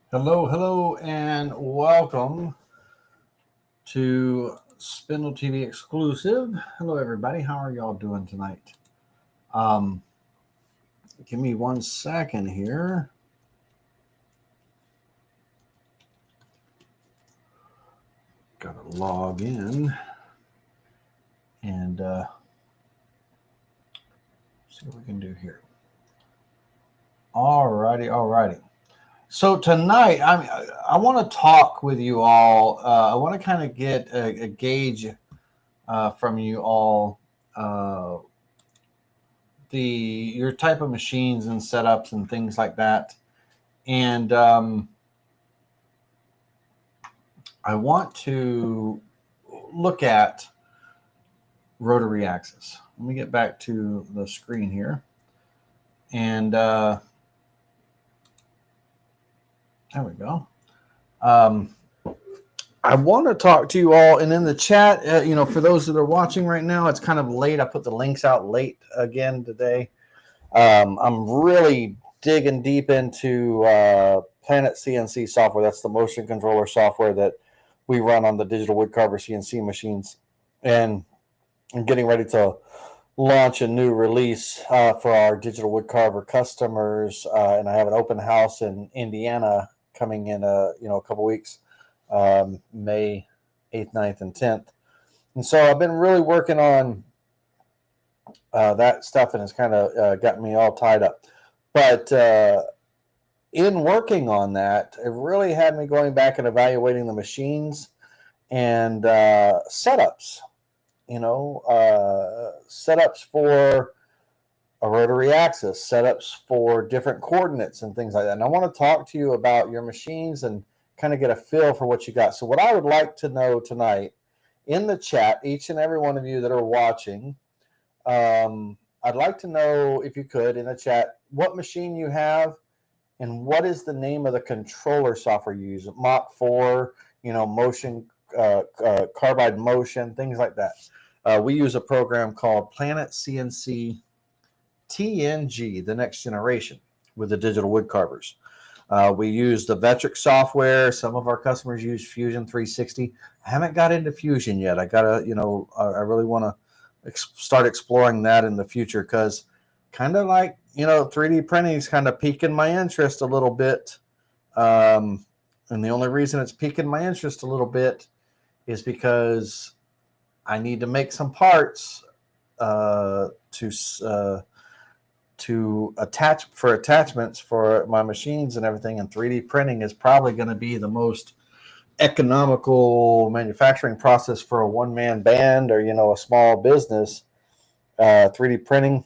Hello, and welcome to Spindle TV exclusive. Hello, everybody. How are y'all doing tonight? Give me 1 second here. Got to log in and see what we can do here. Alrighty. So tonight, I want to talk with you all. I want to kind of get a gauge from you all your type of machines and setups and things like that. And I want to look at Rotary Axis. Let me get back to the screen here. And there we go. I want to talk to you all, and in the chat, for those that are watching right now, it's kind of late. I put the links out late again today. I'm really digging deep into Planet CNC software. That's the motion controller software that we run on the digital woodcarver CNC machines, and I'm getting ready to launch a new release for our digital woodcarver customers, and I have an open house in Indiana coming in a couple weeks, May 8th, 9th, and 10th. And so I've been really working on that stuff, and it's kind of got me all tied up. But in working on that, it really had me going back and evaluating the machines and setups, setups for a rotary axis, setups for different coordinates and things like that. And I want to talk to you about your machines and kind of get a feel for what you got. So what I would like to know tonight in the chat, each and every one of you that are watching, I'd like to know, if you could, in the chat, what machine you have and what is the name of the controller software you use. Mach 4, motion, carbide motion, things like that. We use a program called Planet CNC TNG, the next generation, with the digital wood carvers. We use the Vectric software. Some of our customers use Fusion 360. I haven't got into Fusion yet. I gotta, I really want to start exploring that in the future, because kind of like, 3D printing is kind of piquing my interest a little bit. And the only reason it's piquing my interest a little bit is because I need to make some parts to attach for attachments for my machines and everything, and 3D printing is probably going to be the most economical manufacturing process for a one-man band or a small business. 3D printing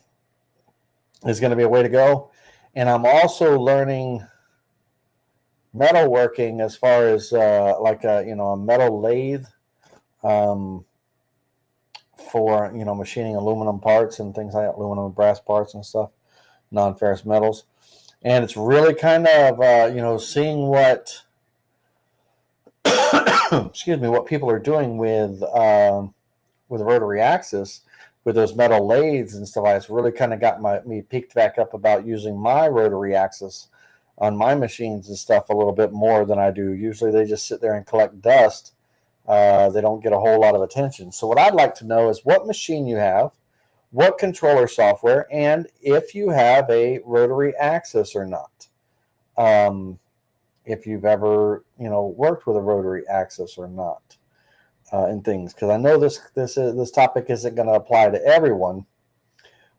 is going to be a way to go. And I'm also learning metalworking as far as a metal lathe for machining aluminum parts and things like that, aluminum and brass parts and stuff, non-ferrous metals. And it's really kind of seeing what what people are doing with Rotary Axis, with those metal lathes and stuff. It's really kind of got me piqued back up about using my Rotary Axis on my machines and stuff a little bit more than I do. Usually they just sit there and collect dust. They don't get a whole lot of attention. So what I'd like to know is what machine you have, what controller software, and if you have a Rotary Axis or not. If you've ever, worked with a Rotary Axis or not, and things. Because I know this topic isn't going to apply to everyone,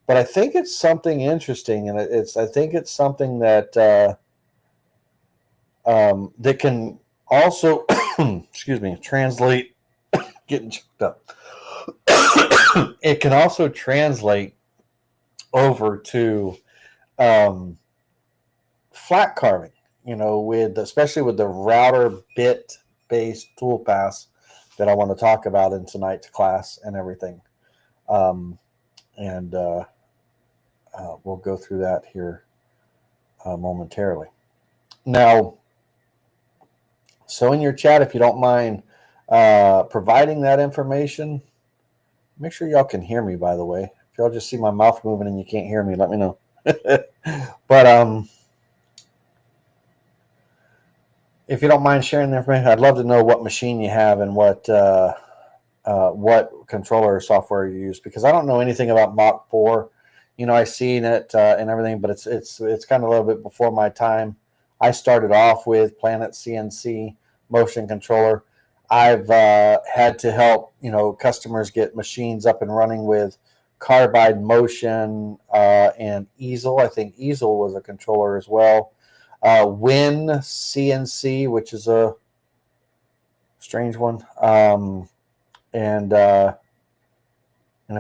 but I think it's something interesting, and I think it's something that that can also translate. Getting choked up. It can also translate over to flat carving, with especially with the router bit based toolpaths that I want to talk about in tonight's class and everything. And we'll go through that here momentarily. Now, so in your chat, if you don't mind providing that information, make sure y'all can hear me, by the way. If y'all just see my mouth moving and you can't hear me, let me know. But if you don't mind sharing the information, I'd love to know what machine you have and what controller software you use, because I don't know anything about Mach 4. I seen it and everything, but it's kind of a little bit before my time. I started off with Planet CNC motion controller. I've had to help customers get machines up and running with Carbide Motion and Easel. I think Easel was a controller as well. Win CNC, which is a strange one, and a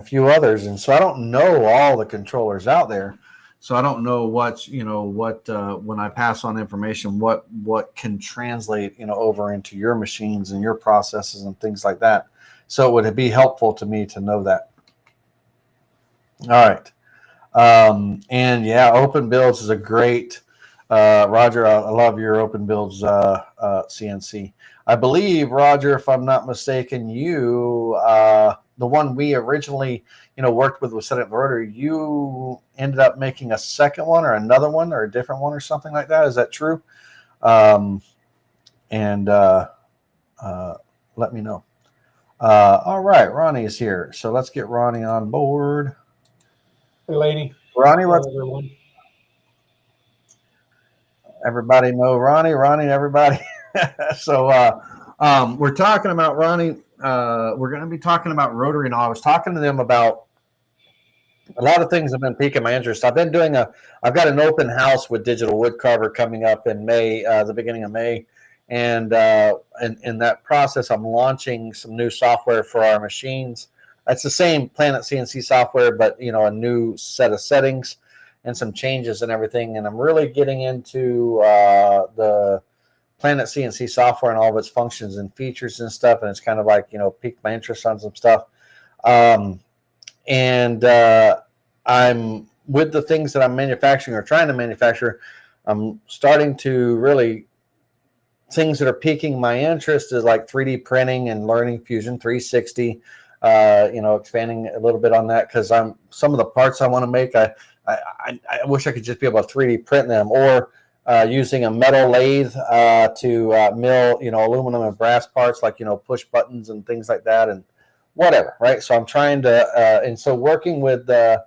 few others. And so I don't know all the controllers out there. So I don't know what when I pass on information, what can translate over into your machines and your processes and things like that. So it would be helpful to me to know that. All right. And yeah, Open Builds is a great, Roger, I love your Open Builds CNC. I believe, Roger, if I'm not mistaken, you, the one we originally, worked with Set Up Rotary, you ended up making a second one or another one or a different one or something like that. Is that true? And let me know. All right, Ronnie is here. So let's get Ronnie on board. Hey, lady. Ronnie, hello, everyone. Everybody know Ronnie, everybody. So we're talking about Ronnie. We're going to be talking about Rotary and all. I was talking to them about a lot of things have been piquing my interest. I've got an open house with Digital Woodcarver coming up in May, the beginning of May. And in that process, I'm launching some new software for our machines. It's the same Planet CNC software, but a new set of settings and some changes and everything. And I'm really getting into the Planet CNC software and all of its functions and features and stuff. And it's kind of like piqued my interest on some stuff. And I'm with the things that I'm manufacturing or trying to manufacture. I'm starting to really things that are piquing my interest is like 3D printing and learning Fusion 360. Expanding a little bit on that because some of the parts I want to make. I wish I could just be able to 3D print them, or using a metal lathe to mill aluminum and brass parts like push buttons and things like that and whatever, right? So I'm trying to and so working with the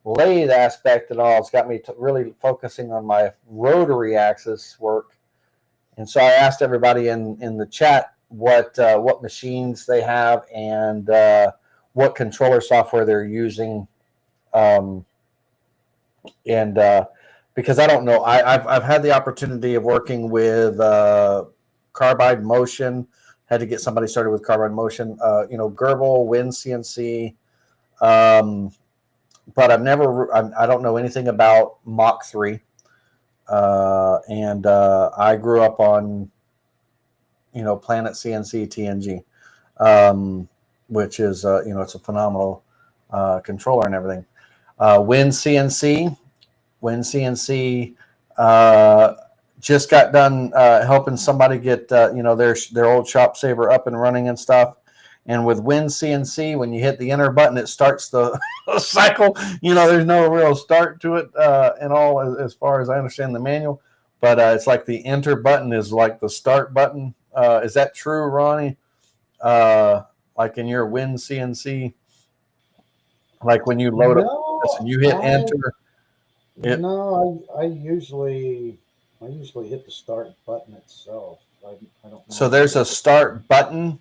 lathe aspect and all, it's got me really focusing on my rotary axis work. And so I asked everybody in the chat what machines they have and what controller software they're using, and because I don't know, I've had the opportunity of working with Carbide Motion. Had to get somebody started with Carbide Motion. Gerbil, Win CNC, but I don't know anything about Mach 3. And I grew up on, Planet CNC TNG, which is, it's a phenomenal controller and everything. Win CNC just got done helping somebody get, their old Shop Saver up and running and stuff. And with Win CNC, when you hit the enter button, it starts the cycle. There's no real start to it and all as far as I understand the manual. But it's like the enter button is like the start button. Is that true, Ronnie? Like in your Win CNC, like when you load up this and you hit enter. I usually hit the start button itself. I don't know. So there's a start button.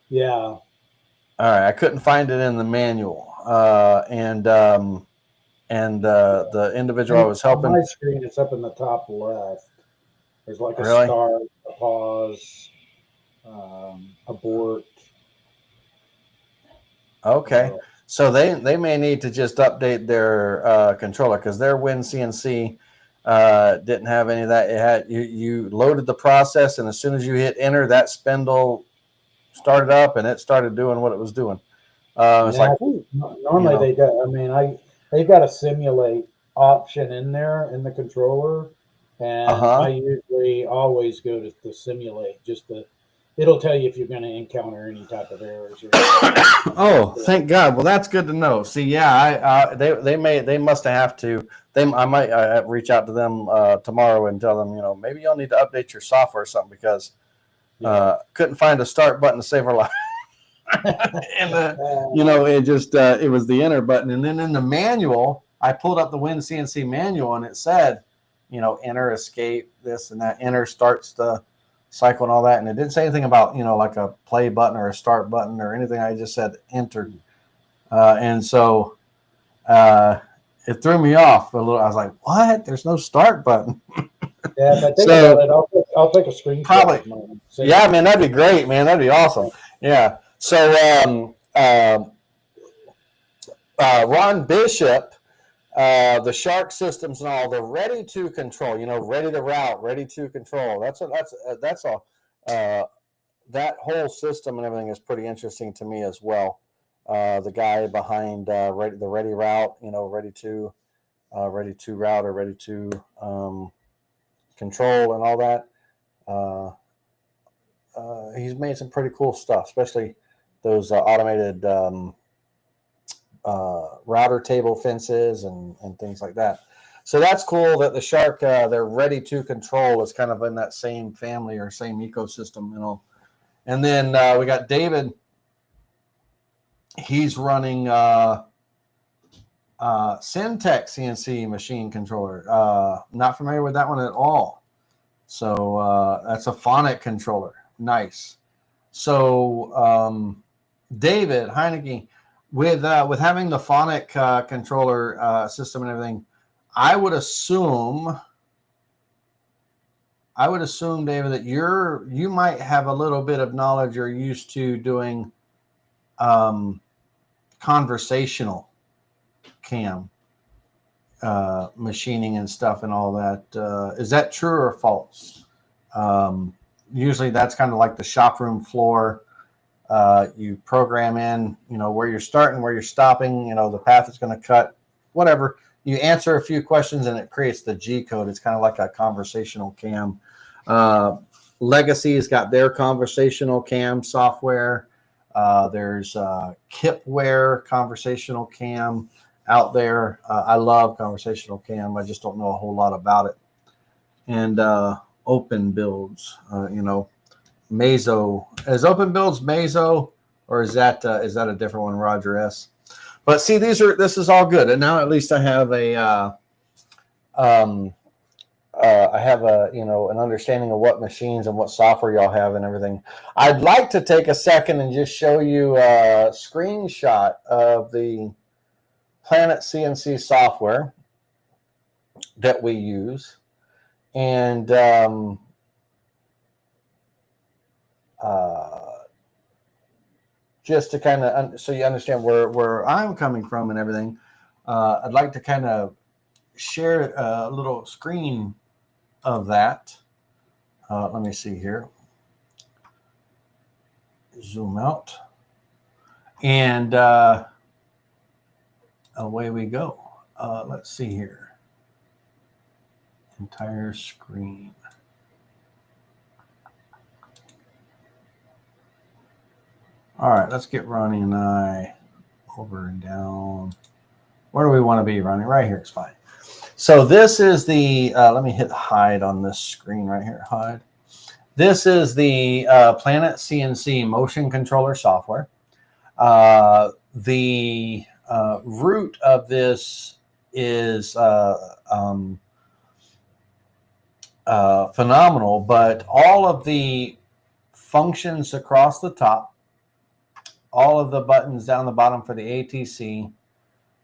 Yeah. All right, I couldn't find it in the manual, and the individual I was helping. On my screen, it's up in the top left. There's like a Really? start, a pause, abort. Okay. So they may need to just update their controller, because their WinCNC didn't have any of that. It had you loaded the process, and as soon as you hit enter, that spindle started up and it started doing what it was doing. It's Yeah, like, I think ooh, you normally know, they got. I mean, they've got a simulate option in there in the controller, and I uh-huh. usually always go to simulate just to. It'll tell you if you're going to encounter any type of errors or anything. Oh, So, thank God. Well, that's good to know. See, yeah, they must have to. I might reach out to them tomorrow and tell them, maybe y'all need to update your software or something, because yeah. couldn't find a start button to save our life. And it just it was the enter button, and then in the manual, I pulled up the WinCNC manual, and it said, enter, escape, this and that. Enter starts the cycle and all that, and it didn't say anything about like a play button or a start button or anything. I just said enter, and so it threw me off a little. I was like, what? There's no start button. Yeah, if I think about So it, I'll take a screenshot probably, of mine. Send it yeah, to man, you. that'd be great, man. That'd be awesome. Yeah. So Ron Bishop, the Shark systems and all, they're ready to control. Ready to route, ready to control. That's a that whole system and everything is pretty interesting to me as well. The guy behind the ready route, ready to route, or ready to control and all that. Uh, he's made some pretty cool stuff, especially those automated router table fences and things like that. So that's cool that the Shark, they're ready to control, is kind of in that same family or same ecosystem. And then we got David. He's running Syntec CNC machine controller. Not familiar with that one at all. So that's a phonic controller. Nice. So David Heineke, with having the phonic controller system and everything, I would assume, David, that you might have a little bit of knowledge or used to doing conversational cam machining and stuff and all that. Is that true or false? Usually that's kind of like the shop room floor. You program in, where you're starting, where you're stopping, the path it's going to cut, whatever. You answer a few questions and it creates the G code. It's kind of like a conversational cam. Legacy's got their conversational cam software. There's Kipware conversational cam out there. I love conversational cam. I just don't know a whole lot about it. And Open Builds, Mazo. Is Open Builds Mazo, or is that a different one, Roger S? But see, this is all good, and now at least I have an understanding of what machines and what software y'all have and everything. I'd like to take a second and just show you a screenshot of the Planet CNC software that we use, and just to kind of so you understand where I'm coming from and everything. I'd like to kind of share a little screen of that. Let me see here. Zoom out. And away we go. Let's see here. Entire screen. All right, let's get Ronnie and I over and down. Where do we want to be, Ronnie? Right here is fine. So this is the, let me hit hide on this screen right here, hide. This is the Planet CNC motion controller software. The root of this is phenomenal, but all of the functions across the top, all of the buttons down the bottom for the ATC,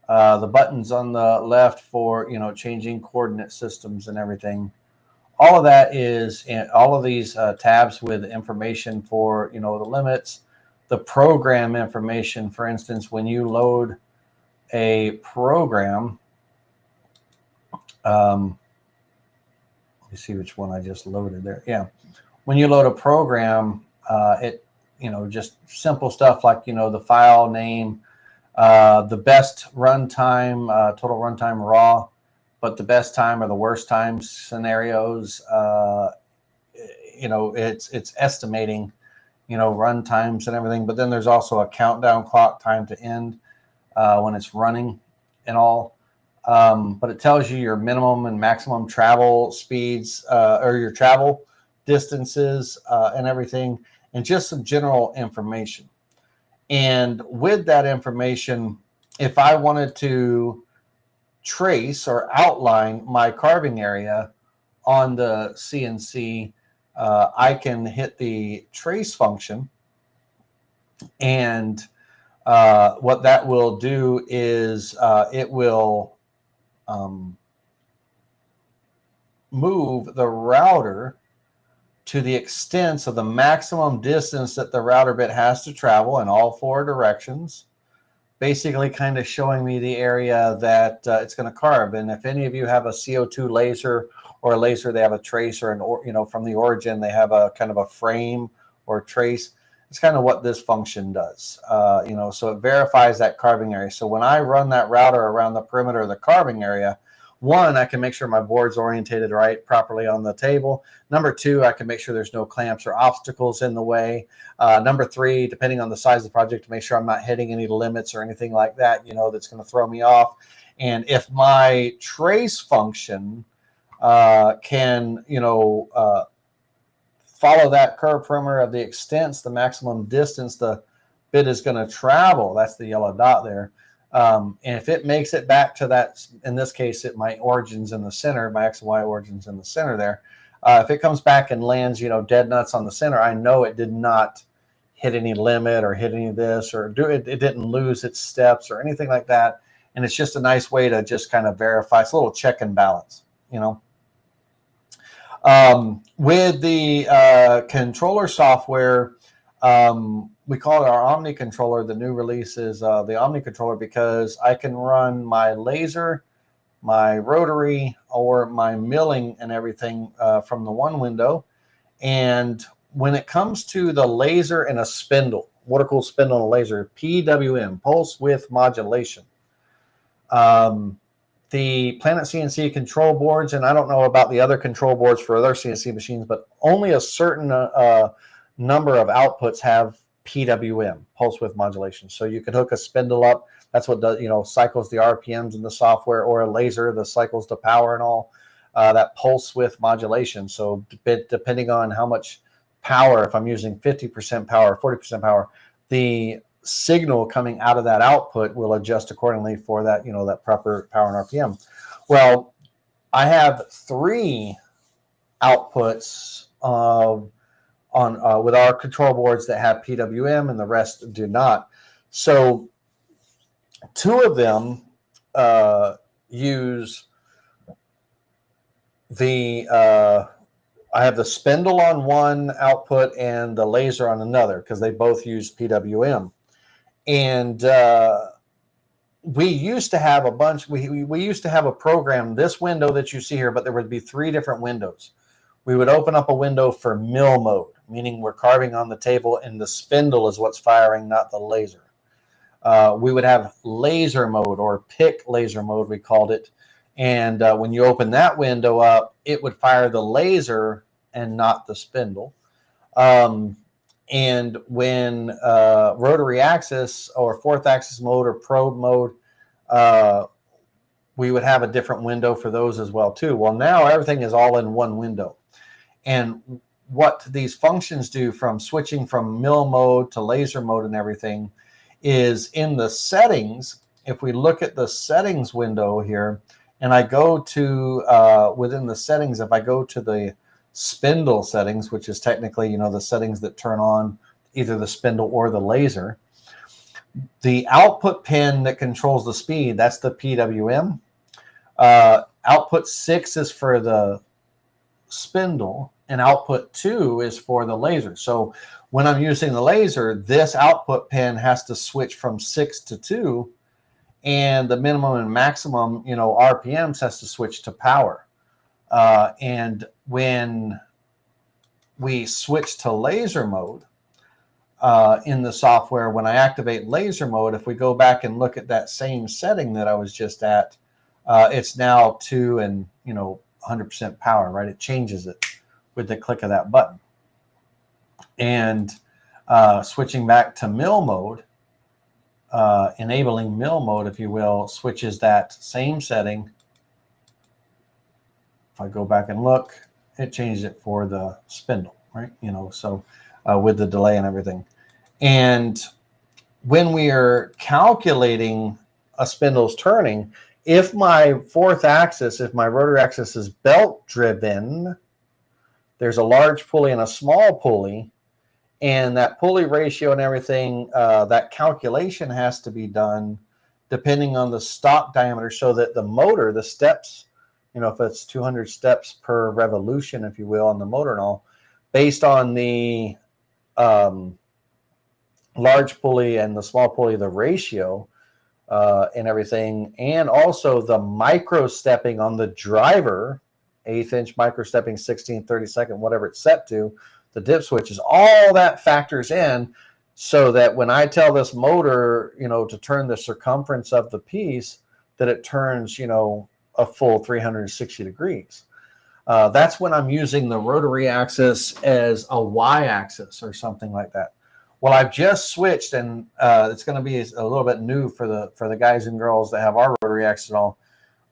the buttons on the left for changing coordinate systems and everything. All of that is in all of these tabs with information for the limits, the program information. For instance, when you load a program, let me see which one I just loaded there. Yeah. When you load a program, it, just simple stuff like, the file name, the best runtime, total runtime raw, but the best time or the worst time scenarios, it's estimating, run times and everything. But then there's also a countdown clock, time to end when it's running and all. But it tells you your minimum and maximum travel speeds or your travel distances and everything, and just some general information. And with that information, if I wanted to trace or outline my carving area on the CNC, I can hit the trace function, and what that will do is it will move the router to the extent of the maximum distance that the router bit has to travel in all 4 directions, basically kind of showing me the area that it's going to carve. And if any of you have a CO2 laser or a laser, they have a tracer, and from the origin, they have a kind of a frame or trace. It's kind of what this function does, so it verifies that carving area. So when I run that router around the perimeter of the carving area, 1, I can make sure my board's orientated right properly on the table. Number 2, I can make sure there's no clamps or obstacles in the way. Number 3, depending on the size of the project, to make sure I'm not hitting any limits or anything like that, that's going to throw me off. And if my trace function can, follow that curve perimeter of the extents, the maximum distance the bit is going to travel, that's the yellow dot there. And if it makes it back to that, in this case, my origin's in the center, my X and Y origin's in the center there. If it comes back and lands, dead nuts on the center, I know it did not hit any limit or hit any of this, or it didn't lose its steps or anything like that. And it's just a nice way to just kind of verify. It's a little check and balance, With the controller software, we call it our Omni controller. The new release is the Omni controller, because I can run my laser, my rotary, or my milling and everything from the one window. And when it comes to the laser and a spindle, water cooled spindle and a laser, PWM, pulse width modulation. The Planet CNC control boards, and I don't know about the other control boards for other CNC machines, but only a certain number of outputs have PWM, pulse width modulation. So you can hook a spindle up. That's what does, cycles the RPMs in the software, or a laser that cycles the power and all, that pulse width modulation. So depending on how much power, if I'm using 50% power, 40% power, the signal coming out of that output will adjust accordingly for that, that proper power and RPM. Well, I have 3 outputs with our control boards that have PWM, and the rest do not. So 2 of them use the I have the spindle on one output and the laser on another, because they both use PWM. And we used to have a bunch. We used to have a program, this window that you see here, but there would be 3 different windows. We would open up a window for mill mode, meaning we're carving on the table and the spindle is what's firing, not the laser. We would have laser mode, or pick laser mode, we called it. And when you open that window up, it would fire the laser and not the spindle. And when rotary axis or 4th axis mode or probe mode, we would have a different window for those as well too. Well, now everything is all in one window. And what these functions do, from switching from mill mode to laser mode and everything, is in the settings. If we look at the settings window here, and I go to within the settings, if I go to the spindle settings, which is technically, the settings that turn on either the spindle or the laser, the output pin that controls the speed, that's the PWM. Output 6 is for the spindle, and output 2 is for the laser. So when I'm using the laser, this output pin has to switch from 6 to 2, and the minimum and maximum, RPMs has to switch to power. And when we switch to laser mode in the software, when I activate laser mode, if we go back and look at that same setting that I was just at, it's now 2 and 100% power, right? It changes it with the click of that button. And switching back to mill mode, enabling mill mode, if you will, switches that same setting. If I go back and look, it changed it for the spindle, right? So with the delay and everything. And when we are calculating a spindle's turning, if my fourth axis, if my rotary axis is belt driven, there's a large pulley and a small pulley, and that pulley ratio and everything, that calculation has to be done depending on the stock diameter, so that the motor, the steps, if it's 200 steps per revolution, if you will, on the motor and all, based on the large pulley and the small pulley, the ratio and everything, and also the micro stepping on the driver, 1/8 inch micro stepping, 16, 32nd, whatever it's set to, the dip switches, all that factors in, so that when I tell this motor, to turn the circumference of the piece, that it turns, a full 360 degrees. That's when I'm using the rotary axis as a y-axis or something like that. Well, I've just switched, and it's going to be a little bit new for the guys and girls that have our rotary axis and all.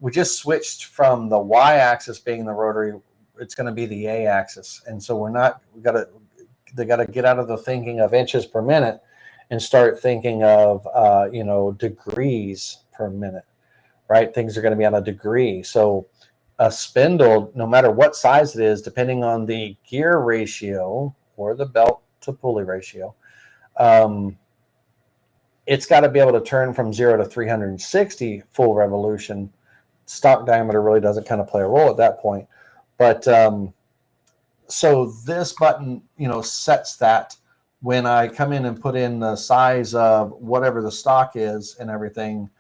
We just switched from the y-axis being the rotary. It's going to be the a-axis, and so they got to get out of the thinking of inches per minute and start thinking of degrees per minute, right? Things are going to be on a degree. So a spindle, no matter what size it is, depending on the gear ratio or the belt to pulley ratio, it's got to be able to turn from 0 to 360 full revolution. Stock diameter really doesn't kind of play a role at that point. But so this button, sets that when I come in and put in the size of whatever the stock is and everything,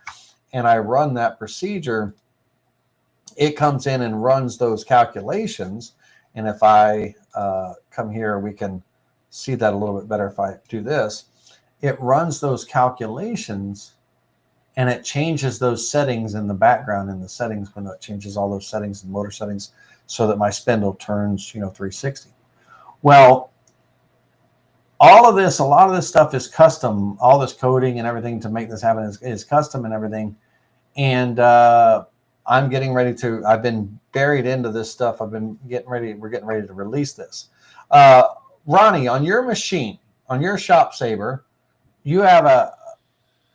and I run that procedure, it comes in and runs those calculations. And if I come here, we can see that a little bit better if I do this. It runs those calculations, and it changes those settings in the background in the settings when it changes all those settings and motor settings, so that my spindle turns 360. Well, a lot of this stuff is custom. All this coding and everything to make this happen is custom and everything. And I'm getting ready to, I've been buried into this stuff. We're getting ready to release this. Ronnie, on your machine, on your Shop Saver, you have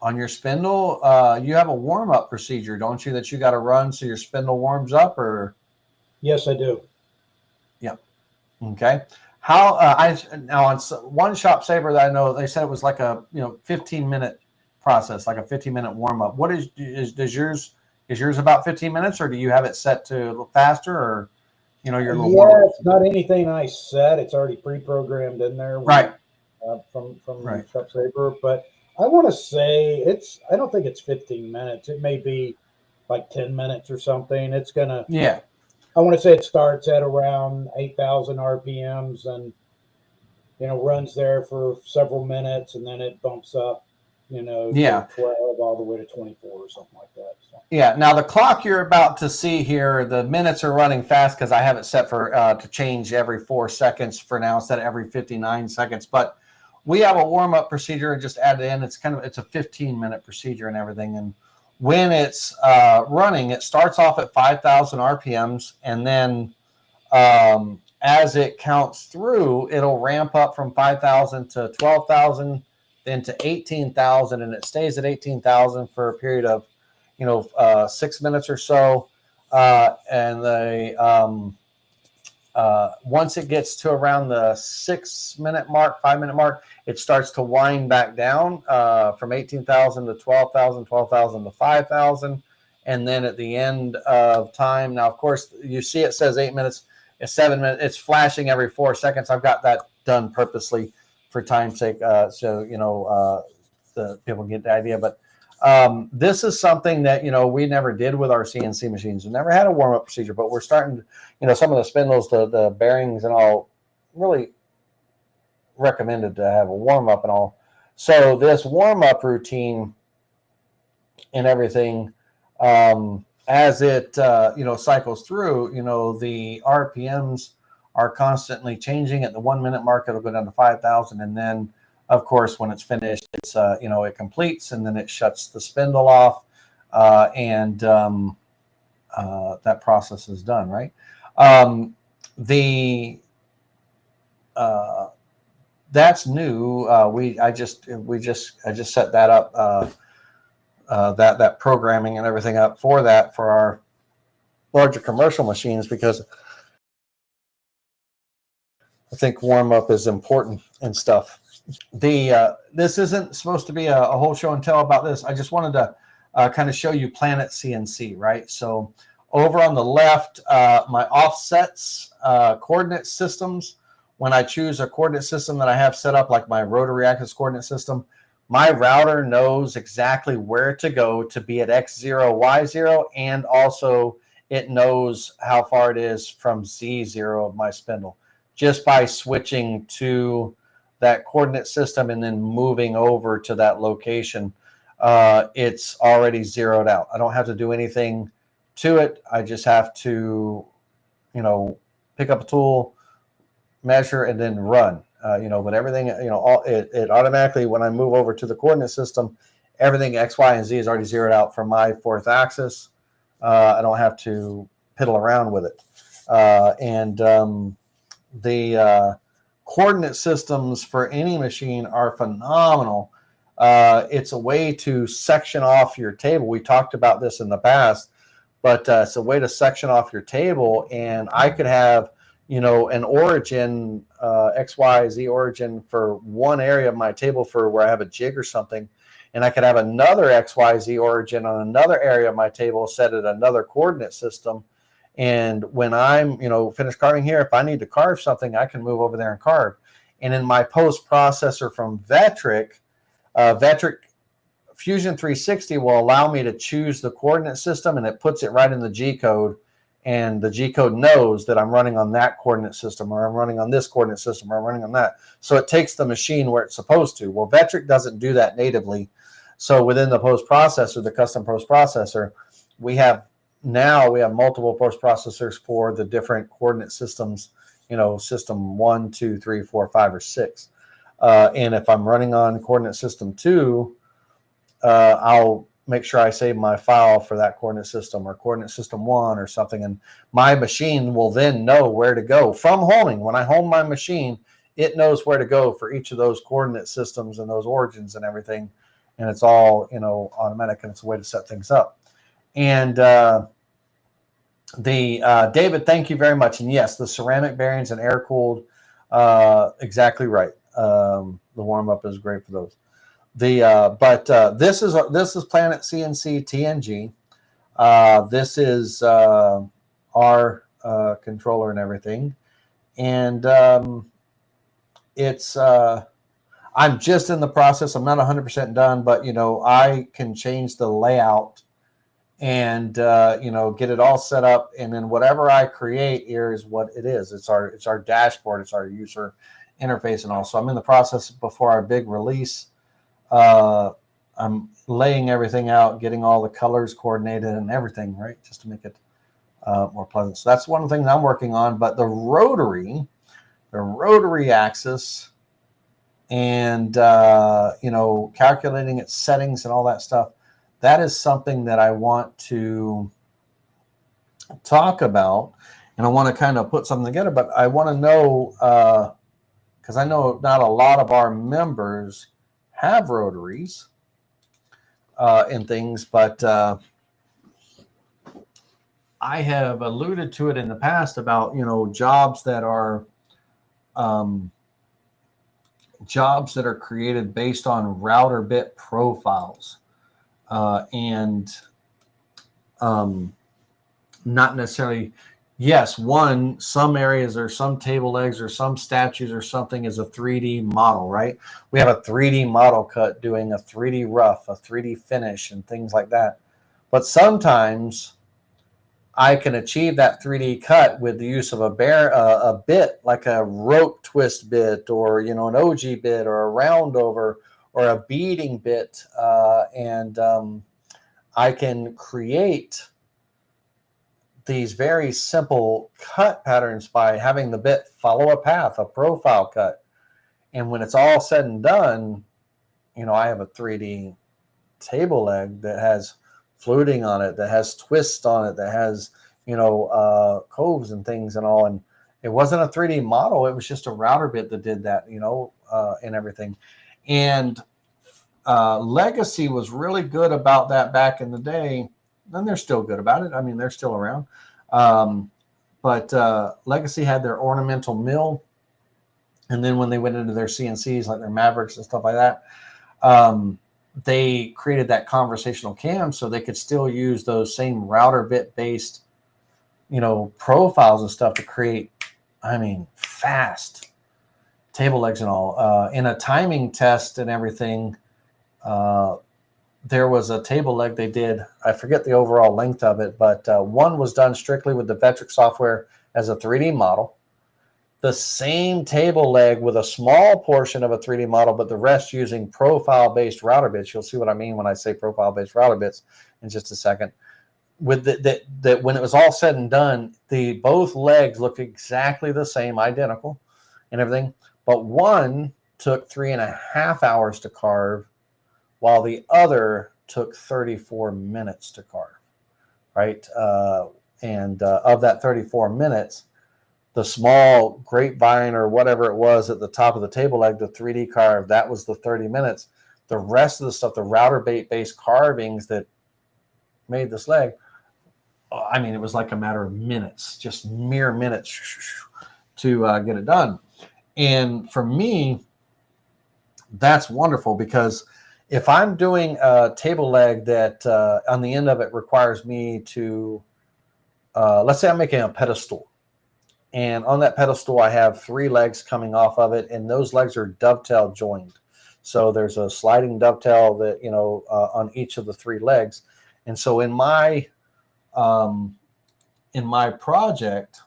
on your spindle, you have a warm-up procedure, don't you, that you got to run so your spindle warms up, or? Yes, I do. Yeah. Okay. How now on one Shop Saver that I know, they said it was like a 15-minute process, like a 15-minute warm-up. What is yours about 15 minutes, or do you have it set to a little faster, or your little warm-up? It's not anything I set. It's already pre-programmed in there, right? From right. Shop Saver, but I want to say I don't think it's 15 minutes. It may be like 10 minutes or something. It's gonna. Yeah. I want to say it starts at around 8,000 RPMs and, runs there for several minutes, and then it bumps up, to 12 all the way to 24 or something like that. So. Yeah. Now the clock you're about to see here, the minutes are running fast because I have it set for to change every 4 seconds for now instead of every 59 seconds. But we have a warm-up procedure and just add it in. It's a 15-minute procedure and everything. And when it's running, it starts off at 5,000 RPMs, and then as it counts through, it'll ramp up from 5,000 to 12,000, then to 18,000, and it stays at 18,000 for a period of 6 minutes or so. And once it gets to around the 6-minute mark, 5-minute mark, it starts to wind back down from 18,000 to 12,000, 12,000 to 5,000. And then at the end of time, now, of course, you see it says 8 minutes. It's 7 minutes. It's flashing every 4 seconds. I've got that done purposely for time's sake, so the people get the idea. But this is something that we never did with our CNC machines. We never had a warm up procedure, but we're starting to, some of the spindles, the bearings, and all really recommended to have a warm up and all. So this warm up routine and everything, as it cycles through, the RPMs are constantly changing. At the 1 minute mark, it'll go down to 5,000, and then of course when it's finished, it's it completes, and then it shuts the spindle off, and that process is done, right? That's new. I just set that up, that programming and everything up for that for our larger commercial machines, because I think warm up is important and stuff. This isn't supposed to be a whole show and tell about this. I just wanted to kind of show you Planet CNC, right? So over on the left, my offsets, coordinate systems. When I choose a coordinate system that I have set up, like my Rotary Axis coordinate system, my router knows exactly where to go to be at X0, Y0, and also it knows how far it is from Z0 of my spindle, just by switching to that coordinate system and then moving over to that location. It's already zeroed out. I don't have to do anything to it. I just have to, pick up a tool, measure, and then run. But everything, it automatically, when I move over to the coordinate system, everything X, Y, and Z is already zeroed out from my 4th axis. I don't have to piddle around with it. The coordinate systems for any machine are phenomenal. It's a way to section off your table. We talked about this in the past, but it's a way to section off your table, and I could have an origin, X, Y, Z origin for one area of my table for where I have a jig or something. And I could have another X, Y, Z origin on another area of my table set at another coordinate system. And when I'm, finished carving here, if I need to carve something, I can move over there and carve. And in my post processor from Vectric, Vectric Fusion 360 will allow me to choose the coordinate system, and it puts it right in the G code. And the G code knows that I'm running on that coordinate system, or I'm running on this coordinate system, or I'm running on that. So it takes the machine where it's supposed to. Well, Vectric doesn't do that natively. So within the post processor, the custom post processor, we have multiple post processors for the different coordinate systems, system 1, 2, 3, 4, 5, or 6. And if I'm running on coordinate system 2, I'll make sure I save my file for that coordinate system, or coordinate system 1 or something. And my machine will then know where to go from homing. When I home my machine, it knows where to go for each of those coordinate systems and those origins and everything. And it's all, automatic, and it's a way to set things up. And David, thank you very much. And yes, the ceramic bearings and air cooled, exactly right. The warm up is great for those. This is Planet CNC TNG. This is our controller and everything, and it's I'm just in the process. I'm not 100% done, but I can change the layout and get it all set up, and then whatever I create here is what it is. It's our dashboard. It's our user interface and all. So I'm in the process before our big release. I'm laying everything out, getting all the colors coordinated and everything, right, just to make it more pleasant. So that's one thing I'm working on. But the Rotary Axis, and calculating its settings and all that stuff, that is something that I want to talk about, and I want to kind of put something together. But I want to know, because I know not a lot of our members have rotaries and things, but I have alluded to it in the past about jobs that are created based on router bit profiles, and not necessarily Yes, some areas or some table legs or some statues or something is a 3D model, right? We have a 3D model cut doing a 3D rough, a 3D finish, and things like that. But sometimes I can achieve that 3D cut with the use of a bit, like a rope twist bit, or an OG bit, or a round over, or a beading bit, and I can create these very simple cut patterns by having the bit follow a path, a profile cut. And when it's all said and done, I have a 3D table leg that has fluting on it, that has twists on it, that has, coves and things and all. And it wasn't a 3D model. It was just a router bit that did that, and everything. And Legacy was really good about that back in the day. And they're still good about it. I mean, they're still around. But Legacy had their ornamental mill. And then when they went into their CNCs, like their Mavericks and stuff like that, they created that conversational cam so they could still use those same router bit based, profiles and stuff to create, fast table legs and all. In a timing test and everything, there was a table leg they did. I forget the overall length of it, but one was done strictly with the Vectric software as a 3D model. The same table leg with a small portion of a 3D model, but the rest using profile-based router bits. You'll see what I mean when I say profile-based router bits in just a second. With that, when it was all said and done, both legs looked exactly the same, identical, and everything. But one took 3.5 hours to carve, while the other took 34 minutes to carve, right? And of that 34 minutes, the small grapevine or whatever it was at the top of the table leg, the 3D carve, that was the 30 minutes. The rest of the stuff, the router based carvings that made this leg, it was like a matter of minutes, just mere minutes to get it done. And for me, that's wonderful, because if I'm doing a table leg that on the end of it requires me to, let's say I'm making a pedestal, and on that pedestal I have 3 legs coming off of it, and those legs are dovetail joined. So there's a sliding dovetail that, on each of the 3 legs. And so in my project,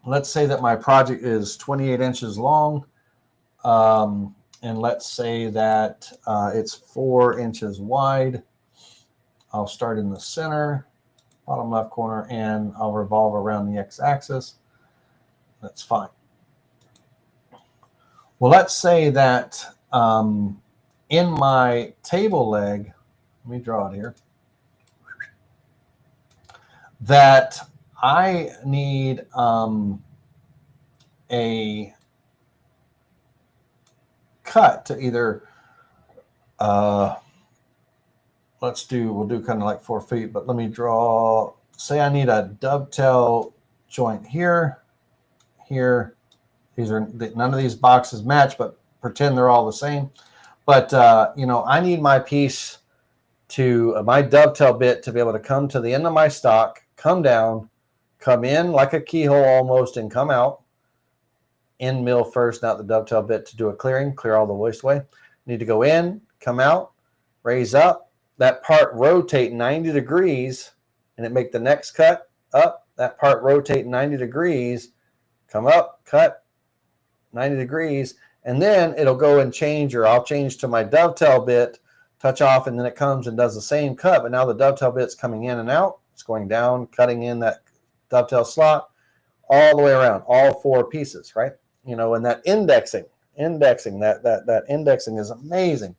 let's say that my project is 28 inches long. And let's say that it's 4 inches wide. I'll start in the center, bottom left corner, and I'll revolve around the x-axis. That's fine. Well, let's say that in my table leg, let me draw it here, that I need a cut to either we'll do kind of like 4 feet, but let me draw, say I need a dovetail joint here. These are, none of these boxes match, but pretend they're all the same. But I need my piece to my dovetail bit to be able to come to the end of my stock, come down, come in like a keyhole almost, and come out. End mill first, not the dovetail bit, to do a clearing, clear all the waste away. Need to go in, come out, raise up, that part rotate 90 degrees, and it make the next cut up. That part rotate 90 degrees, come up, cut 90 degrees, and then it'll go and change, or I'll change to my dovetail bit, touch off, and then it comes and does the same cut, but now the dovetail bit's coming in and out. It's going down, cutting in that dovetail slot all the way around, all 4 pieces, right? And that indexing, that indexing is amazing.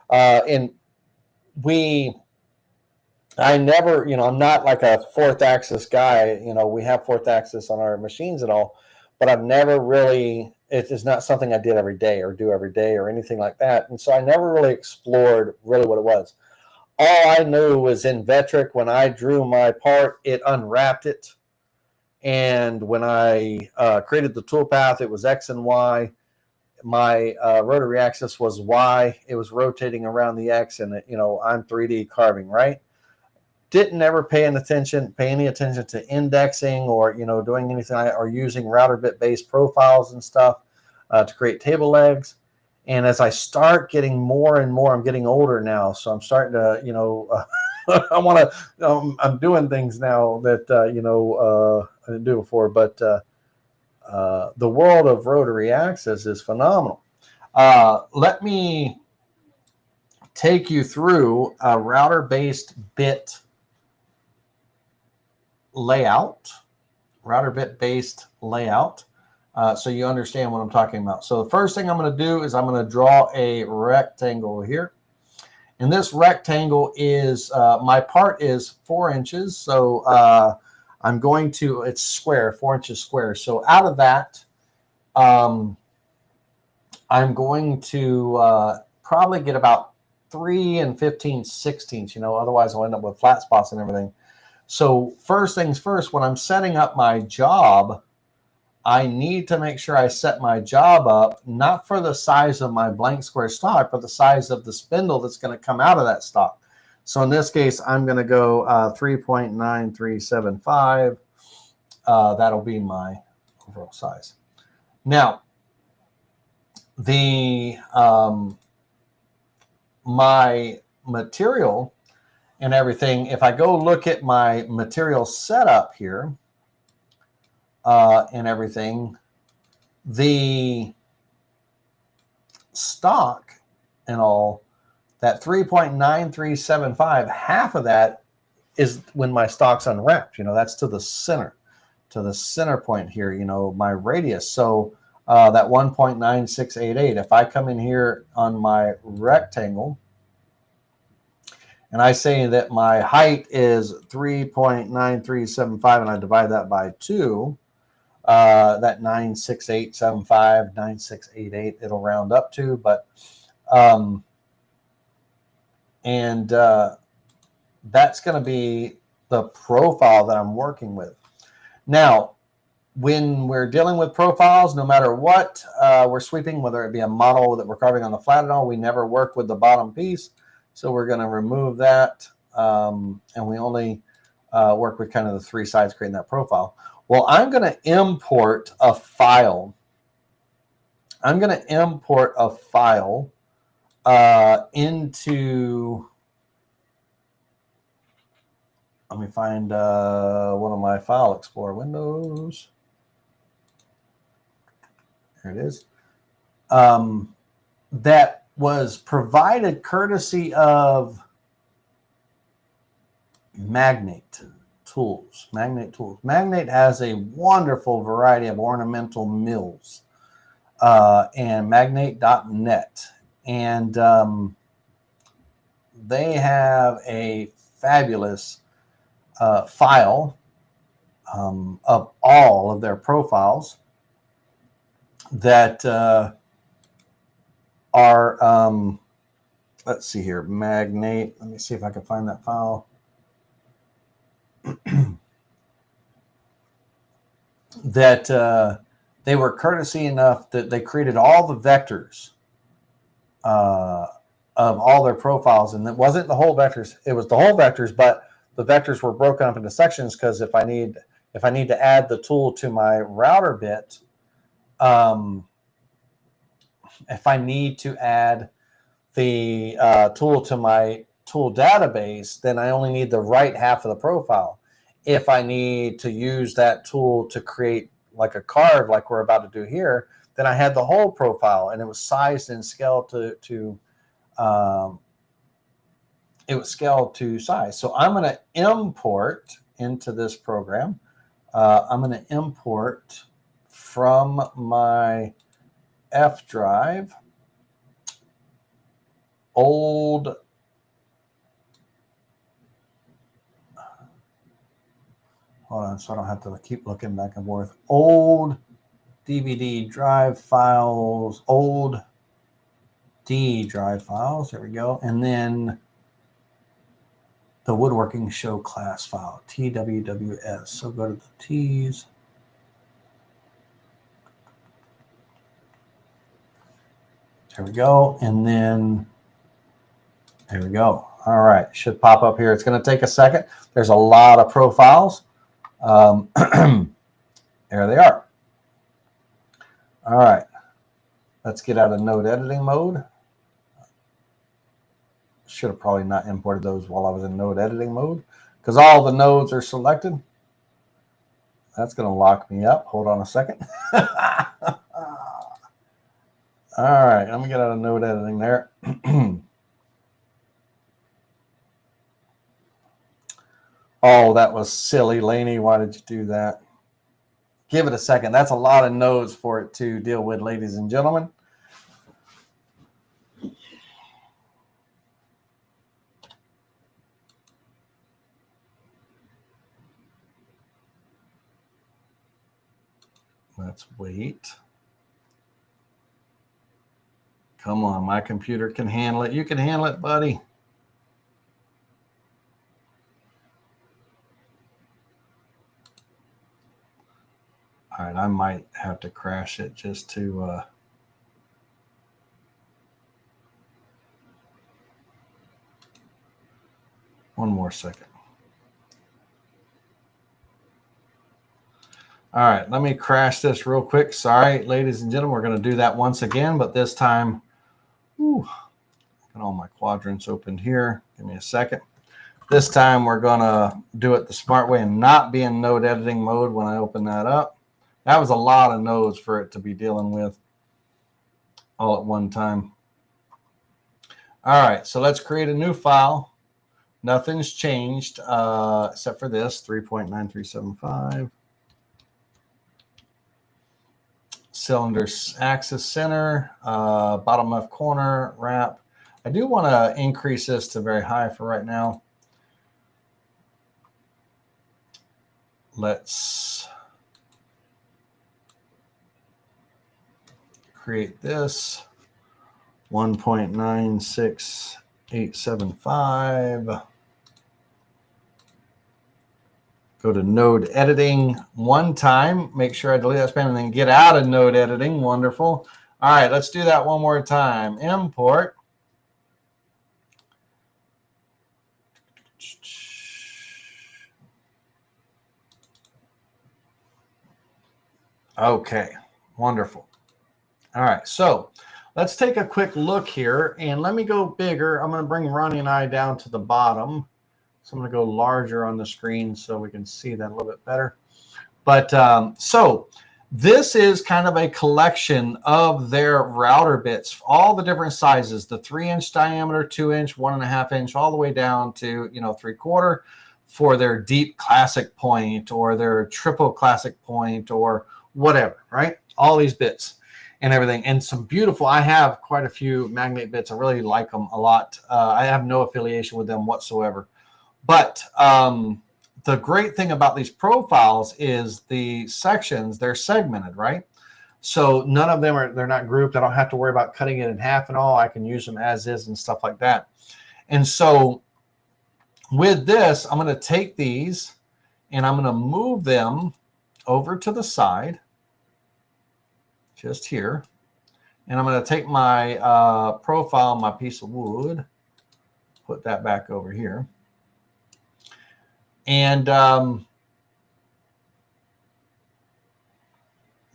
I never, I'm not like a 4th axis guy. We have 4th axis on our machines and all, but I've never really, it is not something I did every day or do every day or anything like that. And so I never really explored really what it was. All I knew was in Vectric, when I drew my part, it unwrapped it. And when I created the toolpath, it was X and Y. My rotary axis was Y. It was rotating around the X, and I'm 3D carving, right? didn't ever pay any attention to indexing or, doing anything or using router bit based profiles and stuff to create table legs. And as I start getting more and more, I'm getting older now, so I'm starting to, I want to. I'm doing things now that I didn't do before. But the world of Rotary Axis is phenomenal. Let me take you through a router-based bit layout, router bit-based layout, so you understand what I'm talking about. So the first thing I'm going to do is I'm going to draw a rectangle here. And this rectangle is, my part is 4 inches. So I'm going to, it's square, 4 inches square. So out of that, I'm going to probably get about 3 15/16. Otherwise I'll end up with flat spots and everything. So first things first, when I'm setting up my job, I need to make sure I set my job up, not for the size of my blank square stock, but the size of the spindle that's going to come out of that stock. So in this case, I'm going to go 3.9375. That'll be my overall size. Now, the my material and everything, if I go look at my material setup here and everything, the stock and all, that 3.9375, half of that is when my stock's unwrapped. That's to the center point here, my radius. So that 1.9688, if I come in here on my rectangle and I say that my height is 3.9375 and I divide that by 2, that 96875, 9688, it'll round up to, but that's going to be the profile that I'm working with. Now, when we're dealing with profiles, no matter what we're sweeping, whether it be a model that we're carving on the flat and all, we never work with the bottom piece. So we're going to remove that, and we only work with kind of the 3 sides creating that profile. Well, I'm going to import a file. Into, let me find one of my File Explorer windows. There it is. That was provided courtesy of Magnate Tools. Magnate has a wonderful variety of ornamental mills, and magnate.net. And they have a fabulous file of all of their profiles that are, let's see here, Magnate. Let me see if I can find that file. That they were courtesy enough that they created all the vectors of all their profiles. And it wasn't the whole vectors. It was the whole vectors, but the vectors were broken up into sections, because if I need to add the tool to my router bit, if I need to add the tool to my tool database, then I only need the right half of the profile. If I need to use that tool to create like a card like we're about to do here, then I had the whole profile, and it was sized and scaled to size. So I'm going to import into this program. I'm going to import from my F drive old hold on, so I don't have to keep looking back and forth. Old DVD drive files, old D drive files. There we go. And then the woodworking show class file, TWWS. So go to the T's. There we go. And then there we go. All right, should pop up here. It's going to take a second. There's a lot of profiles. There they are. All right, let's get out of node editing mode. Should have probably not imported those while I was in node editing mode because all the nodes are selected. That's going to lock me up. Hold on a second. All right, let me get out of node editing there. Oh, that was silly, Lainey. Why did you do that? Give it a second. That's a lot of nodes for it to deal with, ladies and gentlemen. Let's wait. Come on, my computer can handle it. You can handle it, buddy. All right, I might have to crash it just to one more second. All right, let me crash this real quick. Sorry, ladies and gentlemen, we're going to do that once again, but this time, got all my quadrants opened here. Give me a second. This time we're going to do it the smart way and not be in node editing mode when I open that up. That was a lot of nodes for it to be dealing with all at one time. All right, so let's create a new file. Nothing's changed except for this, 3.9375. Cylinder axis center, bottom left corner, wrap. I do want to increase this to very high for right now. Let's create this 1.96875. Go to node editing one time. Make sure I delete that span and then get out of node editing. Wonderful. All right, let's do that one more time. Import. Okay, wonderful. All right, so let's take a quick look here, and let me go bigger. I'm going to bring Ronnie and I down to the bottom. So I'm going to go larger on the screen so we can see that a little bit better. But so this is kind of a collection of their router bits, all the different sizes, the 3-inch diameter, 2-inch, 1.5-inch, all the way down to, 3/4 for their deep classic point or their triple classic point or whatever, right? All these bits and everything. And some beautiful, I have quite a few magnet bits. I really like them a lot. I have no affiliation with them whatsoever. But the great thing about these profiles is the sections, they're segmented, right? So none of them they're not grouped. I don't have to worry about cutting it in half and all. I can use them as is and stuff like that. And so with this, I'm going to take these and I'm going to move them over to the side, just here. And I'm going to take my profile, my piece of wood, put that back over here. And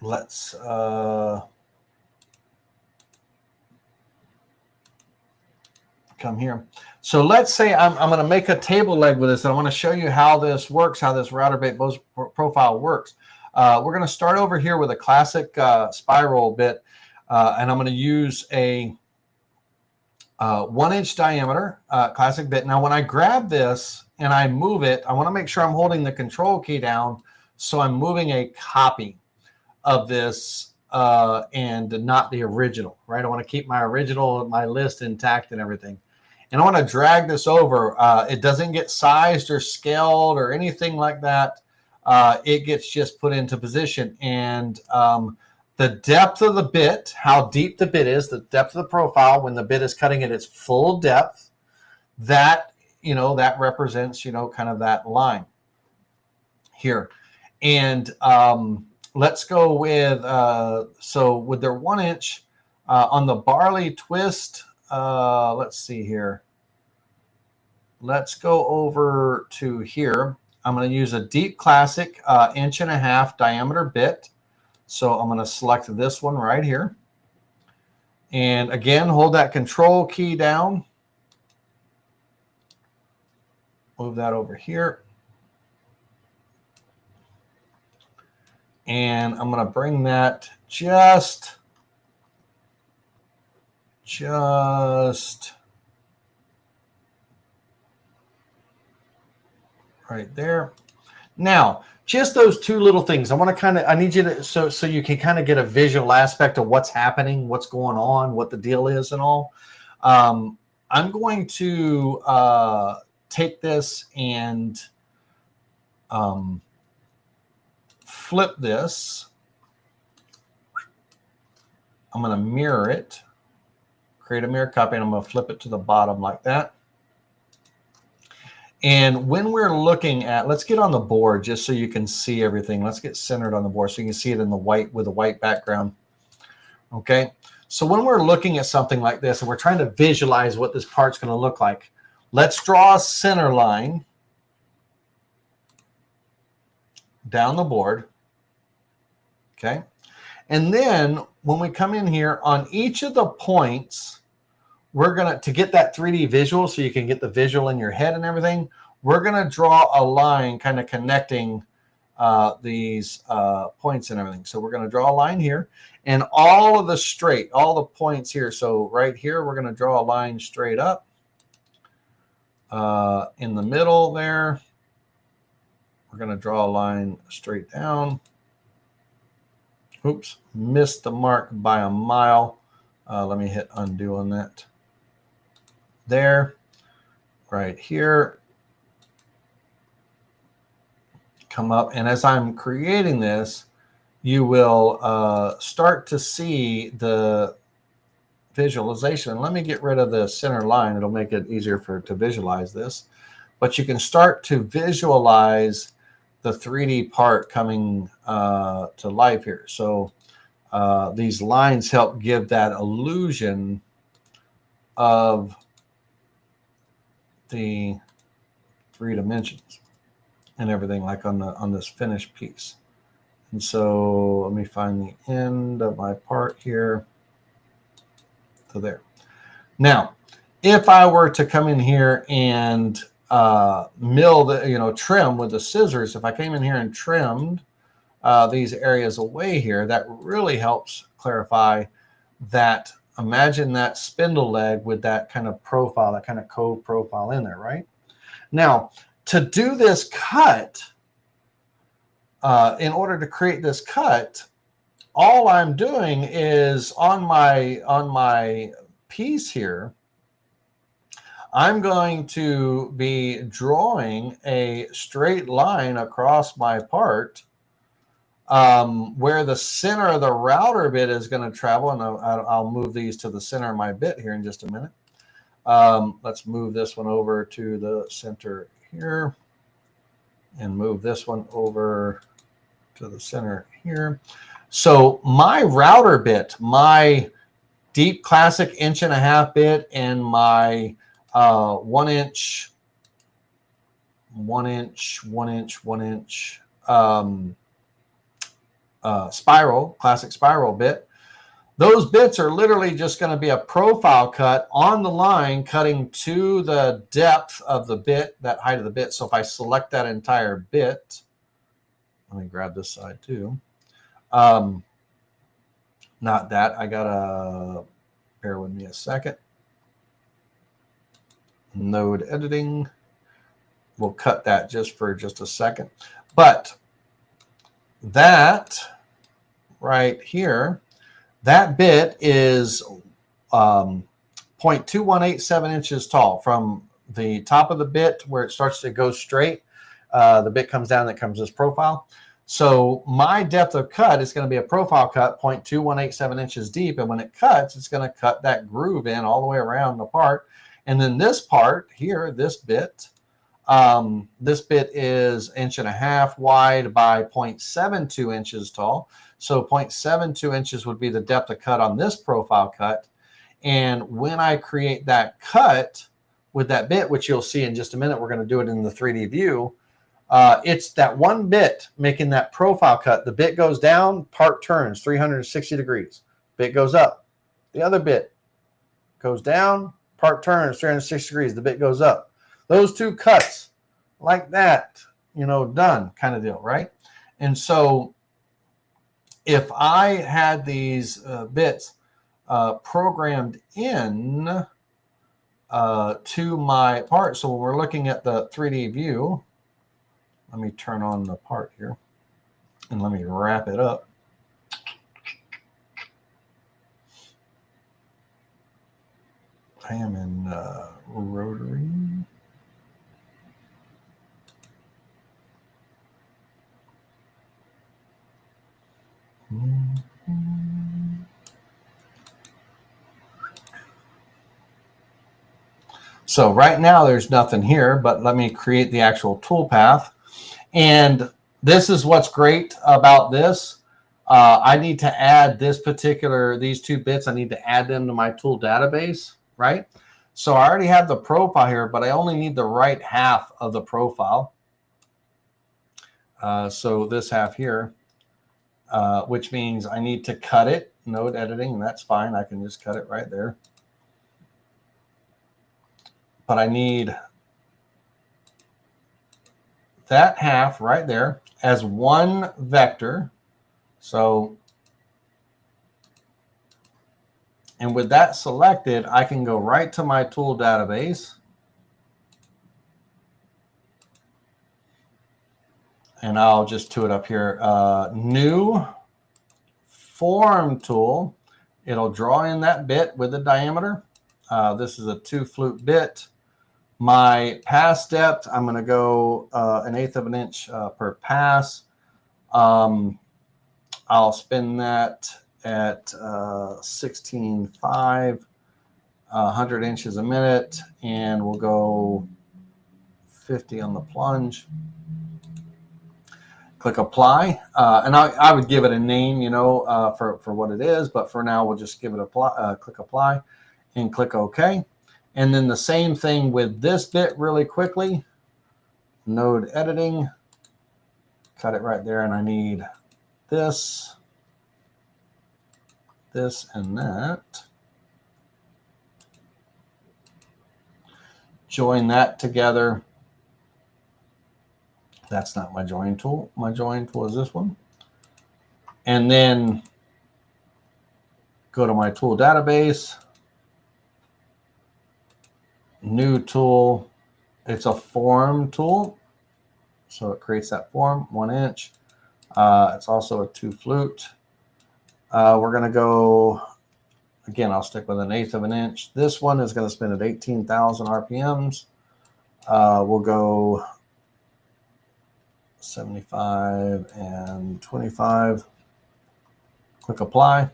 let's come here. So let's say I'm going to make a table leg with this. And I want to show you how this works, how this router bit profile works. We're going to start over here with a classic spiral bit. And I'm going to use a 1-inch diameter classic bit. Now, when I grab this and I move it, I want to make sure I'm holding the control key down. So I'm moving a copy of this and not the original, right? I want to keep my original, my list intact and everything. And I want to drag this over. It doesn't get sized or scaled or anything like that. It gets just put into position. And the depth of the bit, how deep the bit is, the depth of the profile when the bit is cutting at its full depth, that, that represents, kind of that line here. And let's go with, so with their 1-inch on the barley twist, let's see here. let's go over to here. I'm going to use a deep classic 1.5 inch diameter bit. So I'm going to select this one right here. And again, hold that control key down. Move that over here. And I'm going to bring that just right there. Now, just those two little things. I need you to, so you can kind of get a visual aspect of what's happening, what's going on, what the deal is and all. I'm going to take this and flip this. I'm going to mirror it, create a mirror copy, and I'm going to flip it to the bottom like that. And when we're looking at, let's get on the board just so you can see everything. Let's get centered on the board so you can see it in the white with a white background. Okay. So when we're looking at something like this and we're trying to visualize what this part's going to look like, let's draw a center line down the board. Okay. And then when we come in here on each of the points, we're going to get that 3D visual so you can get the visual in your head and everything. We're going to draw a line kind of connecting these points and everything. So we're going to draw a line here and all the points here. So right here, we're going to draw a line straight up in the middle there. We're going to draw a line straight down. Oops, missed the mark by a mile. Let me hit undo on that. There, right here. Come up, and as I'm creating this, you will start to see the visualization. Let me get rid of the center line. It'll make it easier to visualize this. But you can start to visualize the 3D part coming to life here. So these lines help give that illusion of the 3 dimensions and everything, like on this finished piece. And so let me find the end of my part here to there. Now, if I were to come in here and mill the, trim with the scissors, if I came in here and trimmed these areas away here, that really helps clarify that. Imagine that spindle leg with that kind of profile, that kind of cove profile in there, right? Now, to do this cut, in order to create this cut, all I'm doing is on my piece here, I'm going to be drawing a straight line across my part where the center of the router bit is going to travel, and I'll move these to the center of my bit here in just a minute. Let's move this one over to the center here and move this one over to the center here. So my router bit, my deep classic 1.5 inch bit, and my 1 inch classic spiral bit. Those bits are literally just going to be a profile cut on the line, cutting to the depth of the bit, that height of the bit. So if I select that entire bit, let me grab this side too. Not that, I gotta, bear with me a second. Node editing. We'll cut that just for just a second. But that right here, that bit is 0.2187 inches tall from the top of the bit where it starts to go straight. The bit comes down, that comes this profile. So my depth of cut is going to be a profile cut 0.2187 inches deep. And when it cuts, it's going to cut that groove in all the way around the part. And then this part here, this bit is 1.5 inches wide by 0.72 inches tall. So 0.72 inches would be the depth of cut on this profile cut. And when I create that cut, with that bit, which you'll see in just a minute. We're going to do it in the 3D view. It's that one bit making that profile cut. The bit goes down, part turns 360 degrees. Bit goes up. The other bit goes down, part turns 360 degrees. The bit goes up. Those two cuts like that, you know, done kind of deal, right? And so if I had these bits programmed in to my part, so when we're looking at the 3D view, let me turn on the part here and let me wrap it up. I am in Rotary. So right now there's nothing here, but let me create the actual toolpath. And this is what's great about this. I need to add these two bits. I need to add them to my tool database, right? So I already have the profile here, but I only need the right half of the profile. So this half here, which means I need to cut it, node editing, and that's fine. I can just cut it right there. But I need that half right there as one vector. So, and with that selected, I can go right to my tool database. And I'll just do it up here. New form tool. It'll draw in that bit with the diameter. This is a 2 flute bit. My pass depth, I'm going to go 1/8 of an inch per pass. I'll spin that at 16.5, 100 inches a minute, and we'll go 50 on the plunge. Click apply, and I would give it a name, you know, for what it is, but for now we'll just give it a click apply and click OK. And then the same thing with this bit really quickly. Node editing, cut it right there, and I need this, this, and that. Join that together. That's not my join tool. My join tool is this one. And then go to my tool database. New tool. It's a form tool. So it creates that form, 1 inch. It's also a 2 flute. We're going to go, again, I'll stick with 1/8 of an inch. This one is going to spin at 18,000 RPMs. We'll go 75 and 25. Click apply.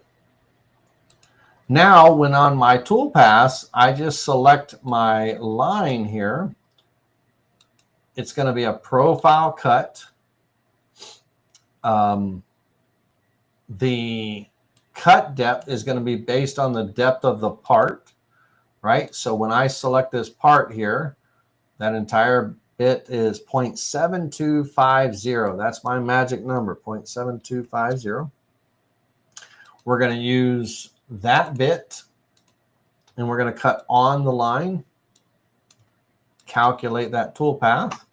Now, when on my tool pass, I just select my line here. It's going to be a profile cut. The cut depth is going to be based on the depth of the part, right? So when I select this part here, that entire bit is 0.7250. That's my magic number, 0.7250. We're going to use that bit, and we're going to cut on the line, calculate that tool path.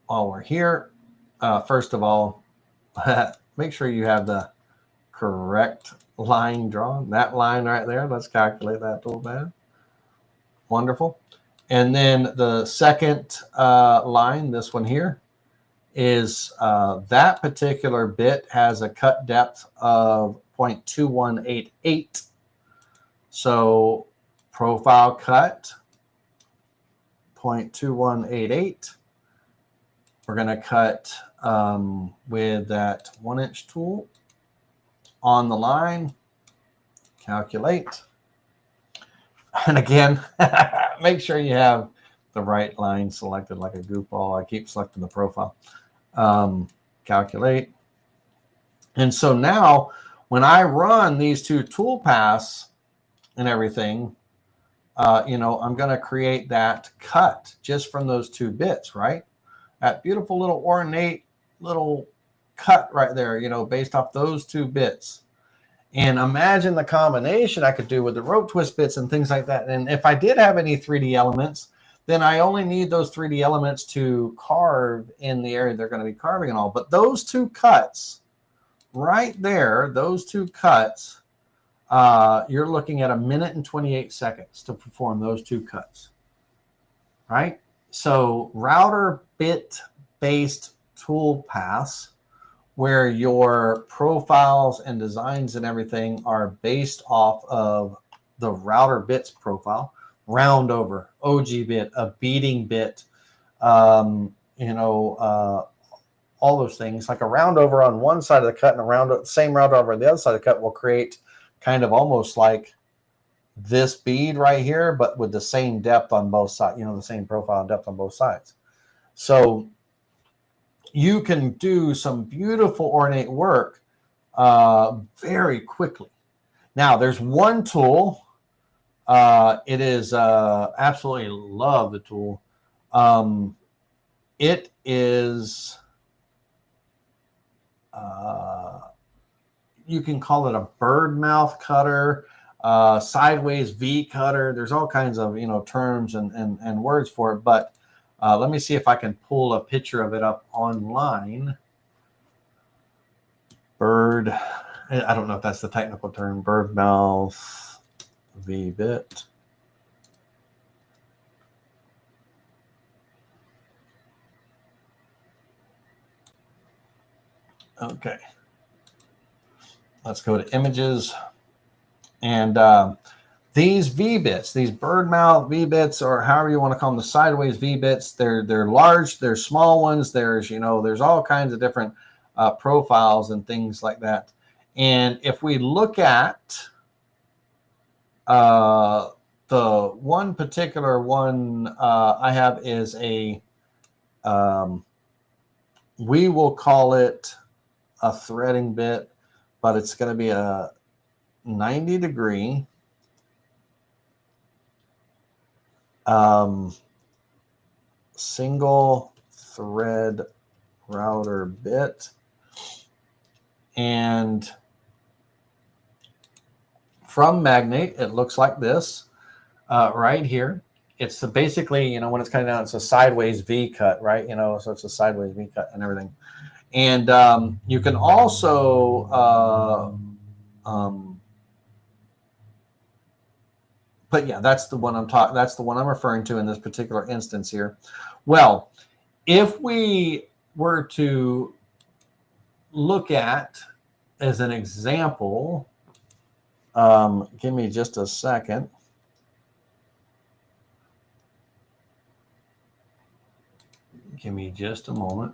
While we're here, first of all, make sure you have the correct line drawn. That line right there, let's calculate that tool path. Wonderful. And then the second line, this one here, is that particular bit has a cut depth of 0.2188. So profile cut, 0.2188. We're going to cut with that 1 inch tool on the line, calculate. And again, make sure you have the right line selected like a goofball. I keep selecting the profile. Calculate. And so now when I run these two tool paths and everything, you know, I'm going to create that cut just from those 2 bits, right? That beautiful little ornate little cut right there, you know, based off those 2 bits. And imagine the combination I could do with the rope twist bits and things like that. And if I did have any 3D elements, then I only need those 3D elements to carve in the area they're going to be carving and all. But those 2 cuts right there, those 2 cuts, you're looking at 1 minute and 28 seconds to perform those 2 cuts, right? So router bit-based tool paths, where your profiles and designs and everything are based off of the router bits profile, round over, OG bit, a beading bit, you know, all those things. Like a round over on one side of the cut and a same round over on the other side of the cut will create kind of almost like this bead right here, but with the same depth on both sides, you know, the same profile and depth on both sides. So you can do some beautiful ornate work very quickly. Now, there's one tool. It is absolutely love the tool. It is, you can call it a bird mouth cutter, sideways V cutter. There's all kinds of, you know, terms and words for it, but let me see if I can pull a picture of it up online. Bird, I don't know if that's the technical term, bird mouth V-bit. Okay. Let's go to images. And these V-bits, these bird mouth V-bits, or however you want to call them, the sideways V-bits, they're large, they're small ones. There's, you know, there's all kinds of different profiles and things like that. And if we look at the one particular one I have is a, we will call it a threading bit, but it's going to be a 90-degree single thread router bit. And from Magnate, it looks like this right here. It's basically, you know, when it's cutting down, it's a sideways V cut, right? You know, so it's a sideways V cut and everything. And you can also, but yeah, that's the one I'm talking. That's the one I'm referring to in this particular instance here. Well, if we were to look at as an example, give me just a second. Give me just a moment.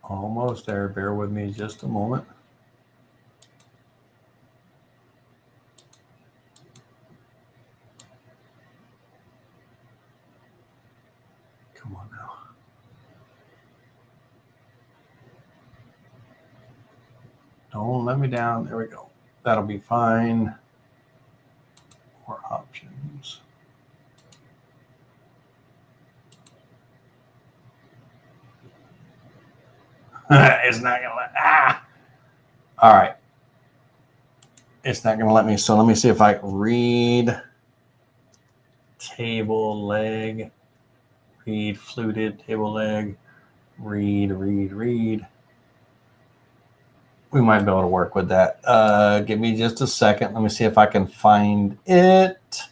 Almost there. Bear with me just a moment. Come on now. Don't let me down. There we go. That'll be fine. More options. It's not gonna let, all right. It's not gonna let me. So let me see if I read table leg, read fluted table leg, read. We might be able to work with that. Give me just a second. Let me see if I can find it.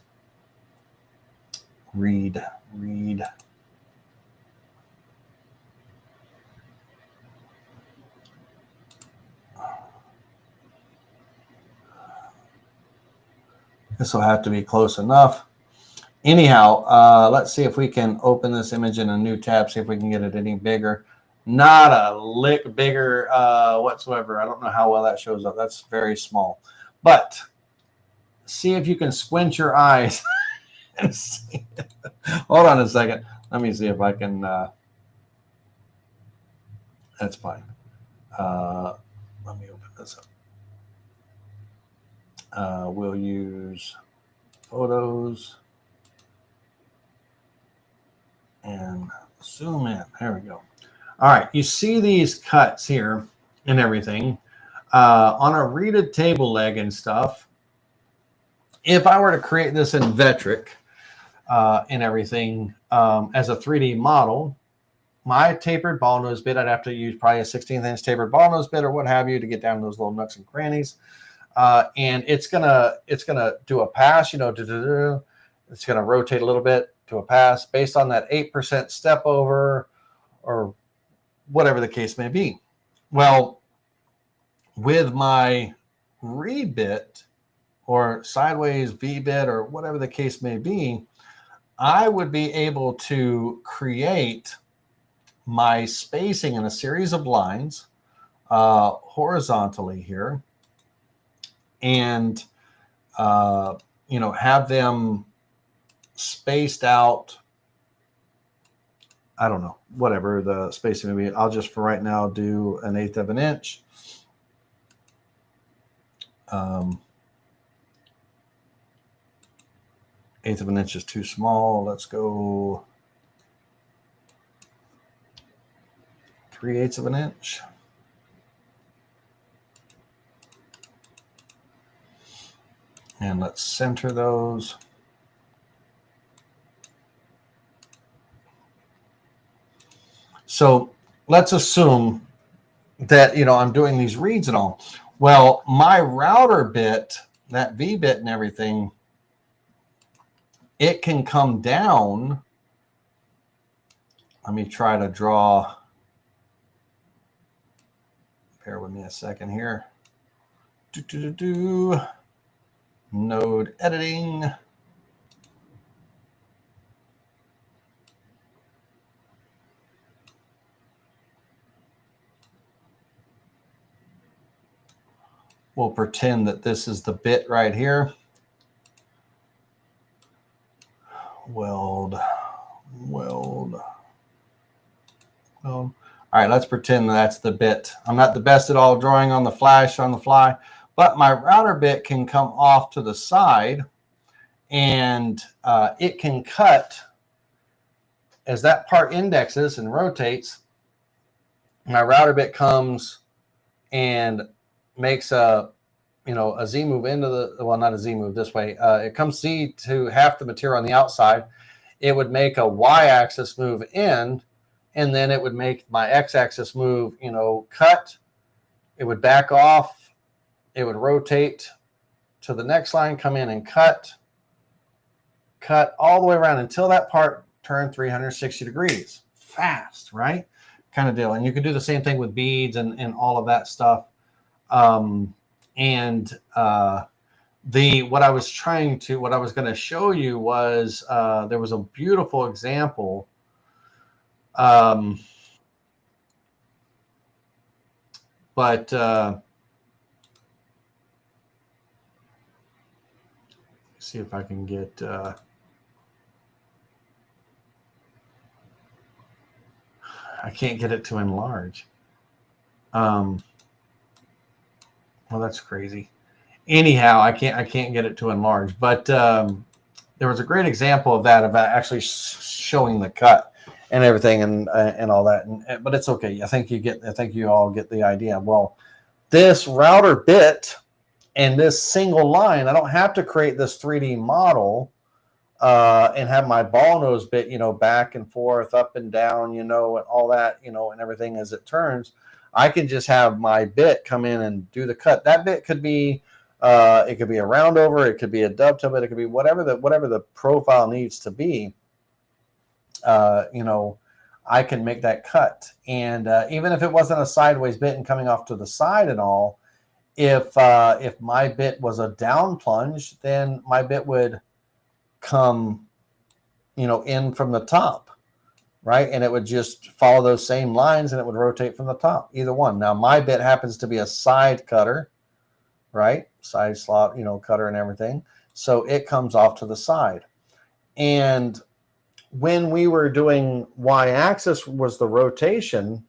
Read. This will have to be close enough. Anyhow, let's see if we can open this image in a new tab, see if we can get it any bigger. Not a lick bigger whatsoever. I don't know how well that shows up. That's very small. But see if you can squint your eyes and see. Hold on a second. Let me see if I can. That's fine. Let me open this up. We'll use photos and zoom in. There we go. All right. You see these cuts here and everything on a reeded table leg and stuff. If I were to create this in Vectric and everything as a 3D model, my tapered ball nose bit, I'd have to use probably a 16th inch tapered ball nose bit or what have you to get down to those little nooks and crannies. And it's gonna do a pass, you know, it's gonna rotate a little bit to a pass based on that 8% step over or whatever the case may be. Well, with my reed bit or sideways V bit or whatever the case may be, I would be able to create my spacing in a series of lines horizontally here and you know, have them spaced out. I don't know, whatever the spacing may be. I'll just for right now do 1/8 of an inch. 1/8 of an inch is too small. Let's go 3/8 of an inch. And let's center those. So let's assume that, you know, I'm doing these reads and all. Well, my router bit, that V bit and everything, it can come down. Let me try to draw. Bear with me a second here. Node editing. We'll pretend that this is the bit right here. Weld. All right, let's pretend that's the bit. I'm not the best at all drawing on the fly, but my router bit can come off to the side and it can cut as that part indexes and rotates. My router bit comes and makes a, you know, a Z move into the, well, not a Z move this way. It comes Z to half the material on the outside. It would make a Y axis move in, and then it would make my X axis move, you know, cut. It would back off. It would rotate to the next line, come in and cut all the way around until that part turned 360 degrees. Fast, right? Kind of deal. And you can do the same thing with beads and all of that stuff. What I was going to show you was there was a beautiful example. See if I can get I can't get it to enlarge. Well, that's crazy. Anyhow, I can't get it to enlarge. But there was a great example of that, about actually showing the cut and everything and all that. But it's okay. I think you all get the idea. Well, this router bit and this single line, I don't have to create this 3D model and have my ball nose bit, you know, back and forth, up and down, you know, and all that, you know, and everything as it turns. I can just have my bit come in and do the cut. That bit could be, it could be a round over, it could be a dovetail bit, it could be whatever the profile needs to be. You know, I can make that cut. And even if it wasn't a sideways bit and coming off to the side and all, if my bit was a down plunge, then my bit would come, you know, in from the top. right? And it would just follow those same lines and it would rotate from the top, either one. Now, my bit happens to be a side cutter, right? Side slot, cutter and everything. So it comes off to the side. And when we were doing y-axis was the rotation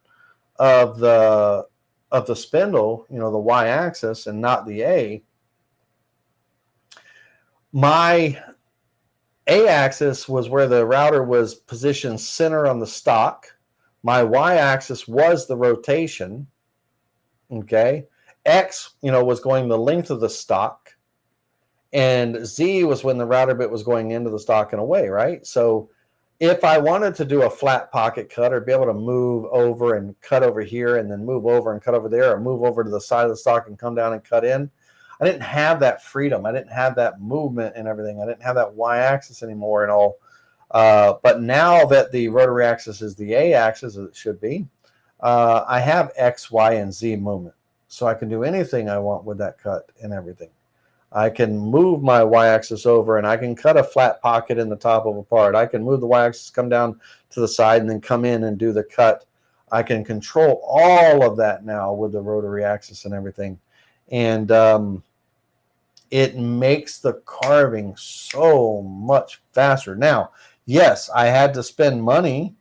of the spindle, the y-axis and not the A. My A-axis was where the router was positioned center on the stock. My y-axis was the rotation. Okay. X, was going the length of the stock. And Z was when the router bit was going into the stock and away, right? So if I wanted to do a flat pocket cut or be able to move over and cut over here and then move over and cut over there or move over to the side of the stock and come down and cut in, I didn't have that freedom. I didn't have that movement and everything. I didn't have that y-axis anymore and all. But now that the rotary axis is the A-axis, as it should be, I have X, Y, and Z movement. So I can do anything I want with that cut and everything. I can move my y-axis over and I can cut a flat pocket in the top of a part. I can move the y-axis, come down to the side, and then come in and do the cut. I can control all of that now with the rotary axis and everything. And it makes the carving so much faster. Now, yes, I had to spend money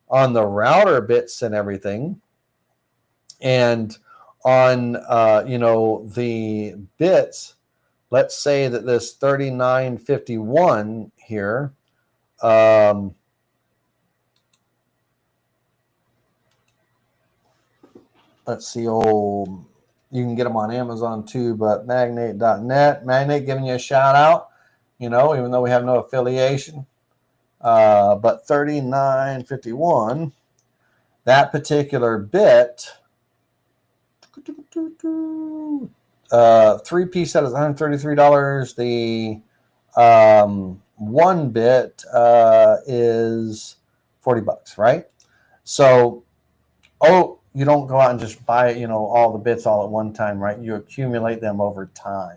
on the router bits and everything. And on, the bits, let's say that this 3951 here, let's see, you can get them on Amazon too, but magnate.net, Magnate giving you a shout out, even though we have no affiliation. But 3951, that particular bit, 3-piece set is $133. The one bit is $40, right? So, you don't go out and just buy, all the bits all at one time, right? You accumulate them over time.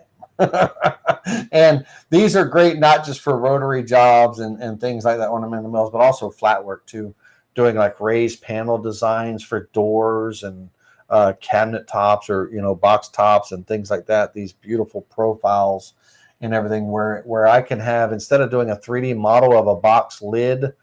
And these are great not just for rotary jobs and things like that, ornamental mills, but also flat work too, doing like raised panel designs for doors and cabinet tops or box tops and things like that. These beautiful profiles and everything where I can have, instead of doing a 3D model of a box lid,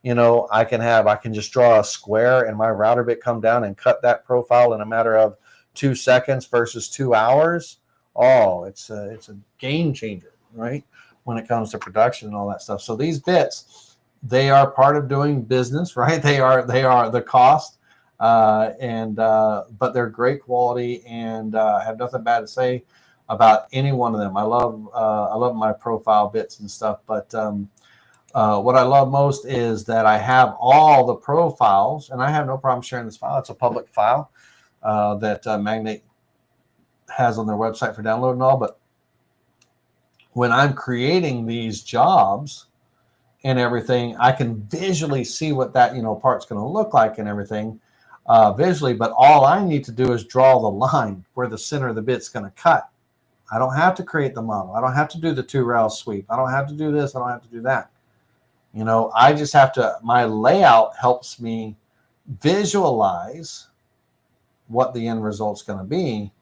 I can just draw a square and my router bit come down and cut that profile in a matter of 2 seconds versus 2 hours. Oh, it's a game changer, right? When it comes to production and all that stuff. So these bits, they are part of doing business, right? They are the cost. But they're great quality, and I have nothing bad to say about any one of them. I love my profile bits and stuff, but what I love most is that I have all the profiles, and I have no problem sharing this file. It's a public file that Magnate has on their website for download and all. But when I'm creating these jobs and everything, I can visually see what that part's going to look like and everything. Visually, but all I need to do is draw the line where the center of the bit's going to cut. I don't have to create the model. I don't have to do the 2-rail sweep. I don't have to do this. I don't have to do that. I just have to, my layout helps me visualize what the end result's going to be.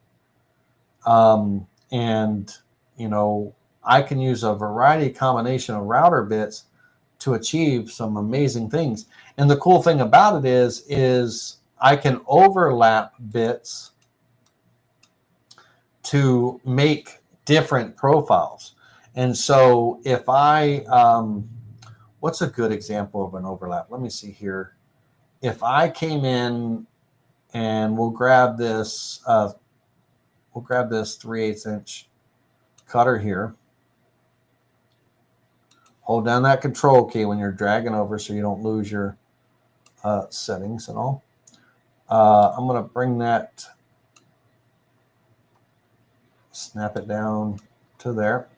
I can use a variety combination of router bits to achieve some amazing things. And the cool thing about it is I can overlap bits to make different profiles. And so if I, what's a good example of an overlap? Let me see here. If I came in and we'll grab this 3/8 inch cutter here. Hold down that control key when you're dragging over so you don't lose your settings and all. I'm going to bring that, snap it down to there.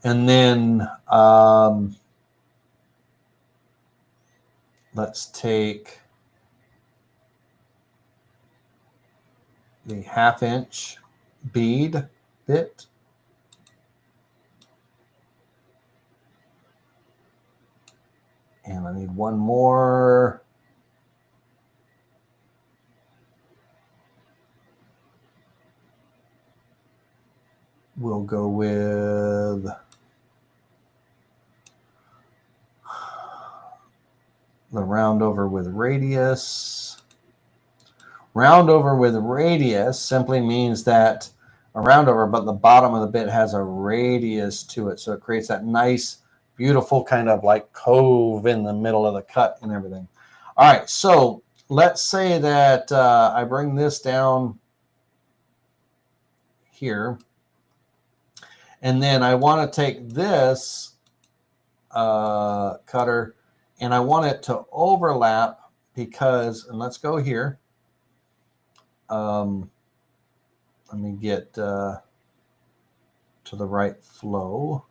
And then let's take the 1/2 inch bead bit. And And I need one more. We'll go with the round over with radius. Round over with radius simply means that a round over, but the bottom of the bit has a radius to it. So it creates that nice, beautiful kind of like cove in the middle of the cut and everything. All right, so let's say that I bring this down here. And then I want to take this cutter and I want it to overlap because, and let's go here. Let me get to the right flow.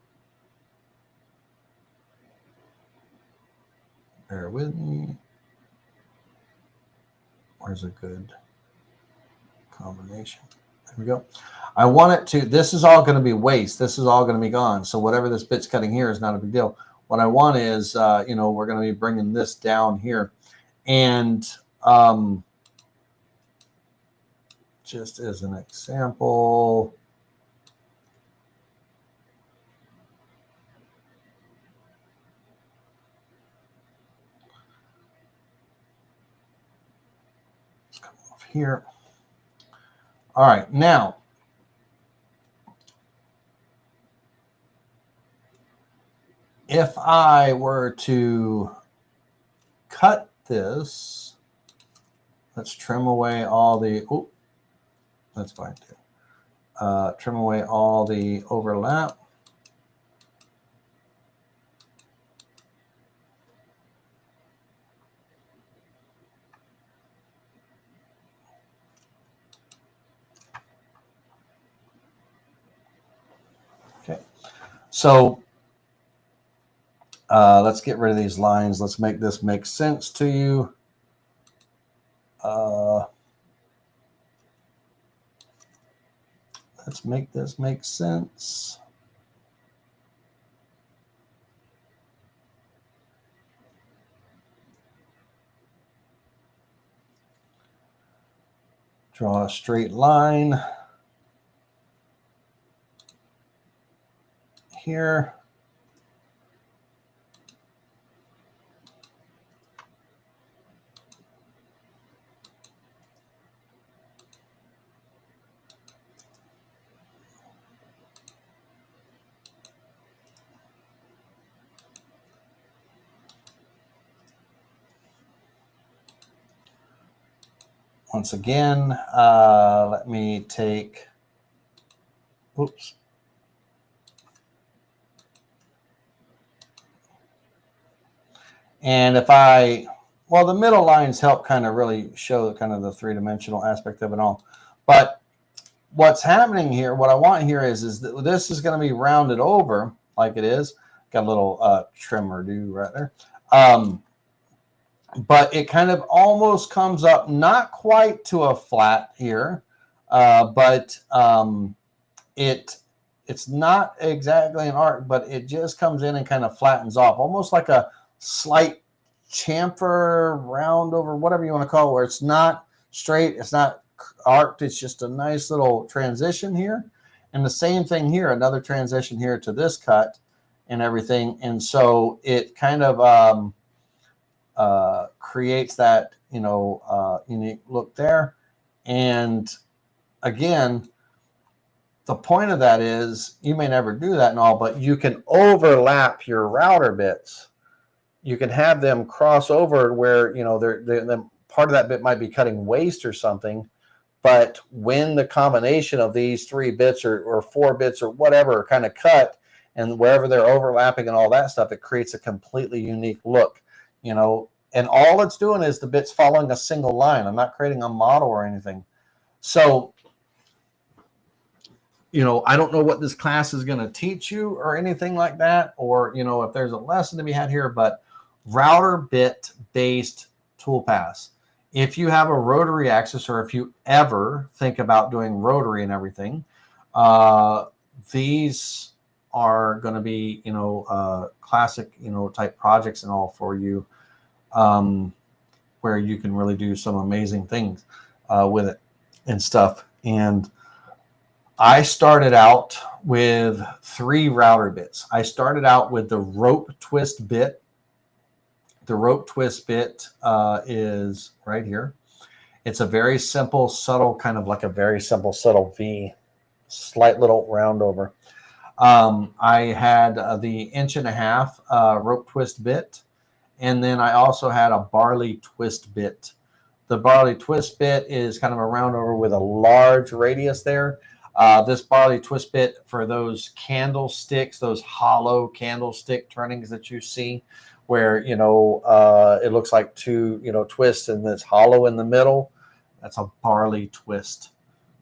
Bear with me. Where's a good combination? There we go. I want it to, this is all going to be waste. This is all going to be gone. So whatever this bit's cutting here is not a big deal. What I want is, you know, we're going to be bringing this down here. And just as an example, let's come off here. All right, now, if I were to cut this, let's trim away all the, oh, that's fine too. Trim away all the overlap. Okay, so let's get rid of these lines. Let's make this make sense to you. Let's make this make sense. Draw a straight line here. Once again, let me take, oops. And if I, well, the middle lines help kind of really show kind of the three-dimensional aspect of it all. But what's happening here, what I want here is that this is going to be rounded over like it is. Got a little trimmer do right there. But it kind of almost comes up, not quite to a flat here, but it's not exactly an arc, but it just comes in and kind of flattens off, almost like a slight chamfer, round over, whatever you want to call it, where it's not straight, it's not arced, it's just a nice little transition here. And the same thing here, another transition here to this cut and everything. And so it kind of creates that, you know, unique look there. And again, the point of that is you may never do that and all, but you can overlap your router bits. You can have them cross over where, you know, they're part of that bit might be cutting waste or something. But when the combination of these 3 bits or 4 bits or whatever are kind of cut, and wherever they're overlapping and all that stuff, it creates a completely unique look, you know. And all it's doing is the bit's following a single line. I'm not creating a model or anything. So, you know, I don't know what this class is going to teach you or anything like that, or, you know, if there's a lesson to be had here, but router bit based toolpaths. If you have a rotary axis, or if you ever think about doing rotary and everything, these are going to be, classic, type projects and all for you, where you can really do some amazing things with it and stuff. And I started out with 3 router bits. I started out with the rope twist bit. The rope twist bit is right here. It's a very simple, subtle, kind of like a very simple, subtle V, slight little round over. I had the 1.5" rope twist bit, and then I also had a barley twist bit. The barley twist bit is kind of a round over with a large radius there. This barley twist bit for those candlesticks, those hollow candlestick turnings that you see, where it looks like 2 twists and it's hollow in the middle. That's a barley twist,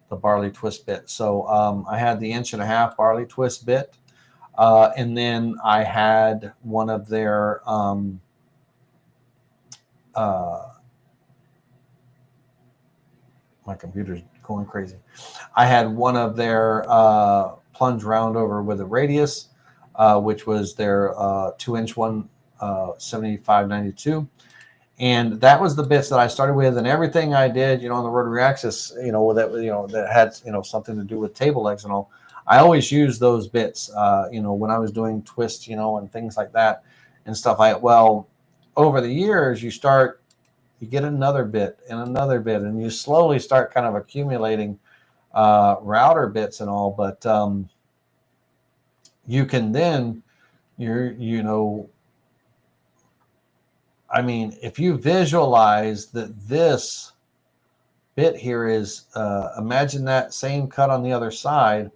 the barley twist bit. So I had the 1.5" barley twist bit, and then I had one of their my computer's going crazy. I had one of their plunge round over with a radius, which was their 2-inch one, 7592. And that was the bits that I started with, and everything I did, on the Rotary Axis, that had, something to do with table legs and all. I always used those bits, when I was doing twists, and things like that and stuff. Over the years, you get another bit and another bit, and you slowly start kind of accumulating router bits and all. But you can then, if you visualize that this bit here is, imagine that same cut on the other side.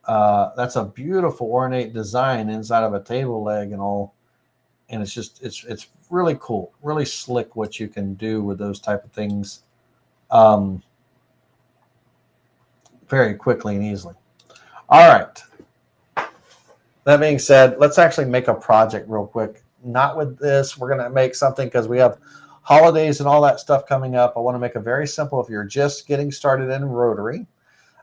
That's a beautiful ornate design inside of a table leg and all. And it's just, it's really cool, really slick what you can do with those type of things very quickly and easily. All right. That being said, let's actually make a project real quick. Not with this. We're going to make something because we have holidays and all that stuff coming up. I want to make a very simple, if you're just getting started in Rotary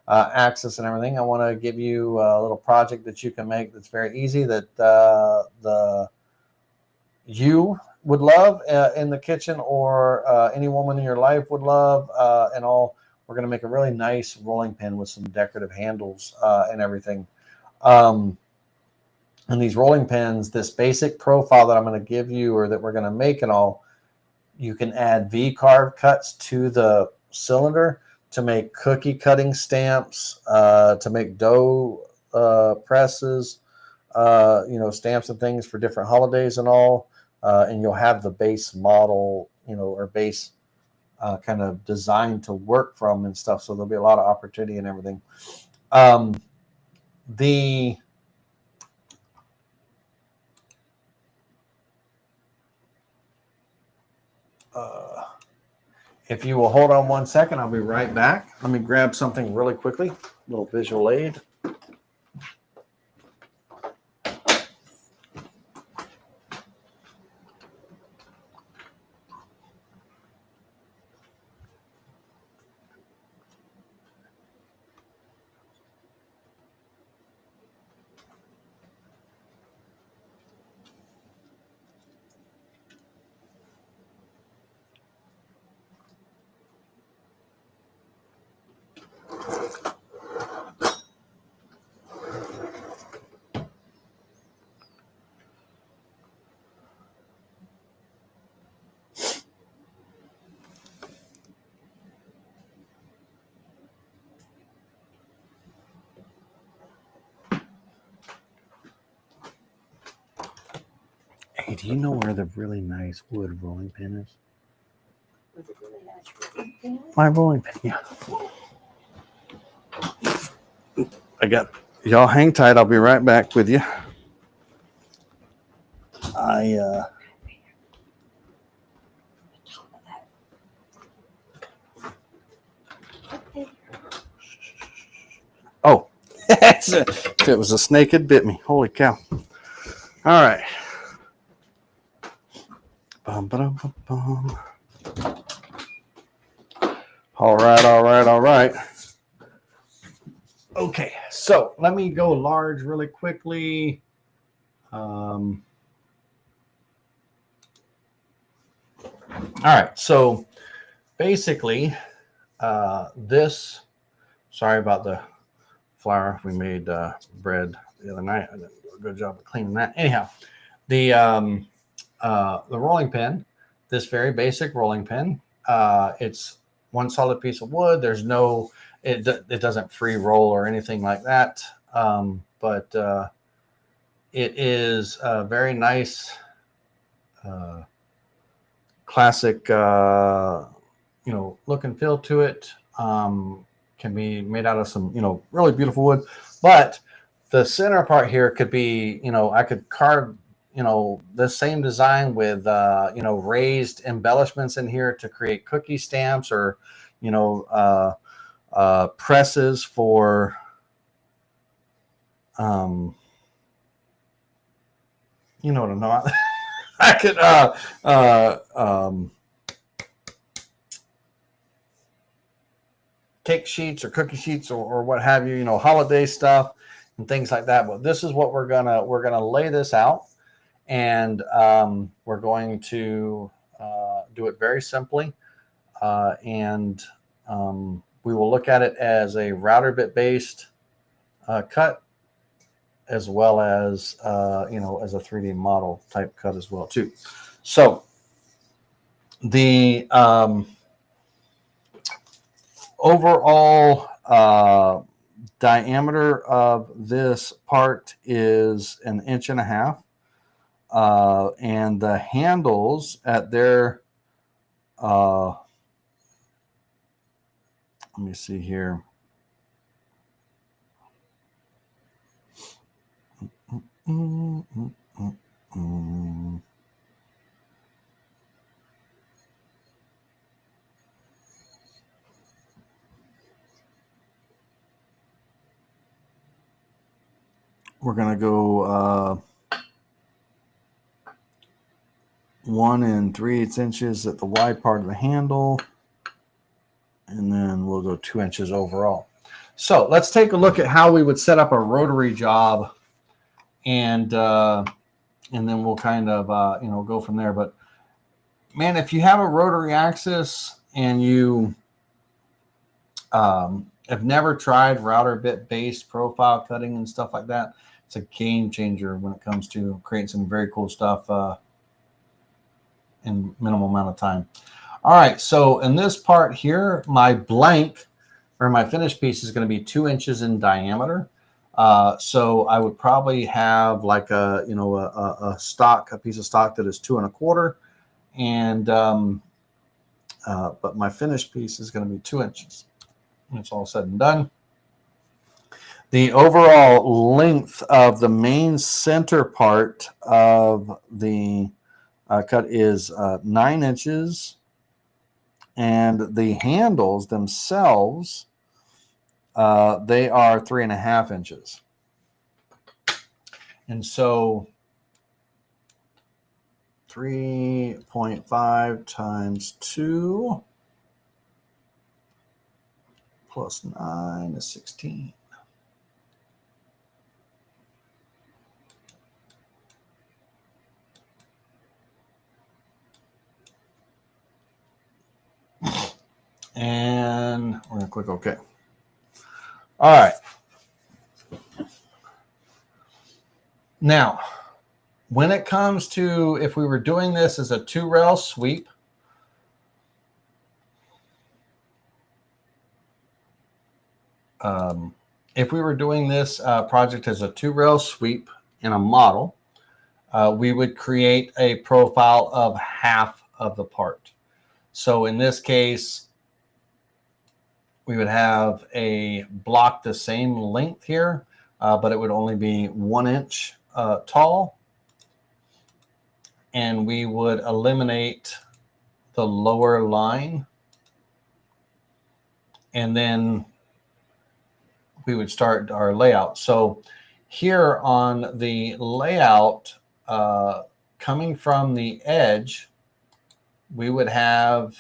Axis and everything, I want to give you a little project that you can make that's very easy, that you would love in the kitchen, or any woman in your life would love, and all. We're going to make a really nice rolling pin with some decorative handles and everything. And these rolling pins, this basic profile that I'm going to give you, or that we're going to make and all, you can add V-carve cuts to the cylinder to make cookie cutting stamps, to make dough presses, stamps and things for different holidays and all. And you'll have the base model, or base kind of design to work from and stuff. So there'll be a lot of opportunity and everything. If you will hold on 1 second, I'll be right back. Let me grab something really quickly, a little visual aid. Hey, do you know where the really nice wood rolling pin is? Was it really nice rolling pin? My rolling pin, yeah. Y'all hang tight. I'll be right back with you. Oh, if it was a snake, it bit me. Holy cow. All right. Bum, ba-dum, bum, bum. All right. Okay, so let me go large really quickly. All right, so basically, this, sorry about the flour. We made bread the other night. I didn't do a good job of cleaning that. Anyhow, the rolling pin, this very basic rolling pin, it's one solid piece of wood. There's no, it doesn't free roll or anything like that. But it is a very nice, classic, look and feel to it. Can be made out of some, really beautiful wood. But the center part here could be, I could carve, the same design with, raised embellishments in here to create cookie stamps or, presses for, you know what I'm not. I could cake sheets or cookie sheets or what have you, holiday stuff and things like that. But this is what we're gonna lay this out, and we're going to do it very simply, and we will look at it as a router bit based cut, as well as as a 3D model type cut as well too. So the overall diameter of this part is 1.5 inches, and the handles at their let me see here. We're going to go 1 3/8 inches at the wide part of the handle, and then we'll go 2 inches overall. So let's take a look at how we would set up a rotary job, and then we'll kind of go from there. But man, if you have a Rotary Axis and you have never tried router bit based profile cutting and stuff like that, it's a game changer when it comes to creating some very cool stuff in minimal amount of time. All right, so in this part here, my blank or my finished piece is going to be 2 inches in diameter. So I would probably have like a piece of stock that is 2 1/4, and but my finished piece is going to be 2 inches. When it's all said and done, the overall length of the main center part of the cut is 9 inches, and the handles themselves, they are 3.5 inches. And so 3.5 times 2 plus 9 is 16. And we're going to click OK. All right. Now, when it comes to, if we were doing this as a 2-rail sweep, if we were doing this project as a 2-rail sweep in a model, we would create a profile of half of the part. So in this case, we would have a block the same length here, but it would only be 1 inch tall. And we would eliminate the lower line. And then we would start our layout. So here on the layout, coming from the edge, we would have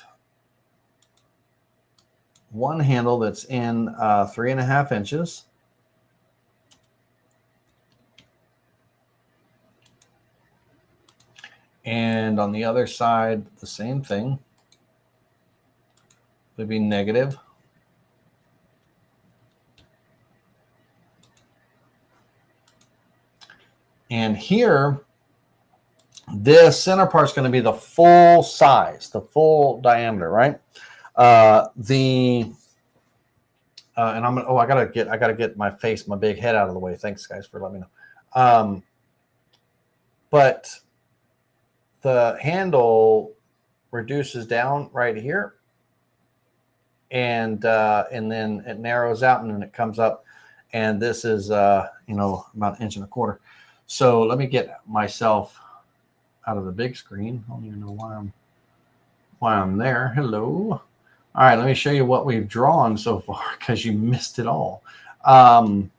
one handle that's in 3.5 inches. And on the other side, the same thing would be negative. And here, this center part is going to be the full size, the full diameter, right? And I'm gonna. Oh, I gotta get my face, my big head out of the way. Thanks, guys, for letting me know. But the handle reduces down right here, and then it narrows out, and then it comes up, and this is about 1.25 inches. So let me get myself out of the big screen. I don't even know why I'm there. Hello. All right, let me show you what we've drawn so far because you missed it all. On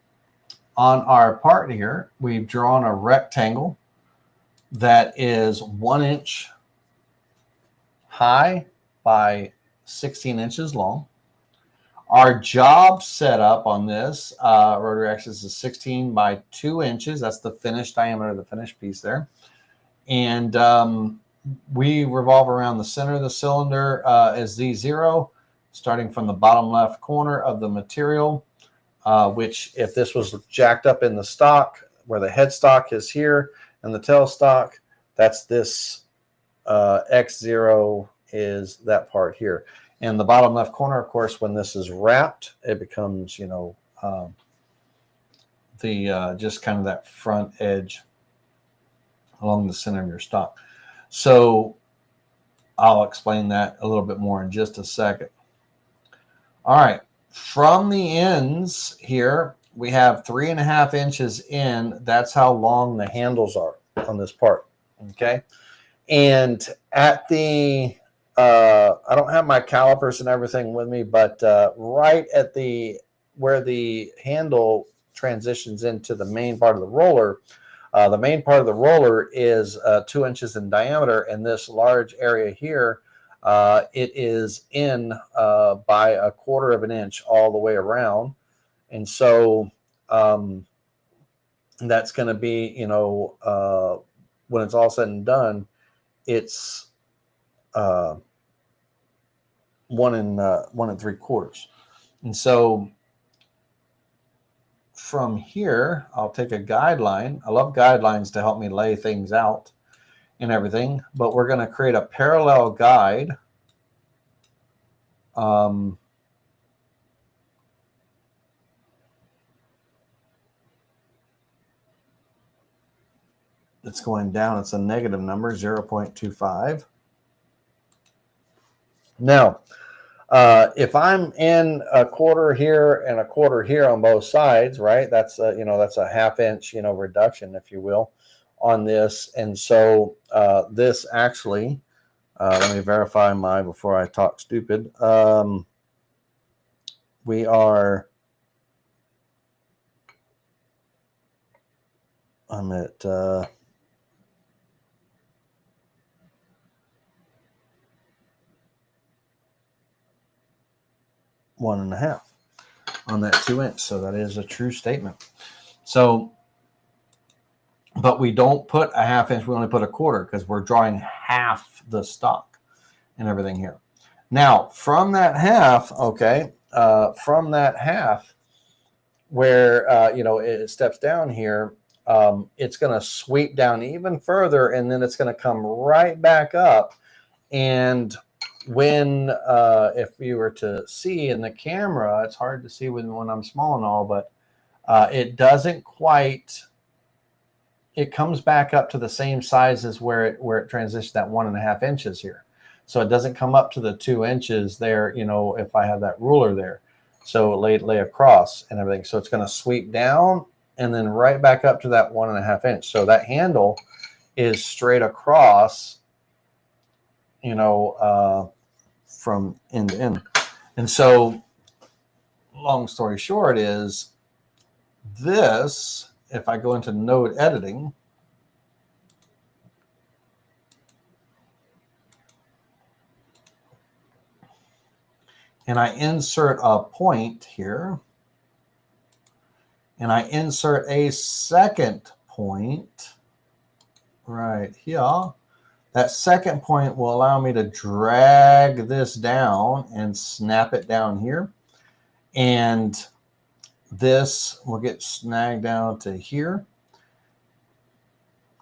our part here, we've drawn a rectangle that is 1 inch high by 16 inches long. Our job setup on this rotary axis is 16 by 2 inches. That's the finished diameter of the finished piece there. And we revolve around the center of the cylinder as Z0, starting from the bottom left corner of the material, which if this was jacked up in the stock, where the headstock is here and the tailstock, that's this X0 is that part here. And the bottom left corner, of course, when this is wrapped, it becomes, just kind of that front edge along the center of your stock. So I'll explain that a little bit more in just a second. All right, from the ends here, we have 3.5 inches in. That's how long the handles are on this part, okay? And at the, I don't have my calipers and everything with me, but right at where the handle transitions into the main part of the roller, the main part of the roller is 2 inches in diameter, and this large area here, it is in by 1/4 inch all the way around. And so that's going to be, when it's all said and done, it's 1 3/4. And so from here, I'll take a guideline. I love guidelines to help me lay things out and everything, but we're going to create a parallel guide. It's going down. It's a negative number, 0.25. Now, if I'm in 1/4 here and 1/4 here on both sides, right? That's that's a 1/2 inch, reduction, if you will, on this. And so this actually, let me verify before I talk stupid. We are, I'm at 1.5 on that 2 inch. So that is a true statement. So, but we don't put a 1/2 inch, we only put 1/4 because we're drawing half the stock and everything here. Now, from that half, from that half where, it steps down here, it's going to sweep down even further, and then it's going to come right back up. And when, if you were to see in the camera, it's hard to see when I'm small and all, but it doesn't quite, it comes back up to the same size as where it transitions that 1.5 inches here. So it doesn't come up to the 2 inches there, if I have that ruler there. So lay across and everything. So it's going to sweep down and then right back up to that 1.5 inch. So that handle is straight across, from end to end. And so long story short is this, if I go into node editing, and I insert a point here, and I insert a second point right here, That second point will allow me to drag this down and snap it down here. And this will get snagged down to here.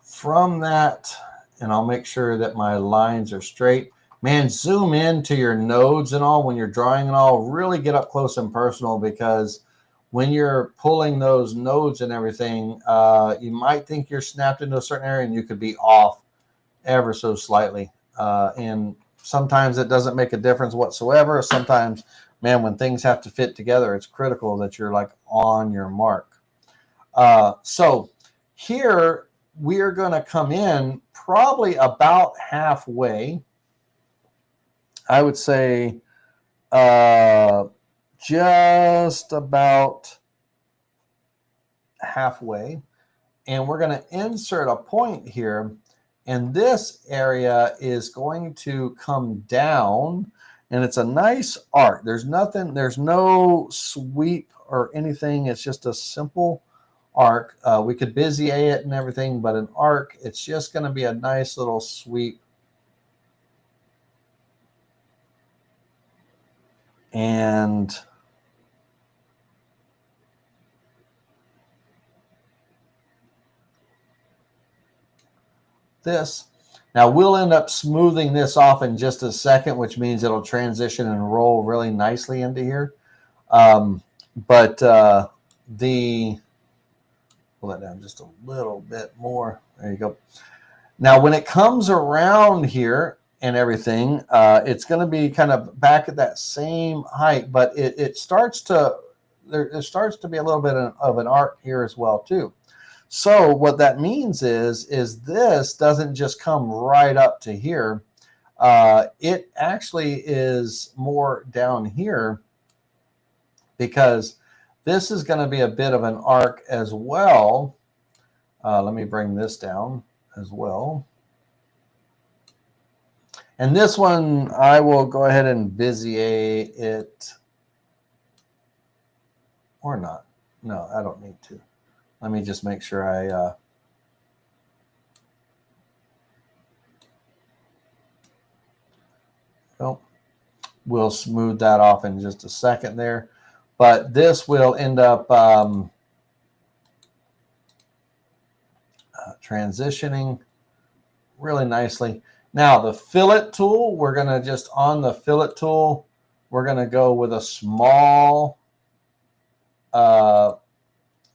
From that, and I'll make sure that my lines are straight. Man, zoom in to your nodes and all when you're drawing and all. Really get up close and personal, because when you're pulling those nodes and everything, you might think you're snapped into a certain area and you could be off ever so slightly. And sometimes it doesn't make a difference whatsoever. Sometimes, man, when things have to fit together, it's critical that you're like on your mark. So here we are going to come in probably about halfway. I would say just about halfway. And we're going to insert a point here. And this area is going to come down, and it's a nice arc. There's no sweep or anything. It's just a simple arc. We could Bezier it and everything, but an arc, it's just going to be a nice little sweep. And this. Now we'll end up smoothing this off in just a second, which means it'll transition and roll really nicely into here. Pull that down just a little bit more. There you go. Now, when it comes around here and everything, it's going to be kind of back at that same height, but it starts to there starts to be a little bit of an arc here as well too. So what that means is this doesn't just come right up to here. It actually is more down here, because this is going to be a bit of an arc as well. Let me bring this down as well. And this one, I will go ahead and Bezier it. Or not. No, I don't need to. Let me just make sure I we'll smooth that off in just a second there. But this will end up transitioning really nicely. Now, the fillet tool, we're going to just, on the fillet tool, we're going to go with a small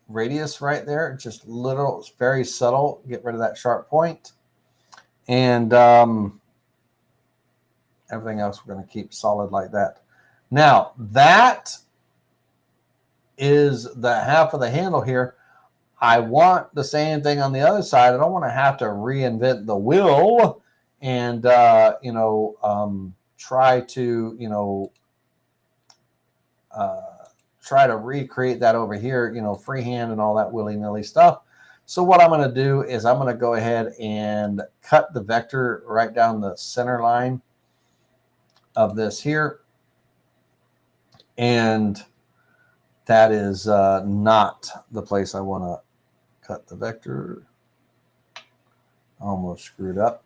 radius right there, just little, it's very subtle. Get rid of that sharp point. And everything else we're going to keep solid like that. Now, that is the half of the handle here. I want the same thing on the other side. I don't want to have to reinvent the wheel and, try to, try to recreate that over here, freehand and all that willy-nilly stuff. So what I'm going to do is I'm going to go ahead and cut the vector right down the center line of this here. And that is not the place I want to cut the vector. Almost screwed up.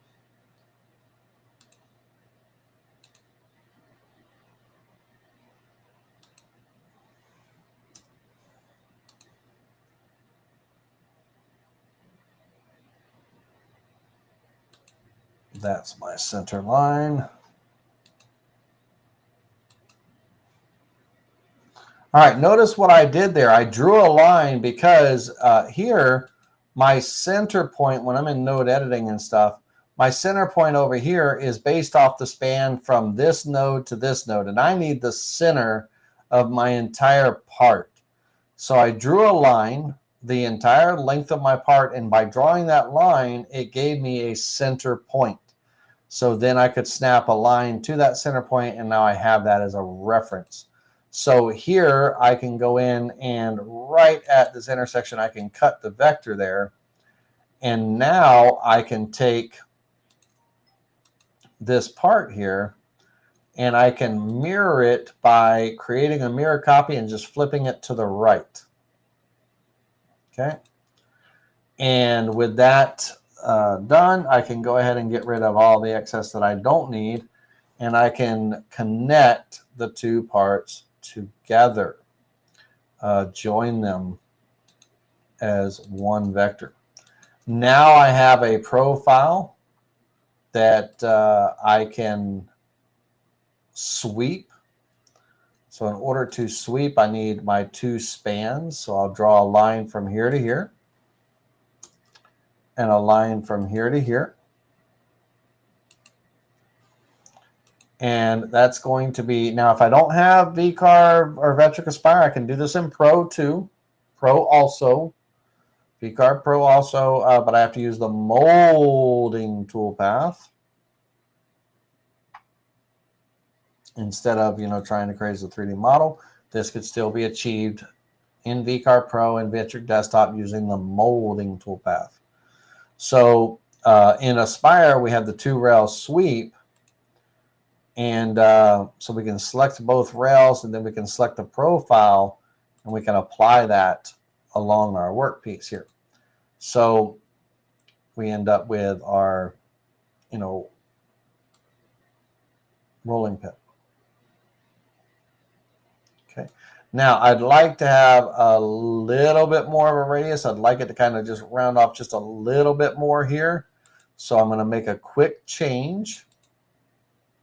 That's my center line. All right, notice what I did there. I drew a line because here, my center point, when I'm in node editing and stuff, my center point over here is based off the span from this node to this node, and I need the center of my entire part. So I drew a line the entire length of my part, and by drawing that line, it gave me a center point. So then I could snap a line to that center point, and now I have that as a reference. So here I can go in and right at this intersection, I can cut the vector there. And now I can take this part here and I can mirror it by creating a mirror copy and just flipping it to the right. Okay. And with that, done, I can go ahead and get rid of all the excess that I don't need, and I can connect the two parts together, join them as one vector. Now I have a profile that I can sweep. So in order to sweep, I need my two spans. So I'll draw a line from here to here and a line from here to here. And that's going to be, now if I don't have VCarve or Vectric Aspire, I can do this in Pro too. Pro also. VCarve Pro also, but I have to use the molding toolpath instead of, trying to create a 3D model. This could still be achieved in VCarve Pro and Vectric Desktop using the molding toolpath. So in Aspire, we have the two rail sweep. And so we can select both rails, and then we can select the profile, and we can apply that along our workpiece here. So we end up with our, rolling pin. Okay. Now I'd like to have a little bit more of a radius. I'd like it to kind of just round off just a little bit more here. So I'm going to make a quick change.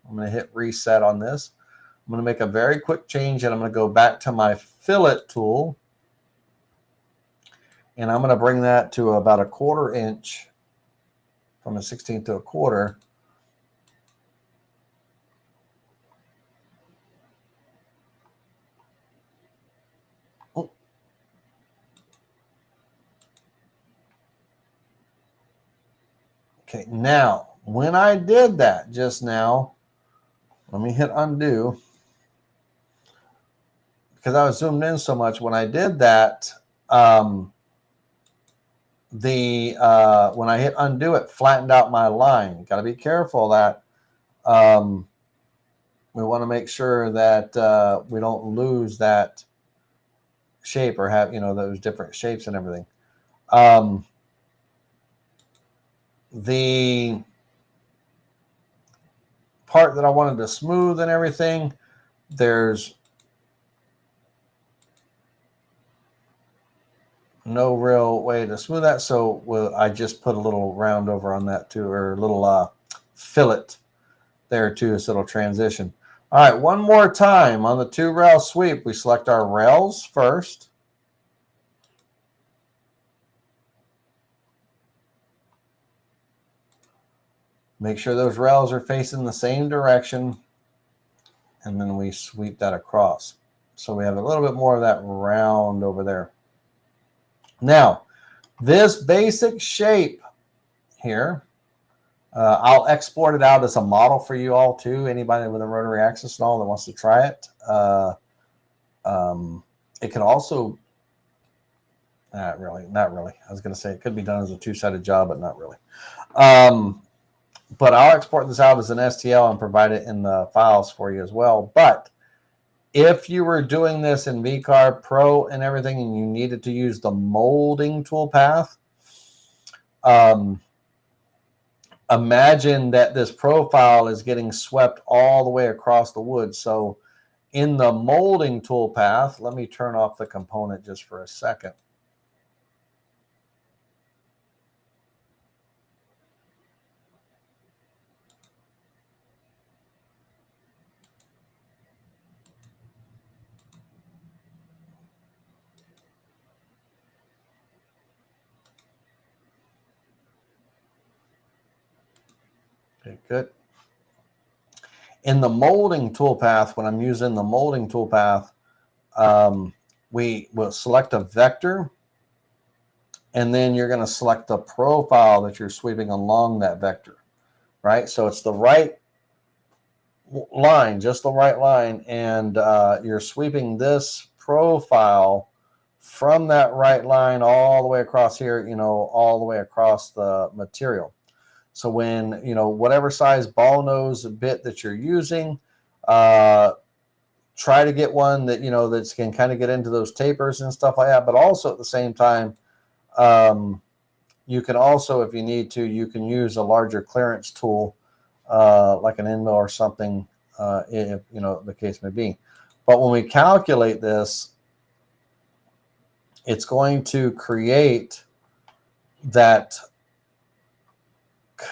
I'm going to hit reset on this. I'm going to make a very quick change, and I'm going to go back to my fillet tool. And I'm going to bring that to about 1/4 inch from a 16th to 1/4. Oh. Okay, now, when I did that just now, let me hit undo. Because I was zoomed in so much, when I did that, when I hit undo, it flattened out my line. Got to be careful that we want to make sure that we don't lose that shape or have those different shapes and everything. The part that I wanted to smooth and everything, there's no real way to smooth that, so I just put a little round over on that too, or a little fillet there too, so it'll transition. All right, one more time on the two rail sweep, we select our rails first. Make sure those rails are facing the same direction, and then we sweep that across. So we have a little bit more of that round over there. Now, this basic shape here, I'll export it out as a model for you all too. Anybody with a Rotary Axis and all that wants to try it. It can also, not really. I was going to say it could be done as a two-sided job, but not really. But I'll export this out as an STL and provide it in the files for you as well. But if you were doing this in VCarve Pro and everything, and you needed to use the molding toolpath, imagine that this profile is getting swept all the way across the wood. So in the molding toolpath, let me turn off the component just for a second. Okay, good. In the molding toolpath, when I'm using the molding toolpath, we will select a vector, and then you're going to select the profile that you're sweeping along that vector, right? So it's the right line, just the right line, and you're sweeping this profile from that right line all the way across here, all the way across the material. So when, whatever size ball nose bit that you're using, try to get one that, that can kind of get into those tapers and stuff like that. But also at the same time, You can also, if you need to, you can use a larger clearance tool, like an end mill or something, if the case may be. But when we calculate this, it's going to create that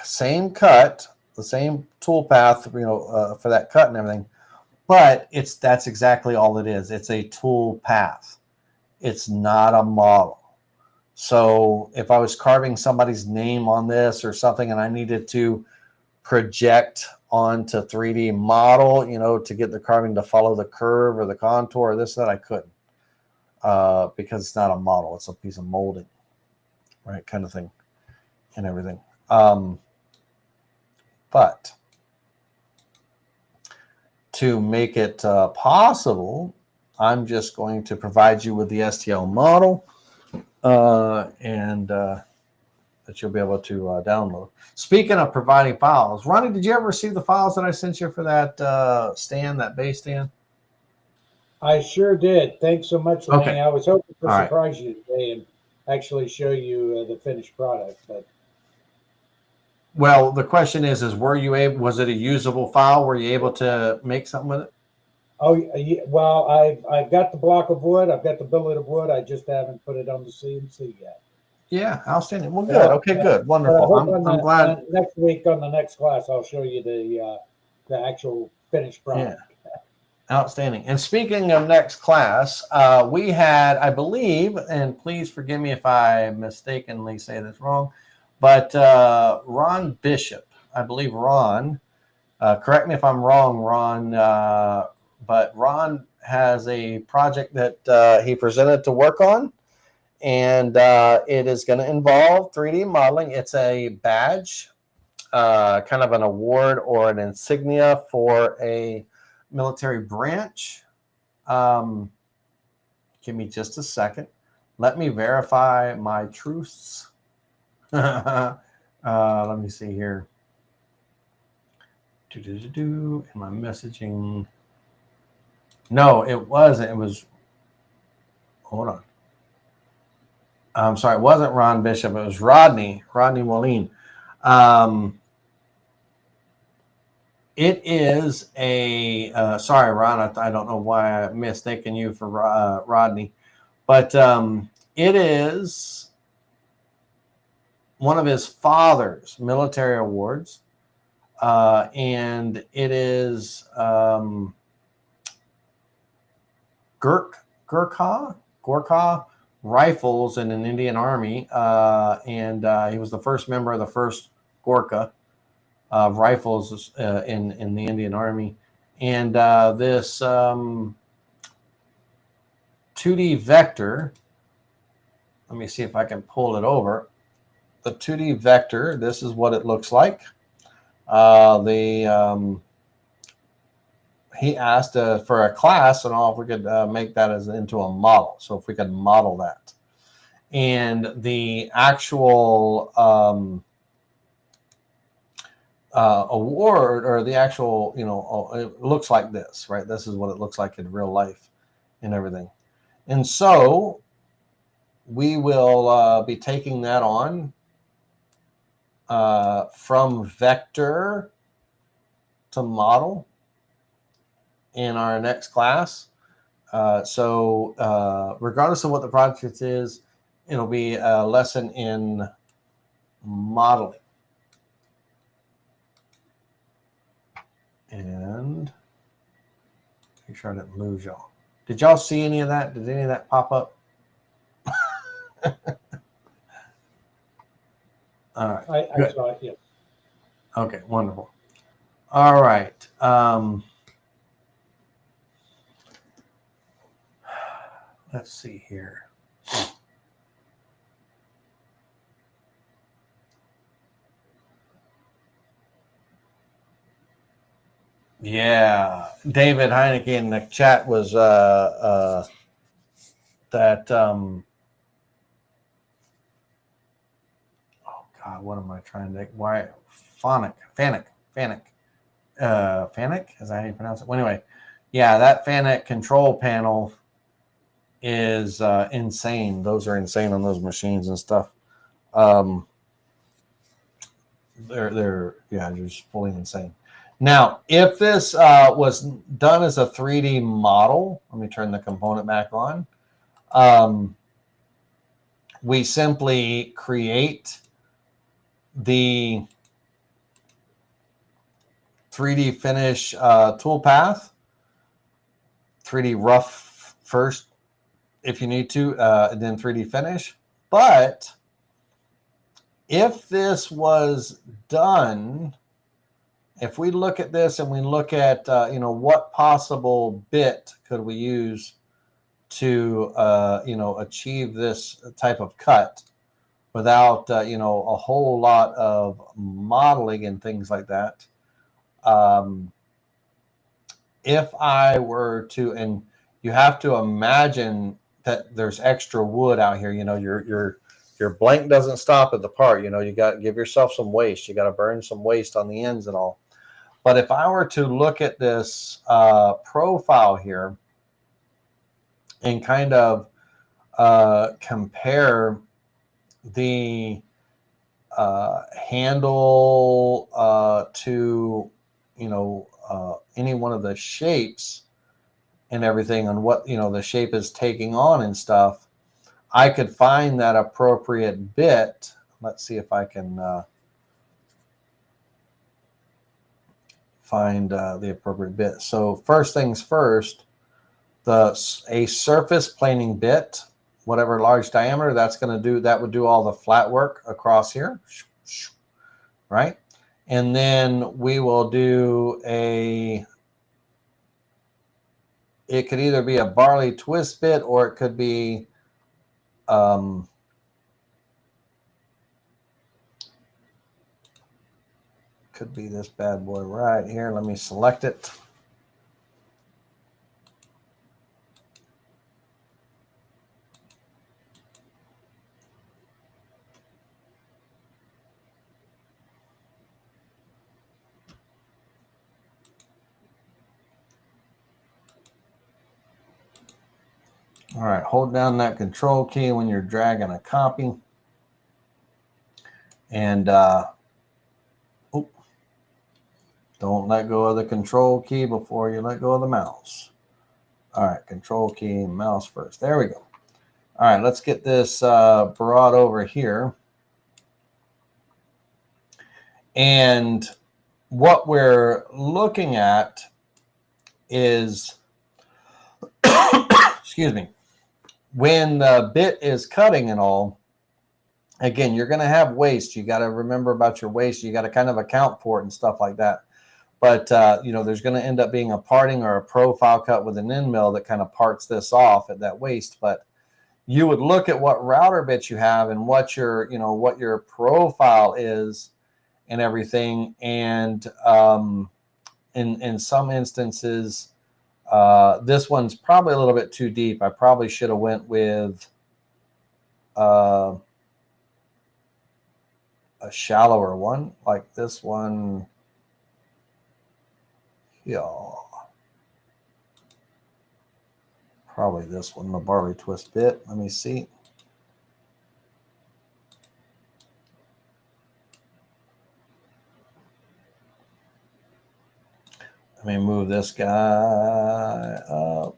same cut, the same tool path, for that cut and everything. But that's exactly all it is. It's a tool path. It's not a model. So if I was carving somebody's name on this or something, and I needed to project onto 3D model, to get the carving to follow the curve or the contour or this, that, I couldn't, because it's not a model. It's a piece of molding, right, kind of thing, and everything. But to make it possible, I'm just going to provide you with the STL model, and that you'll be able to download. Speaking of providing files, Ronnie, did you ever receive the files that I sent you for that stand, that base stand? I sure did. Thanks so much, Lenny. Okay. I was hoping to All surprise you today and actually show you the finished product. But well, the question is were you able? Was it a usable file? Were you able to make something with it? oh, yeah, well, I've got the block of wood. I've got the billet of wood. I just haven't put it on the CNC yet. Yeah, outstanding. Well, good. Okay, good. Wonderful. I'm glad. Next week on the next class, I'll show you the actual finished product. Yeah. Outstanding. And speaking of next class, we had, I believe, and please forgive me if I mistakenly say this wrong, but Ron Bishop, I believe Ron, correct me if I'm wrong, Ron, but Ron has a project that he presented to work on, and it is going to involve 3D modeling. It's a badge, kind of an award or an insignia for a military branch. Give me just a second. Let me verify my truths. Let me see here. In my messaging. No, it wasn't. It was, hold on. I'm sorry, it wasn't Ron Bishop. It was Rodney Moline. It is a, sorry, Ron, I don't know why I'm mistaken you for Rodney, but it is one of his father's military awards, and it is Gurkha rifles in an Indian army, and he was the first member of the first Gurkha rifles in the Indian Army. And this 2D vector, let me see if I can pull it over. The 2D vector, this is what it looks like. He asked for a class and all if we could make that into a model. So if we could model that. And the actual award, or the actual, it looks like this, right? This is what it looks like in real life and everything. And so we will be taking that on from vector to model in our next class. So regardless of what the project is, it'll be a lesson in modeling. And make sure I didn't lose y'all. Did y'all see any of that? Did any of that pop up? All right. I saw it, yes. Okay, wonderful. All right. Let's see here. Yeah, David Heineke in the chat was that oh God, what am I trying to, why Fanuc, is that how you pronounce it? Well, anyway, yeah, that Fanuc control panel is insane. Those are insane on those machines and stuff. They're just fully insane. Now, if this was done as a 3D model, let me turn the component back on. We simply create the 3D finish toolpath, 3D rough first if you need to, and then 3D finish. But if this was done, if we look at this and we look at, what possible bit could we use to, achieve this type of cut without, a whole lot of modeling and things like that. If I were to, and you have to imagine that there's extra wood out here, your blank doesn't stop at the part, you got to give yourself some waste. You got to burn some waste on the ends and all. But if I were to look at this profile here and kind of compare the handle to, any one of the shapes and everything on what, the shape is taking on and stuff, I could find that appropriate bit. Let's see if I can find the appropriate bit. So first things first, a surface planing bit, whatever large diameter, that would do all the flat work across here, right? And then we will do it could either be a barley twist bit or it could be this bad boy right here. Let me select it. All right, hold down that control key when you're dragging a copy. And don't let go of the control key before you let go of the mouse. All right, control key, mouse first. There we go. All right, let's get this brought over here. And what we're looking at is, excuse me, when the bit is cutting and all, again, you're going to have waste. You got to remember about your waste. You got to kind of account for it and stuff like that. But, there's going to end up being a parting or a profile cut with an end mill that kind of parts this off at that waste. But you would look at what router bits you have and what your profile is and everything. And in some instances, this one's probably a little bit too deep. I probably should have went with a shallower one, like this one. Yeah, probably this one, the barley twist bit. Let me see. Let me move this guy up.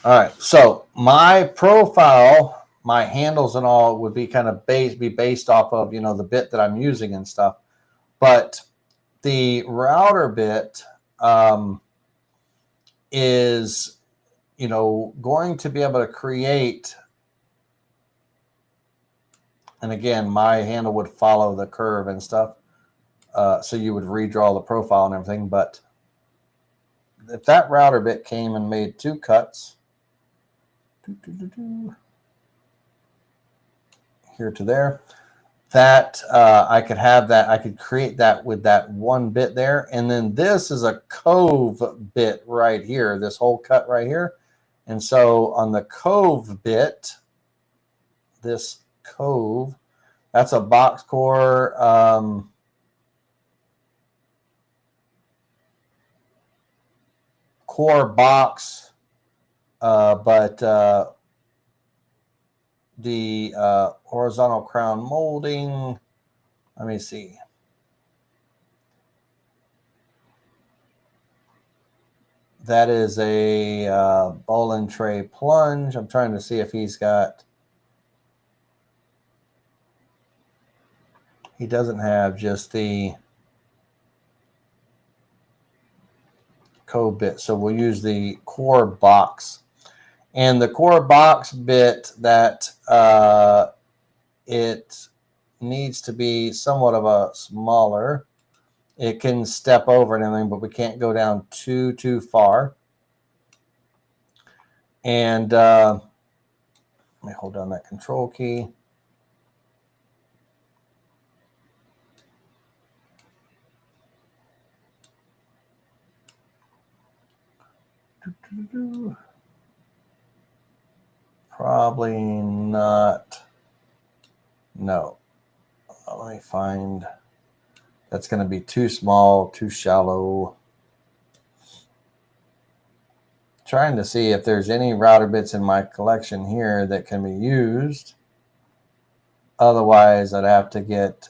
All right, so my profile, my handles and all would be kind of based off of, the bit that I'm using and stuff. But the router bit is, going to be able to create, and again, my handle would follow the curve and stuff. So you would redraw the profile and everything. But if that router bit came and made two cuts, here to there, that I could have that, I could create that with that one bit there. And then this is a cove bit right here, this whole cut right here. And so on the cove bit, this cove, That's a box core. Core box, but the horizontal crown molding. Let me see. That is a bowl and tray plunge. I'm trying to see if he's got. He doesn't have just the code bit, so we'll use the core box. And the core box bit that it needs to be somewhat of a smaller. It can step over and everything, but we can't go down too far. And let me hold down that control key. Probably not. No. Let me find. That's going to be too small, too shallow. Trying to see if there's any router bits in my collection here that can be used. Otherwise, I'd have to get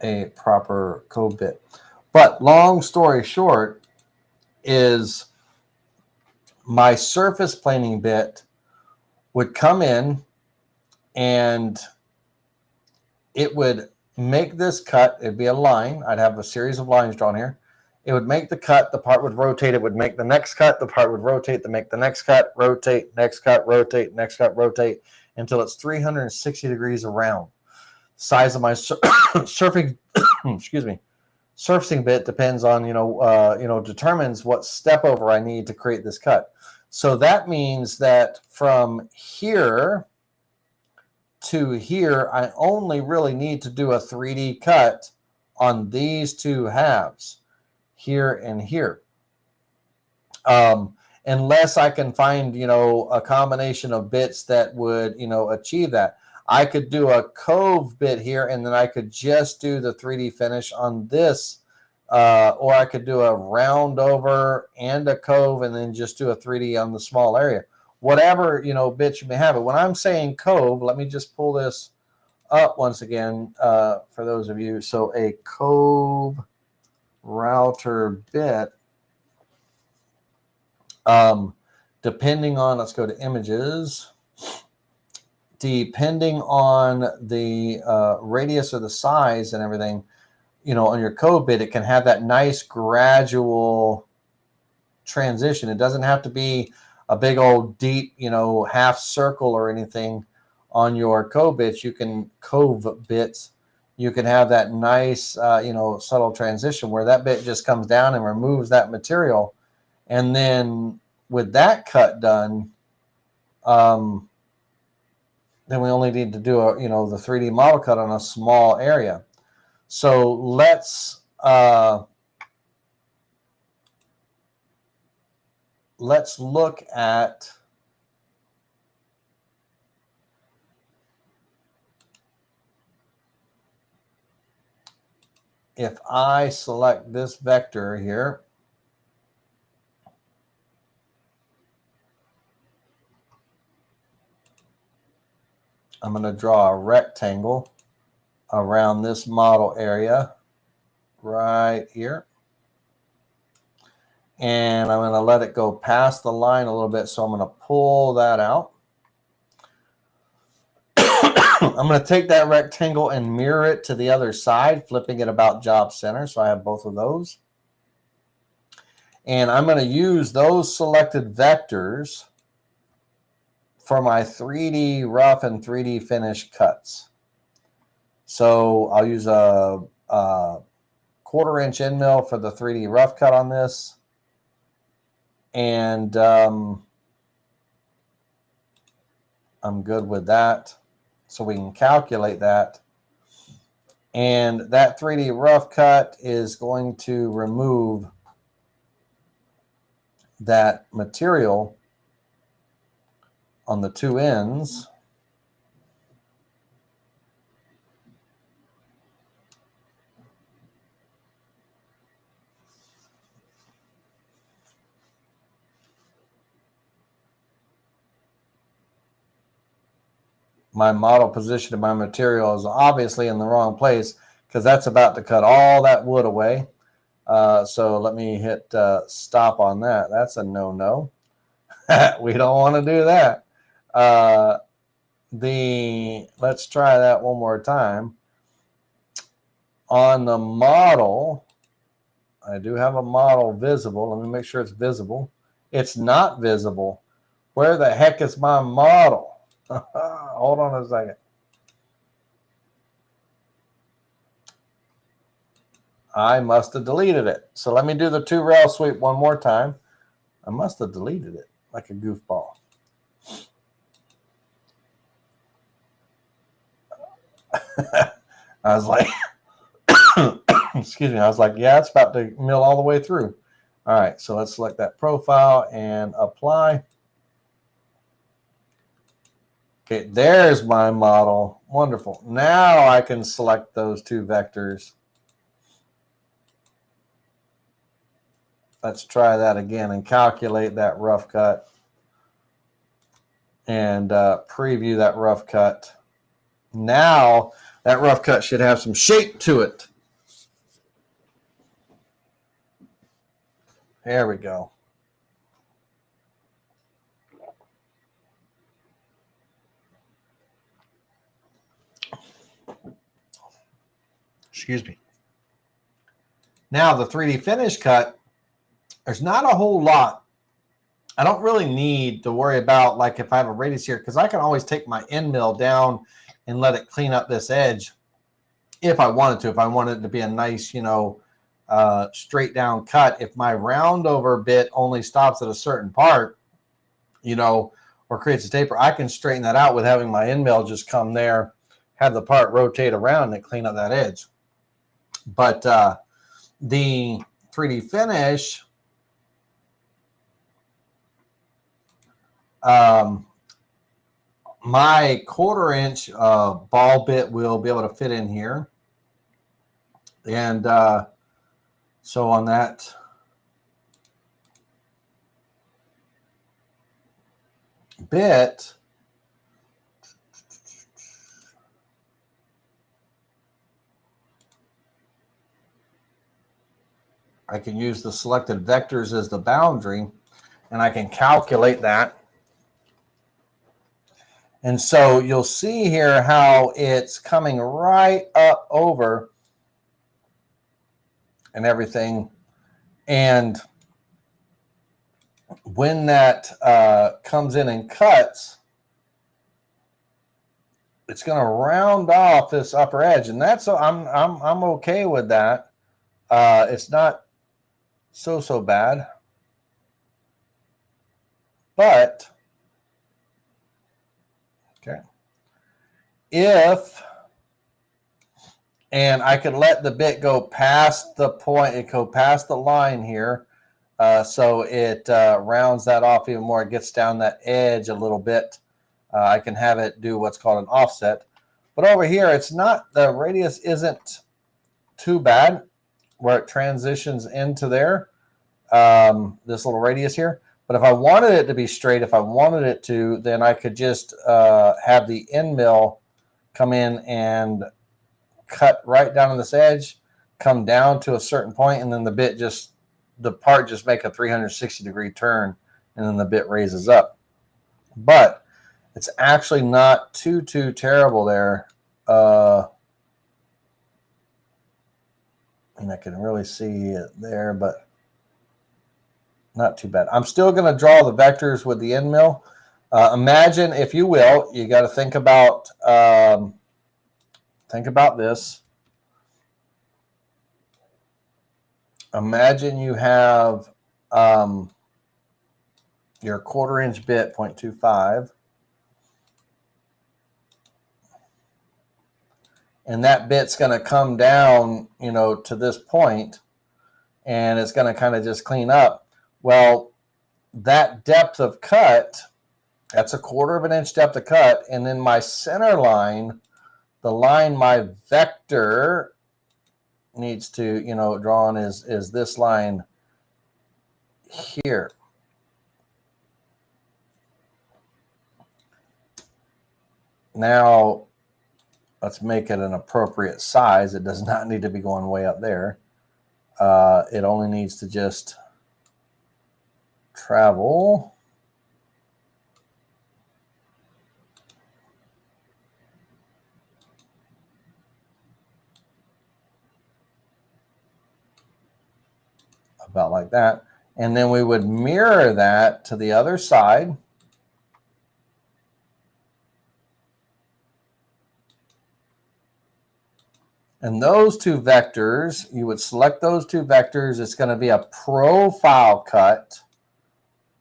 a proper code bit. But long story short is my surface planing bit would come in and it would make this cut. It'd be a line. I'd have a series of lines drawn here. It would make the cut. The part would rotate. It would make the next cut. The part would rotate to make the next cut, rotate, next cut, rotate, next cut, rotate, until it's 360 degrees around. Size of my surfacing bit depends on, determines what step over I need to create this cut. So that means that from here to here, I only really need to do a 3D cut on these two halves, here and here. Unless I can find, a combination of bits that would, achieve that. I could do a cove bit here, and then I could just do the 3D finish on this, or I could do a round over and a cove, and then just do a 3D on the small area. Whatever, bits you may have. But when I'm saying cove, let me just pull this up once again for those of you. So a cove router bit, depending on, let's go to images. Depending on the radius or the size and everything, on your code bit, it can have that nice gradual transition. It doesn't have to be a big old deep, half circle or anything on your cove bits. You can cove bits. You can have that nice, subtle transition where that bit just comes down and removes that material. And then with that cut done, then we only need to do the 3D model cut on a small area. So let's look at if I select this vector here. I'm going to draw a rectangle around this model area right here. And I'm going to let it go past the line a little bit. So I'm going to pull that out. I'm going to take that rectangle and mirror it to the other side, flipping it about job center. So I have both of those. And I'm going to use those selected vectors for my 3D rough and 3D finish cuts. So I'll use a 1/4 inch end mill for the 3D rough cut on this. And I'm good with that. So we can calculate that. And that 3D rough cut is going to remove that material on the two ends. My model position of my material is obviously in the wrong place because that's about to cut all that wood away. So let me hit stop on that. That's a no-no. We don't want to do that. Let's try that one more time. On the model, I do have a model visible. Let me make sure it's visible. It's not visible. Where the heck is my model? Hold on a second. I must have deleted it. So let me do the 2-rail sweep one more time. I must have deleted it like a goofball. I was like, excuse me. I was like, yeah, it's about to mill all the way through. All right, so let's select that profile and apply. Okay, there's my model. Wonderful. Now I can select those 2 vectors. Let's try that again and calculate that rough cut and preview that rough cut. Now that rough cut should have some shape to it. There we go. Excuse me. Now the 3D finish cut, there's not a whole lot. I don't really need to worry about like if I have a radius here because I can always take my end mill down and let it clean up this edge if I wanted to. If I wanted it to be a nice, straight down cut. If my round over bit only stops at a certain part, or creates a taper, I can straighten that out with having my end mill just come there, have the part rotate around and clean up that edge. But the 3D finish, my 1/4-inch ball bit will be able to fit in here. And so on that bit, I can use the selected vectors as the boundary, and I can calculate that. And so you'll see here how it's coming right up over and everything. And when that comes in and cuts, it's going to round off this upper edge, and that's I'm okay with that. It's not so bad, but okay. And I could let the bit go past the point, it go past the line here, so it rounds that off even more. It gets down that edge a little bit. I can have it do what's called an offset. But over here, it's not, the radius isn't too bad where it transitions into there, this little radius here. But if I wanted it to be straight, if I wanted it to, then I could just have the end mill come in and cut right down on this edge, come down to a certain point, and then the part just make a 360-degree turn, and then the bit raises up. But it's actually not too terrible there. And I can really see it there, but not too bad. I'm still going to draw the vectors with the end mill. Imagine, if you will, you got to think about this. Imagine you have your 1/4-inch bit, 0.25, and that bit's going to come down, to this point, and it's going to kind of just clean up. Well, that depth of cut That's a 1/4 of an inch depth of cut. And then my center line, the line my vector needs to, draw on is this line here. Now, let's make it an appropriate size. It does not need to be going way up there. It only needs to just travel about like that. And then we would mirror that to the other side. And those two vectors, you would select those two vectors. It's going to be a profile cut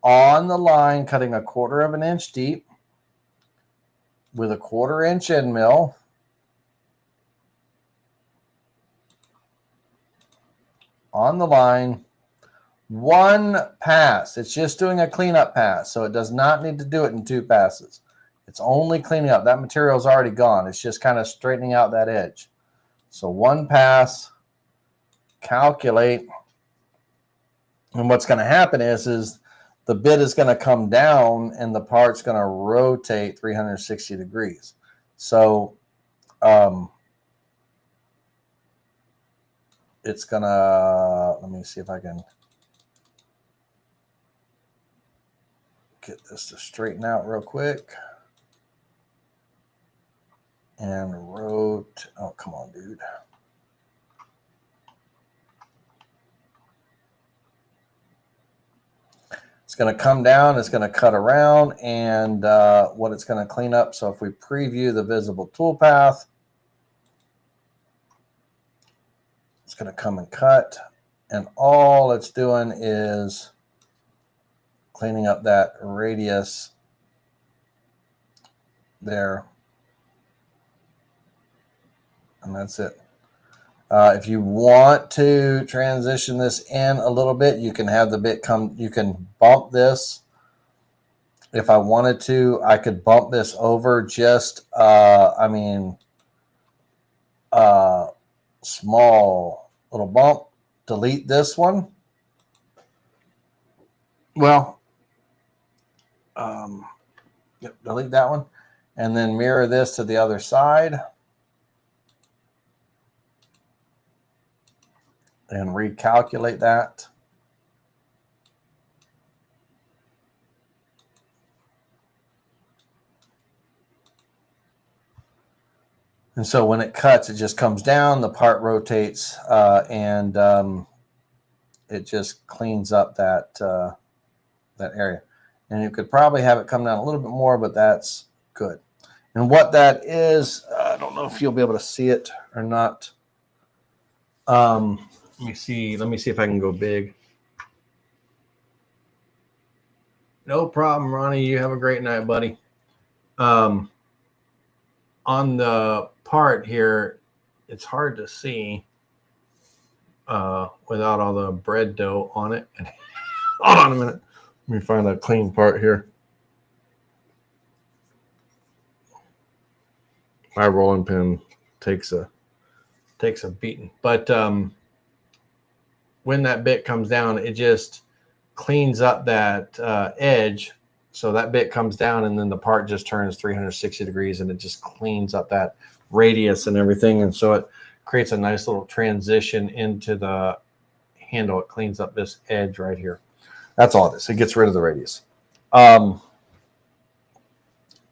on the line, cutting a 1/4 of an inch deep with a 1/4 inch end mill. On the line, one pass. It's just doing a cleanup pass, so it does not need to do it in 2 passes. It's only cleaning up. That material is already gone. It's just kind of straightening out that edge. So one pass, calculate, and what's going to happen is the bit is going to come down and the part's going to rotate 360 degrees. So it's going to, let me see if I can get this to straighten out real quick. And oh, come on, dude. It's going to come down, it's going to cut around, and what it's going to clean up. So if we preview the visible toolpath, it's going to come and cut, and all it's doing is cleaning up that radius there. And that's it. If you want to transition this in a little bit, you can have the bit come, you can bump this. If I wanted to, I could bump this over just, small little bump, delete this one. Well, delete that one, and then mirror this to the other side. And recalculate that. And so when it cuts, it just comes down, the part rotates, and it just cleans up that that area. And you could probably have it come down a little bit more, but that's good. And what that is, I don't know if you'll be able to see it or not. Let me see if I can go big. No problem, Ronnie. You have a great night, buddy. On the part here, it's hard to see without all the bread dough on it. Hold on a minute. Let me find a clean part here. My rolling pin takes a beating, but when that bit comes down, it just cleans up that edge. So that bit comes down, and then the part just turns 360 degrees, and it just cleans up that radius and everything. And so it creates a nice little transition into the handle. It cleans up this edge right here. That's all it is. It gets rid of the radius. And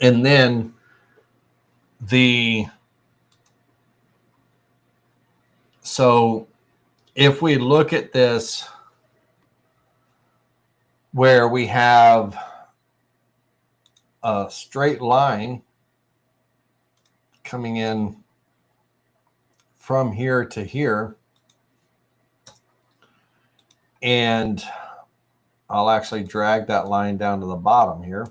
then so if we look at this where we have a straight line coming in from here to here, and I'll actually drag that line down to the bottom here.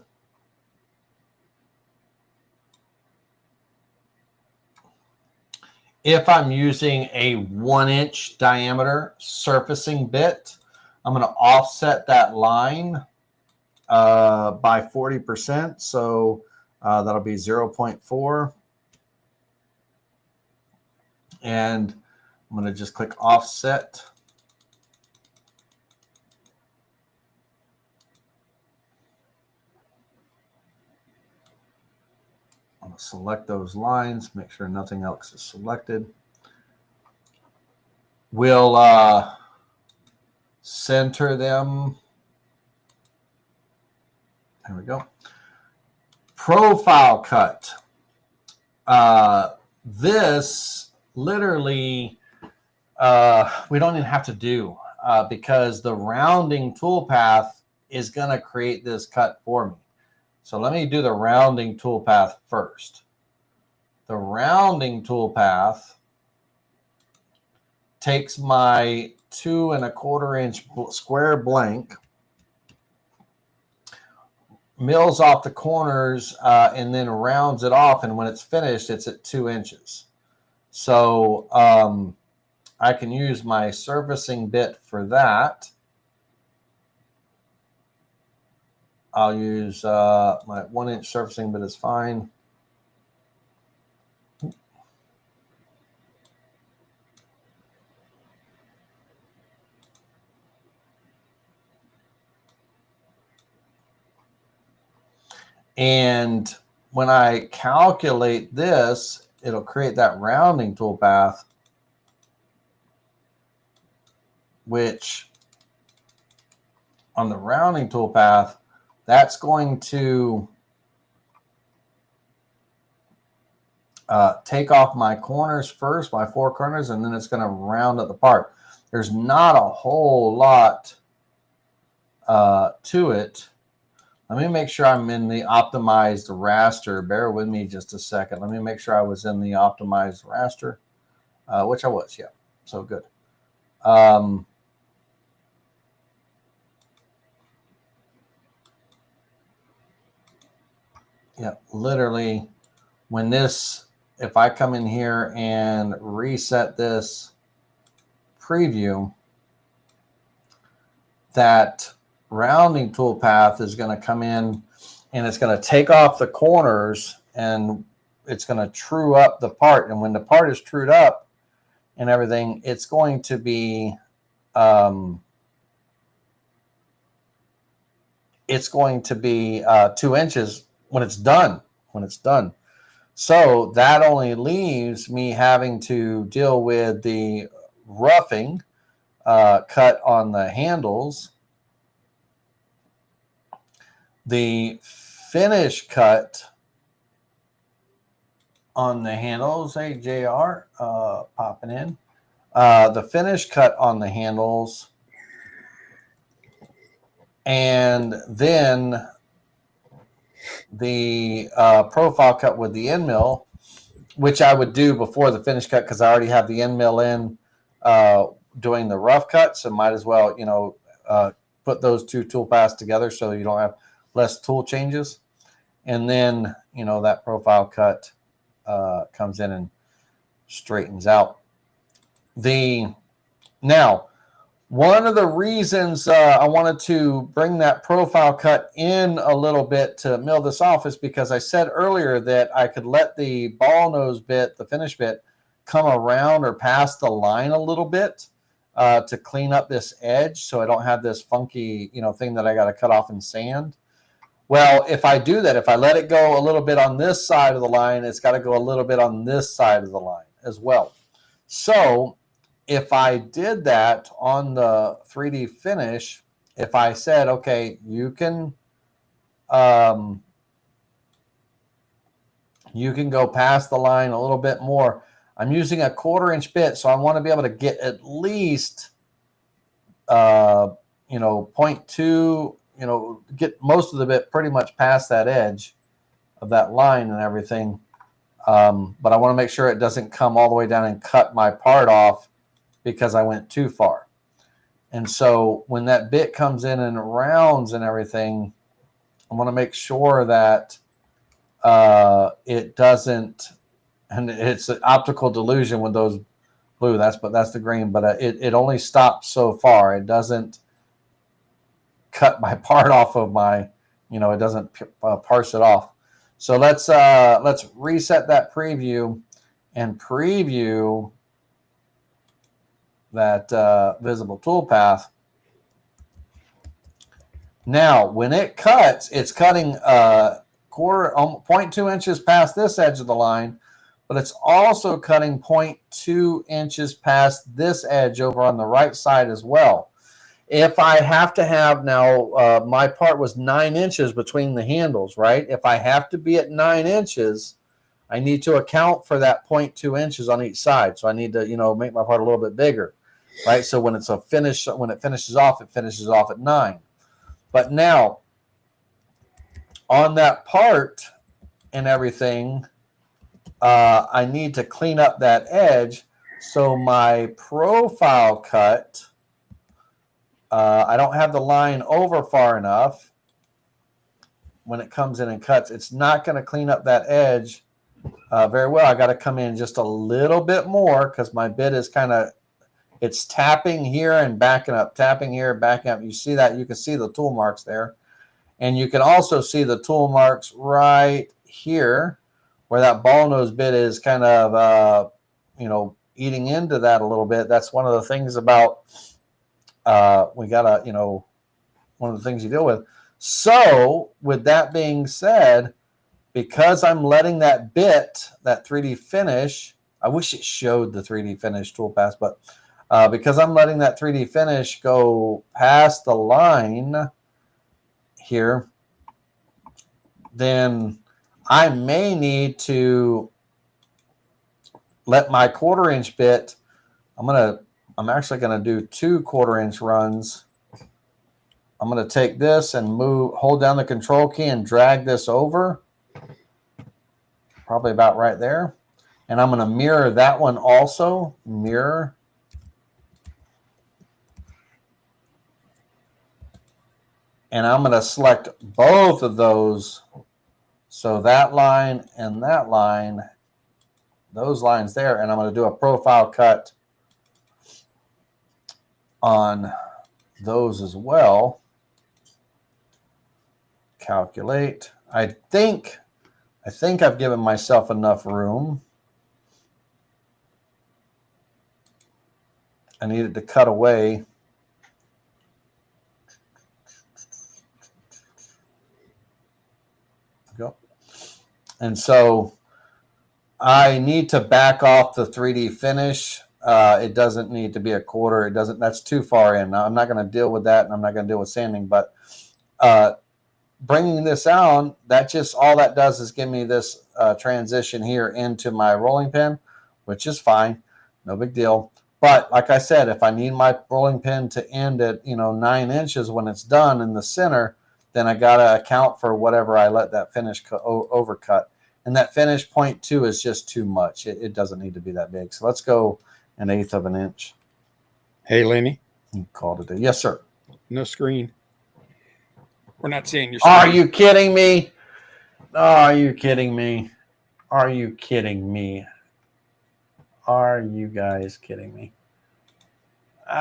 If I'm using a 1-inch diameter surfacing bit, I'm going to offset that line by 40%. So that'll be 0.4. And I'm going to just click offset. I'm going to select those lines, make sure nothing else is selected. We'll center them. There we go. Profile cut. This literally we don't even have to do because the rounding toolpath is going to create this cut for me. So let me do the rounding toolpath first. The rounding toolpath takes my 2 1/4 inch square blank, mills off the corners, and then rounds it off. And when it's finished, it's at 2 inches. So I can use my servicing bit for that. I'll use my 1 inch servicing bit is fine. And when I calculate this, it'll create that rounding toolpath, which on the rounding toolpath, that's going to take off my corners first, my 4 corners, and then it's going to round up the part. There's not a whole lot to it. Let me make sure I'm in the optimized raster. Bear with me just a second. Let me make sure I was in the optimized raster, which I was, yeah. So good. Yeah, literally when this, if I come in here and reset this preview, that rounding toolpath is going to come in and it's going to take off the corners and it's going to true up the part. And when the part is trued up and everything, it's going to be 2 inches when it's done. So that only leaves me having to deal with the roughing cut on the handles, the finish cut on the handles. Hey, JR, popping in. The finish cut on the handles, and then the profile cut with the end mill, which I would do before the finish cut because I already have the end mill in doing the rough cut. So might as well, put those 2 tool paths together so you don't have less tool changes. And then, that profile cut comes in and straightens out. Now, one of the reasons I wanted to bring that profile cut in a little bit to mill this off is because I said earlier that I could let the ball nose bit, the finish bit, come around or past the line a little bit to clean up this edge so I don't have this funky, thing that I got to cut off and sand. Well, if I do that, if I let it go a little bit on this side of the line, it's got to go a little bit on this side of the line as well. So if I did that on the 3D finish, if I said, okay, you can go past the line a little bit more. I'm using a 1/4 inch bit, so I want to be able to get at least 0.2, get most of the bit pretty much past that edge of that line and everything. But I want to make sure it doesn't come all the way down and cut my part off because I went too far. And so when that bit comes in and rounds and everything, I want to make sure that it doesn't, and it's an optical delusion with those blue, that's the green, but it only stops so far. It doesn't cut my part off of my it doesn't parse it off. So let's reset that preview and preview that visible toolpath. Now, when it cuts, it's cutting 0.2 inches past this edge of the line, but it's also cutting 0.2 inches past this edge over on the right side as well. If I have to have now, my part was 9 inches between the handles, right? If I have to be at 9 inches, I need to account for that 0.2 inches on each side. So I need to, make my part a little bit bigger, right? So when it's when it finishes off at 9. But now, on that part and everything, I need to clean up that edge. So my profile cut, I don't have the line over far enough. When it comes in and cuts, it's not going to clean up that edge very well. I got to come in just a little bit more because my bit is it's tapping here and backing up, tapping here, backing up. You see that? You can see the tool marks there. And you can also see the tool marks right here where that ball nose bit is kind of, eating into that a little bit. That's one of the things about, we got to, one of the things you deal with. So with that being said, because I'm letting that bit, that 3D finish, I wish it showed the 3D finish toolpath, but because I'm letting that 3D finish go past the line here, then I may need to let my 1/4 inch bit, I'm actually going to do 2 1/4 inch runs. I'm going to take this and hold down the control key and drag this over, probably about right there. And I'm going to mirror that one also, mirror. And I'm going to select both of those. So that line and that line, those lines there. And I'm going to do a profile cut on those as well. Calculate. I think I've given myself enough room. I needed to cut away. Go. And so I need to back off the 3D finish. It doesn't need to be a 1/4. That's too far in. Now, I'm not going to deal with that, and I'm not going to deal with sanding, but bringing this on, all that does is give me this transition here into my rolling pin, which is fine. No big deal. But like I said, if I need my rolling pin to end at 9 inches when it's done in the center, then I got to account for whatever I let that finish overcut. And that finish 0.2 is just too much. It doesn't need to be that big. So let's go 1/8 of an inch. Hey, Lenny. You called it. Yes, sir. No screen. We're not seeing your screen. Are you kidding me? Are you kidding me? Are you kidding me? Are you guys kidding me? All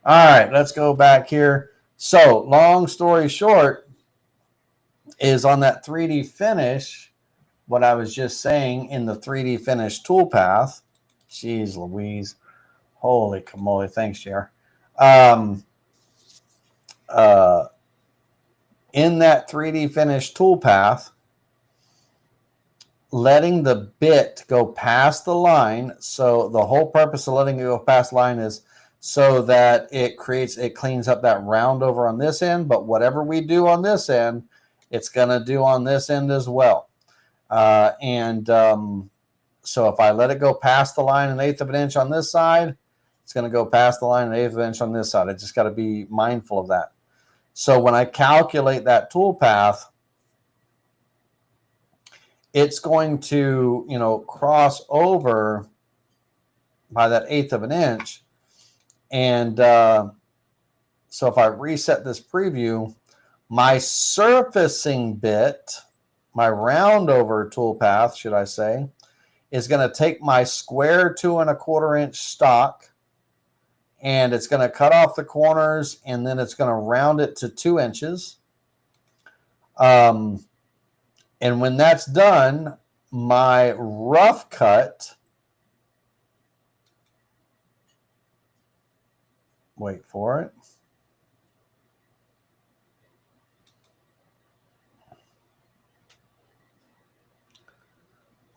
right, let's go back here. So, long story short, is on that 3D finish, what I was just saying in the 3D finish toolpath. Jeez Louise. Holy camole. Thanks, Jer. In that 3D finish toolpath, letting the bit go past the line. So the whole purpose of letting it go past the line is so that it cleans up that round over on this end. But whatever we do on this end, it's going to do on this end as well. So if I let it go past the line 1/8 of an inch on this side, it's going to go past the line 1/8 of an inch on this side. I just got to be mindful of that. So when I calculate that toolpath, it's going to, cross over by that 1/8 of an inch. And so if I reset this preview, my surfacing bit, my round over toolpath, should I say, is going to take my square 2 1/4 inch stock and it's going to cut off the corners, and then it's going to round it to 2 inches. And when that's done, my rough cut, wait for it.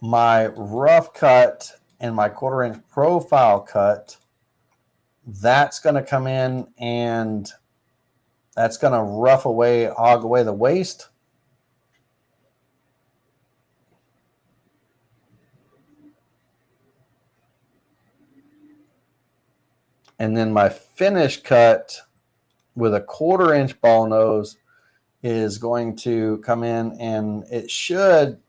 My rough cut and my 1/4 inch profile cut, that's going to come in and that's going to hog away the waste. And then my finish cut with a 1/4 inch ball nose is going to come in, and it should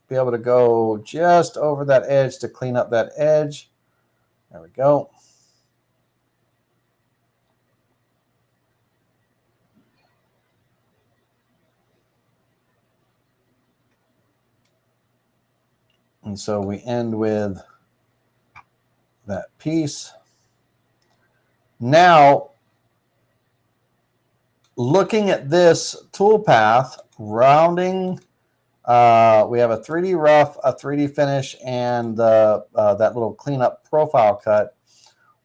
be able to go just over that edge to clean up that edge. There we go. And so we end with that piece. Now, looking at this toolpath, rounding, we have a 3D rough, a 3D finish, and that little cleanup profile cut.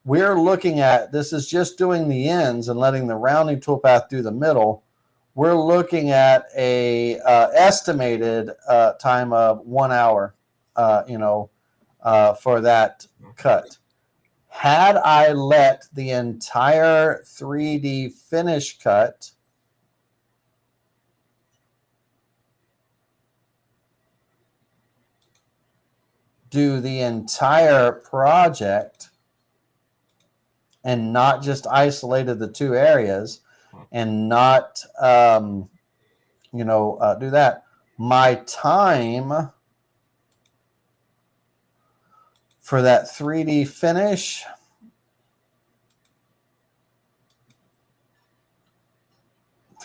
We're looking at, this is just doing the ends and letting the rounding toolpath do the middle. We're looking at a estimated time of 1 hour, for that cut. Had I let the entire 3D finish cut do the entire project and not just isolated the 2 areas and not, do that, my time for that 3D finish,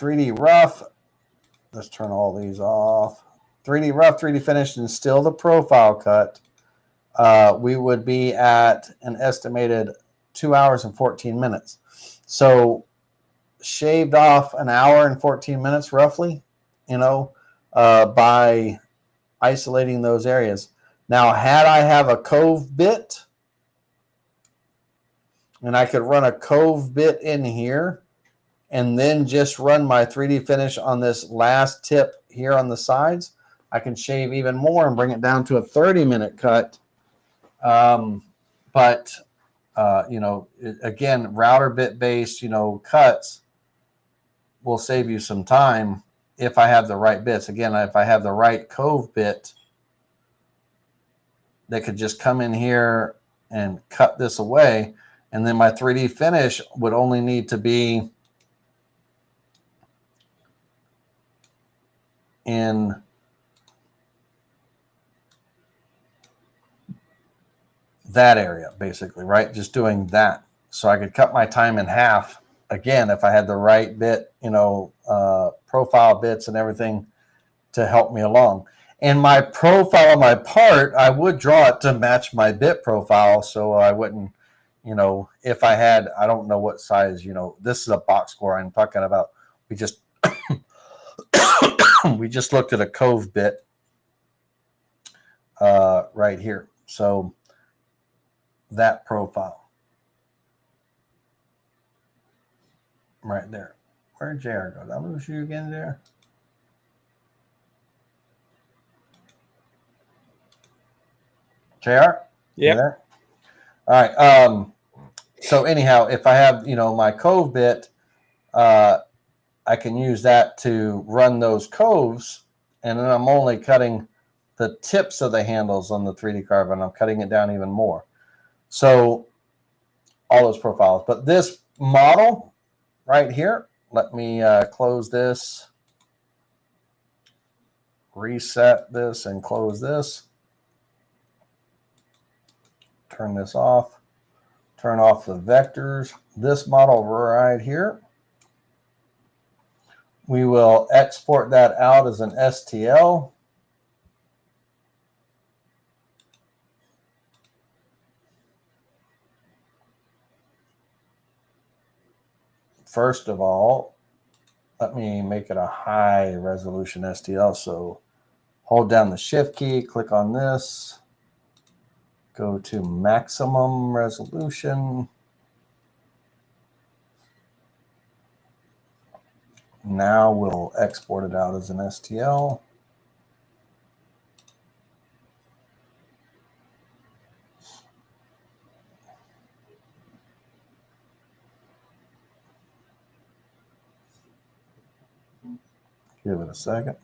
rough, let's turn all these off. 3D rough, 3D finish, and still the profile cut, we would be at an estimated 2 hours and 14 minutes. So shaved off an hour and 14 minutes roughly, by isolating those areas. Now, had I have a cove bit, and I could run a cove bit in here, and then just run my 3D finish on this last tip here on the sides, I can shave even more and bring it down to a 30-minute cut. Again, router bit based, cuts will save you some time if I have the right bits. Again, if I have the right cove bit that could just come in here and cut this away, and then my 3D finish would only need to be in that area, basically, right? Just doing that. So I could cut my time in half, again, if I had the right bit, profile bits and everything to help me along. And my profile on my part, I would draw it to match my bit profile, so I wouldn't, if I had, I don't know what size, this is a box score I'm talking about. We just we just looked at a cove bit right here. So that profile right there. Where'd JR go? Did I lose you again there? JR? Yeah. All right. So anyhow, if I have, my cove bit, I can use that to run those coves, and then I'm only cutting the tips of the handles on the 3D carve, and I'm cutting it down even more. So all those profiles. But this model right here, let me close this, reset this, and close this. Turn this off. Turn off the vectors. This model right here, we will export that out as an STL. first of all, let me make it a high resolution STL. So hold down the shift key, click on this, go to maximum resolution. Now we'll export it out as an STL. Give it a second.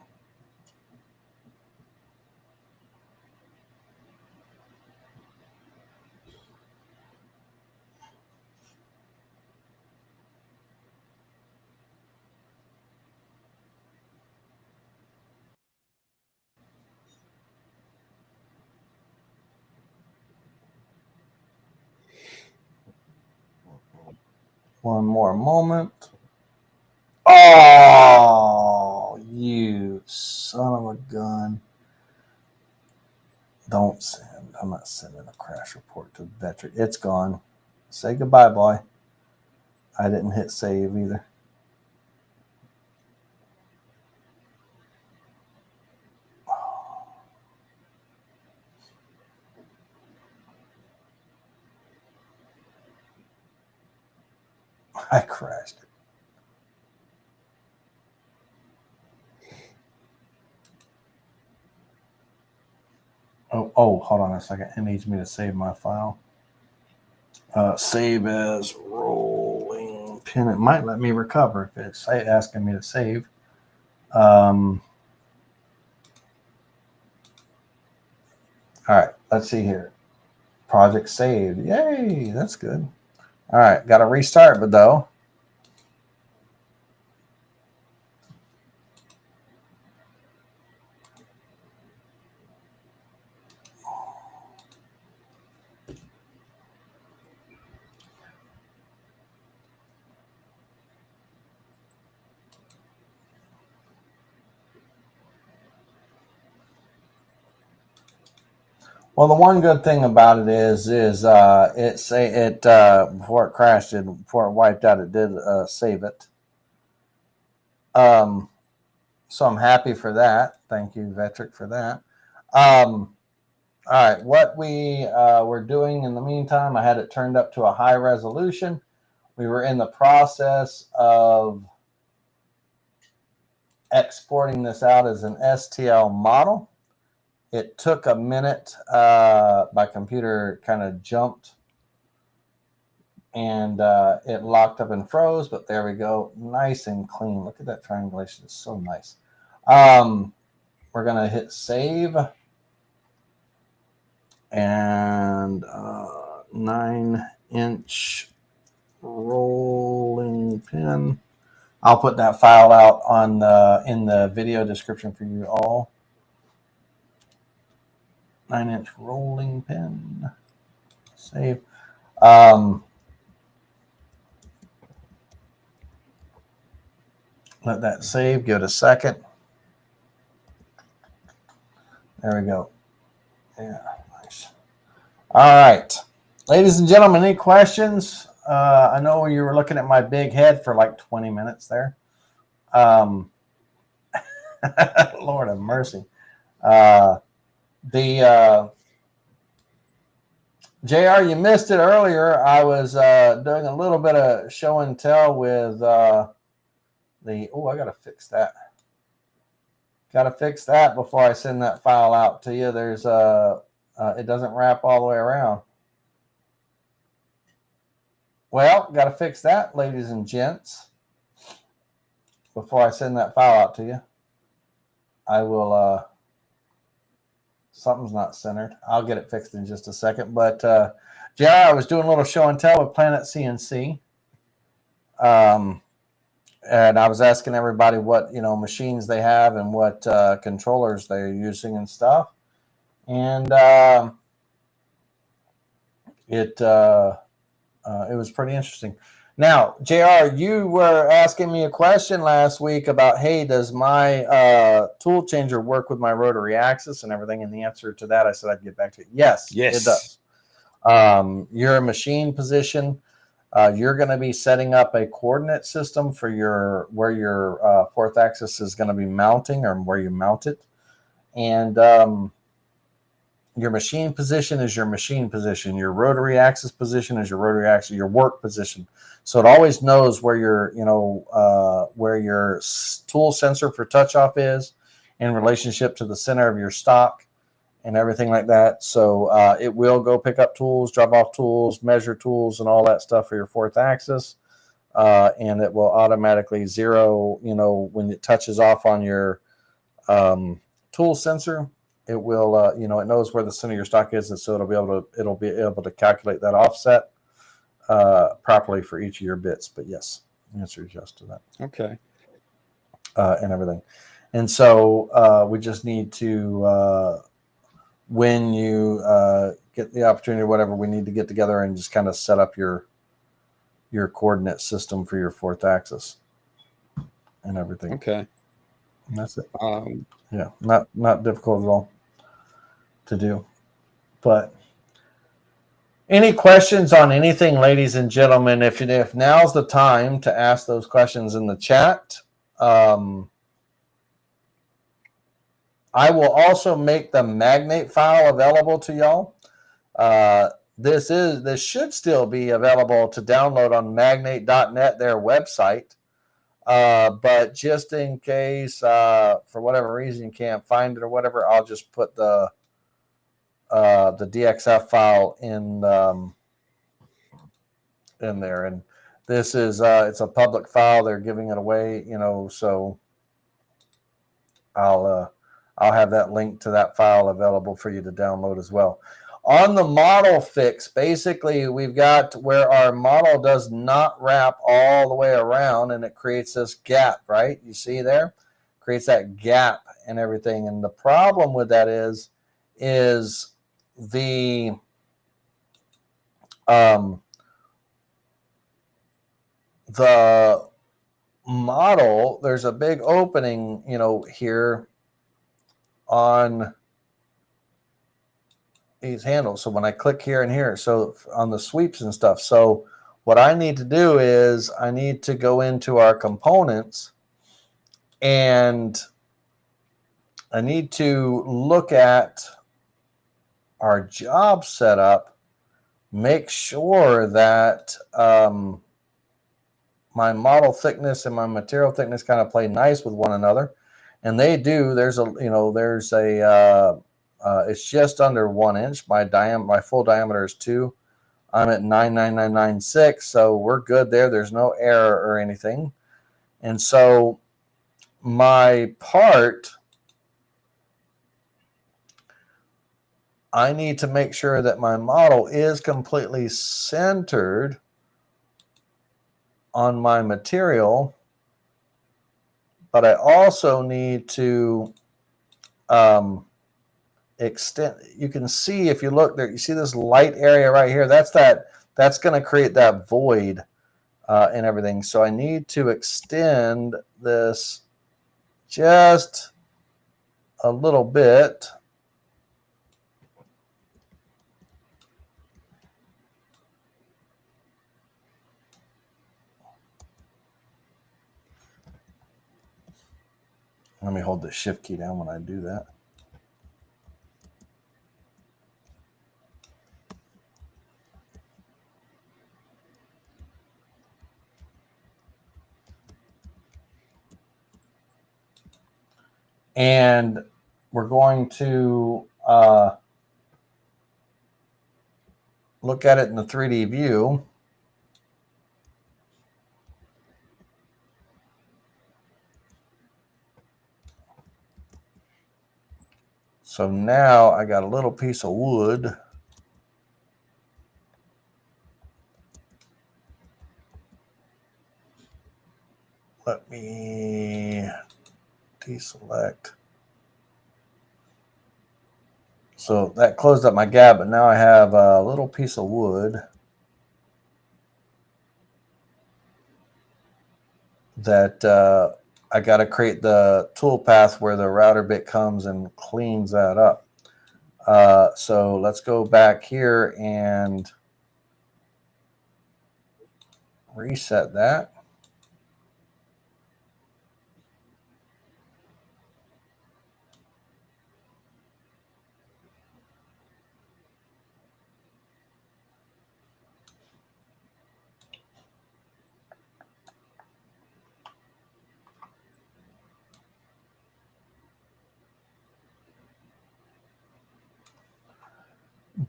One more moment. Oh, you son of a gun. Don't send. I'm not sending a crash report to Vetric. It's gone. Say goodbye, boy. I didn't hit save either. I crashed it. Oh, hold on a second. It needs me to save my file. Save as rolling pin. It might let me recover if it's asking me to save. All right, let's see here. Project saved. Yay, that's good. All right, got to restart, but though. Well, the one good thing about it is before it crashed, before it wiped out, it did save it. So I'm happy for that. Thank you, Vetric, for that. All right, what we were doing in the meantime, I had it turned up to a high resolution. We were in the process of exporting this out as an STL model. It took a minute. My computer kind of jumped and it locked up and froze, but there we go. Nice and clean. Look at that triangulation. It's so nice. We're going to hit save and 9-inch rolling pin. I'll put that file out on in the video description for you all. 9-inch rolling pin. Save. Let that save. Give it a second. There we go. Yeah, nice. All right. Ladies and gentlemen, any questions? I know you were looking at my big head for like 20 minutes there. Lord have mercy. JR, you missed it earlier. I was doing a little bit of show and tell with I got to fix that. Got to fix that before I send that file out to you. There's it doesn't wrap all the way around. Well, got to fix that, ladies and gents, before I send that file out to you. I will, something's not centered. I'll get it fixed in just a second. But, JR, I was doing a little show and tell with Planet CNC. And I was asking everybody what, machines they have and what controllers they're using and stuff. And it was pretty interesting. Now, JR, you were asking me a question last week about, hey, does my tool changer work with my Rotary Axis and everything? And the answer to that, I said I'd get back to you. Yes, it does. Your machine position You're going to be setting up a coordinate system for where your fourth axis is going to be mounting, or where you mount it. And your machine position is your machine position. Your rotary axis position is your rotary axis, your work position. So it always knows where where your tool sensor for touch off is in relationship to the center of your stock and everything like that. So it will go pick up tools, drop off tools, measure tools, and all that stuff for your fourth axis. And it will automatically zero, when it touches off on your tool sensor. It will, it knows where the center of your stock is, and so it'll be able to calculate that offset properly for each of your bits. But yes, the answer is yes to that. Okay. And everything. And so we just need to, when you get the opportunity or whatever, we need to get together and just kind of set up your coordinate system for your fourth axis and everything. Okay. And that's it. Yeah, not difficult at all to do. But any questions on anything, ladies and gentlemen? If now's the time to ask those questions in the chat. I will also make the magnate file available to y'all. This should still be available to download on magnate.net, their website. But just in case, for whatever reason you can't find it or whatever, I'll just put the DXF file in there. And this is it's a public file. They're giving it away, so I'll have that link to that file available for you to download as well. On the model fix, basically we've got where our model does not wrap all the way around, and it creates this gap, right? You see there? Creates that gap and everything. And the problem with that is the model, there's a big opening, here on these handles. So when I click here and here, so on the sweeps and stuff. So what I need to do is I need to go into our components, and I need to look at our job setup, make sure that my model thickness and my material thickness kind of play nice with one another. And they do. There's it's just under 1 inch. My full diameter is 2. I'm at 99996, so we're good there. There's no error or anything. And so my part, I need to make sure that my model is completely centered on my material, but I also need to extend. You can see, if you look there, you see this light area right here. That's going to create that void and everything. So I need to extend this just a little bit. Let me hold the shift key down when I do that. And we're going to look at it in the 3D view. So now I got a little piece of wood. Let me deselect. So that closed up my gap, but now I have a little piece of wood that I got to create the tool path where the router bit comes and cleans that up. So let's go back here and reset that.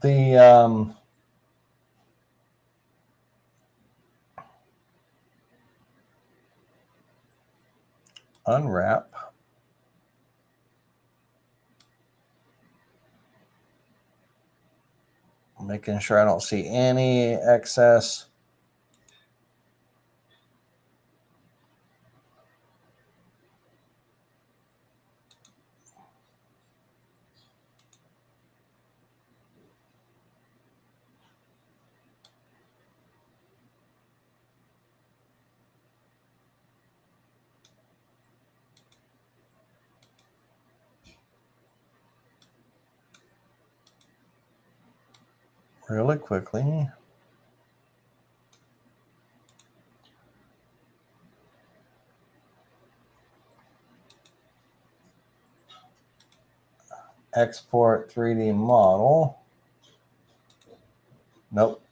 The unwrap. Making sure I don't see any excess. Really quickly. Export 3D model. Nope.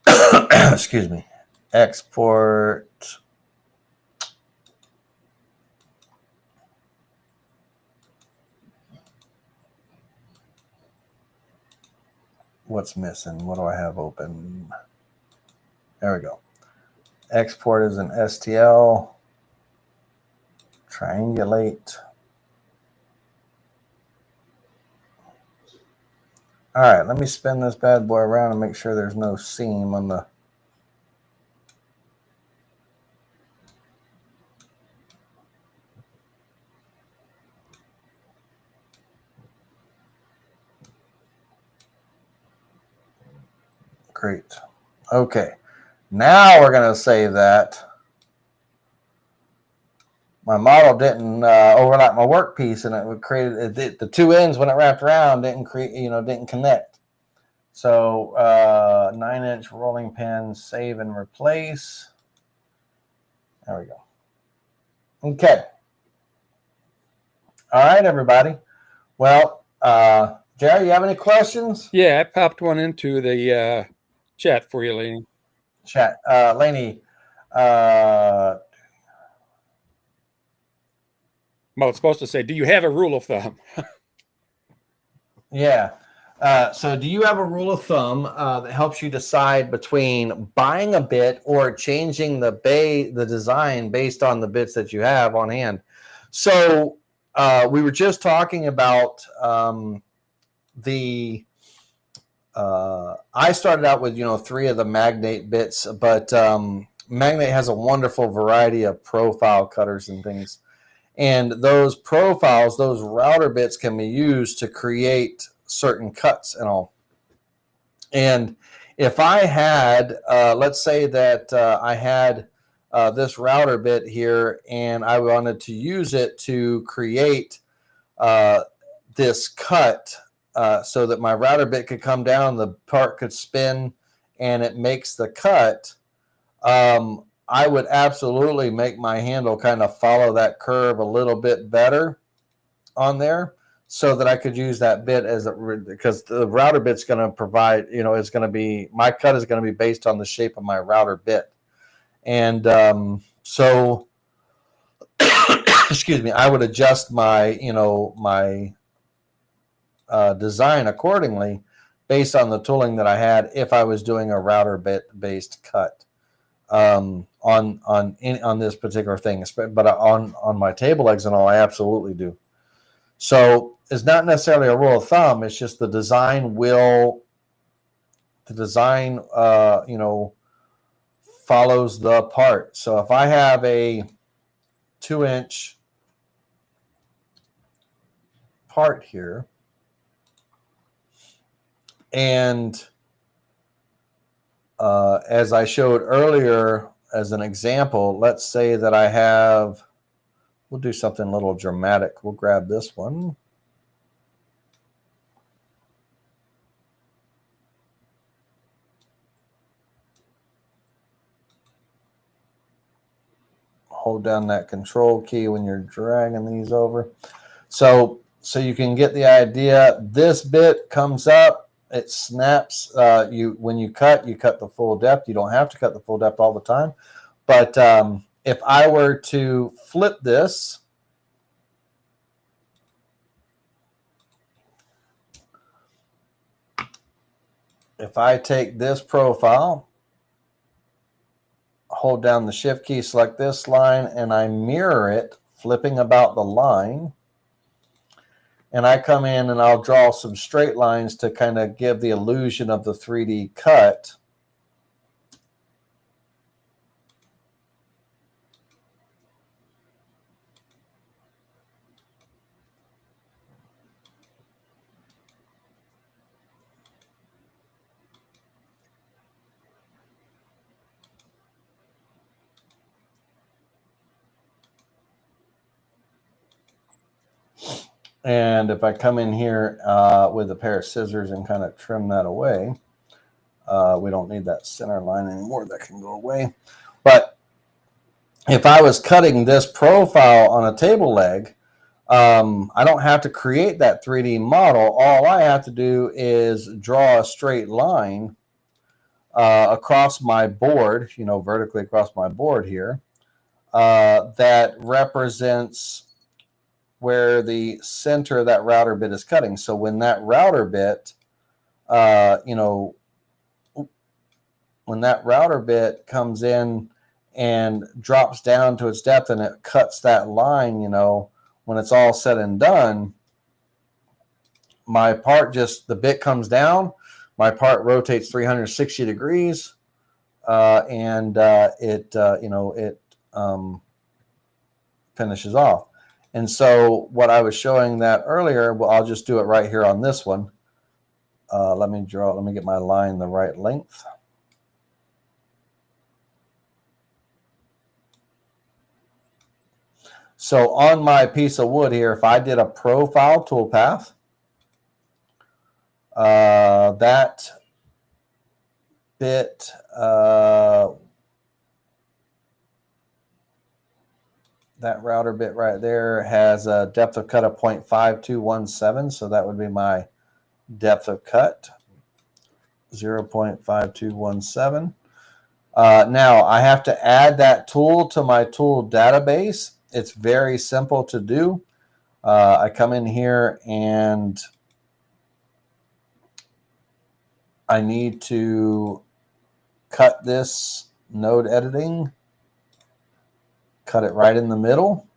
Excuse me. Export. What's missing? What do I have open? There we go. Export is an STL. Triangulate. All right, let me spin this bad boy around and make sure there's no seam on the. Great. Okay. Now we're going to say that my model didn't overlap my workpiece, and it created the two ends when it wrapped around didn't didn't connect. So 9-inch rolling pin, save and replace. There we go. Okay. All right, everybody. Well, Jerry, you have any questions? Yeah, I popped one into the chat for you, Laney. Chat, Laney. Well, it's supposed to say, do you have a rule of thumb? Yeah. So do you have a rule of thumb that helps you decide between buying a bit or changing the design based on the bits that you have on hand? So we were just talking about I started out with 3 of the Magnate bits, but Magnate has a wonderful variety of profile cutters and things. And those profiles, those router bits can be used to create certain cuts and all. And if I had, let's say that I had this router bit here and I wanted to use it to create this cut so that my router bit could come down, the part could spin, and it makes the cut, I would absolutely make my handle kind of follow that curve a little bit better on there so that I could use that bit because the router bit's going to provide, it's going to be, my cut is going to be based on the shape of my router bit. And so, excuse me, I would adjust my, my design accordingly based on the tooling that I had if I was doing a router bit based cut. On this particular thing, but on my table legs and all, I absolutely do. So it's not necessarily a rule of thumb. It's just the design follows the part. So if I have a 2-inch part here, and as I showed earlier as an example, let's say that I have, we'll do something a little dramatic. We'll grab this one. hold down that control key when you're dragging these over. So you can get the idea. This bit comes up, it snaps. When you cut the full depth. You don't have to cut the full depth all the time. But if I were to flip this, if I take this profile, hold down the shift key, select this line, and I mirror it, flipping about the line, and I come in and I'll draw some straight lines to kind of give the illusion of the 3D cut. And if I come in here with a pair of scissors and kind of trim that away, we don't need that center line anymore. That can go away. But if I was cutting this profile on a table leg, I don't have to create that 3D model. All I have to do is draw a straight line across my board, vertically across my board here, that represents where the center of that router bit is cutting. So when that router bit, when that router bit comes in and drops down to its depth and it cuts that line, when it's all said and done, my part the bit comes down, my part rotates 360 degrees, and it finishes off. And so what I was showing that earlier, well, I'll just do it right here on this one. Let me get my line the right length. So on my piece of wood here, if I did a profile toolpath, that bit, that router bit right there has a depth of cut of 0.5217. So that would be my depth of cut, 0.5217. Now I have to add that tool to my tool database. It's very simple to do. I come in here and I need to cut this node editing, cut it right in the middle,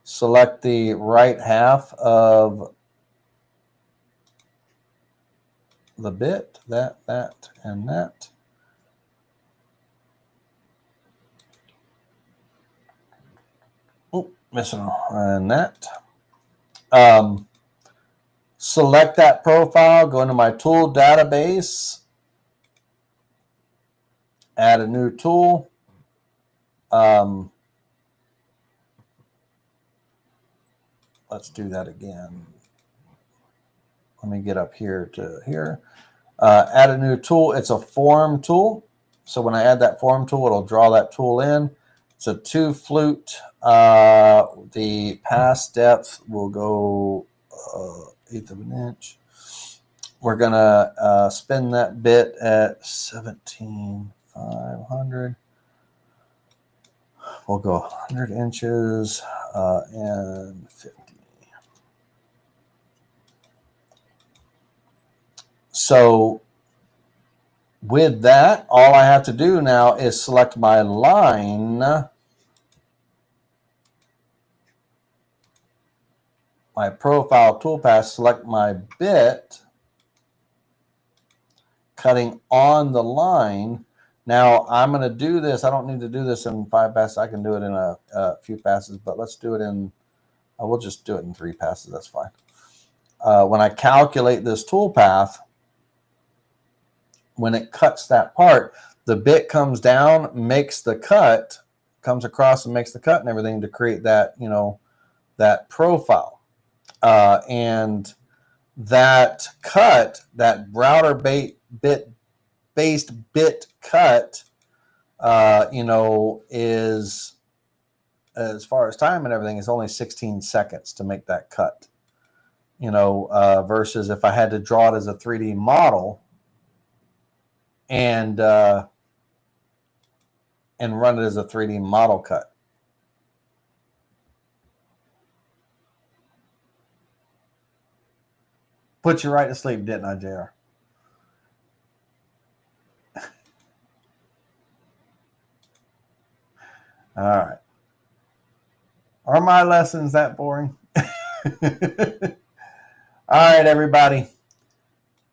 select the right half of the bit, that, and that. Oh, missing on that. Select that profile, go into my tool database, add a new tool. Let's do that again. Let me get up here to here. Add a new tool. It's a form tool. So when I add that form tool, it'll draw that tool in. It's a 2 flute. The pass depth will go 1/8 of an inch. We're gonna spin that bit at 17,500. We'll go 100 inches and 50. So with that, all I have to do now is select my line, my profile toolpath, select my bit, cutting on the line. Now I'm going to do this. I don't need to do this in 5 passes. I can do it in a few passes, but let's do it in, we'll just do it in 3 passes. That's fine. When I calculate this toolpath, when it cuts that part, the bit comes down, makes the cut, comes across and makes the cut and everything to create that, that profile. And that cut, that router based bit cut, is as far as time and everything, is only 16 seconds to make that cut. Versus if I had to draw it as a 3D model and run it as a 3D model cut. Put you right to sleep, didn't I, JR? All right. Are my lessons that boring? All right, everybody.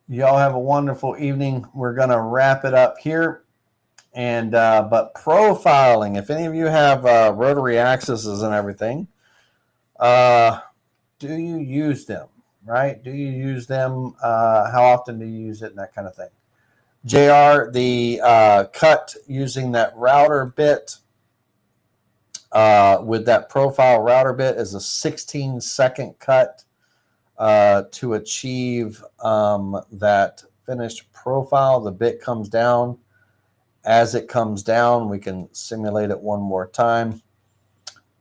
Y'all have a wonderful evening. We're going to wrap it up here. And but profiling, if any of you have Rotary Axis and everything, do you use them, right? Do you use them? How often do you use it and that kind of thing? JR, the cut using that router bit with that profile router bit is a 16-second cut to achieve that finished profile. The bit comes down. As it comes down, we can simulate it one more time.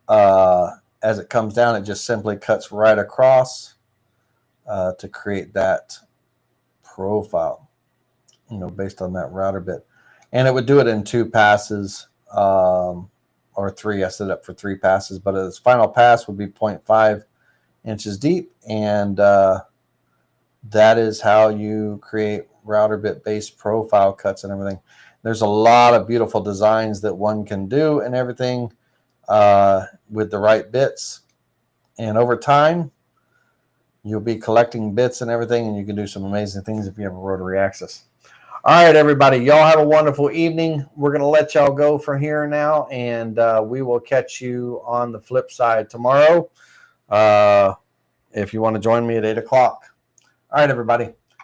As it comes down, it just simply cuts right across to create that profile, based on that router bit. And it would do it in 2 passes or 3. I set it up for 3 passes, but its final pass would be 0.5 inches deep. And that is how you create router bit based profile cuts and everything. There's a lot of beautiful designs that one can do and everything with the right bits. And over time, you'll be collecting bits and everything, and you can do some amazing things if you have a Rotary Axis. All right, everybody. Y'all have a wonderful evening. We're going to let y'all go from here now, and we will catch you on the flip side tomorrow if you want to join me at 8 o'clock. All right, everybody.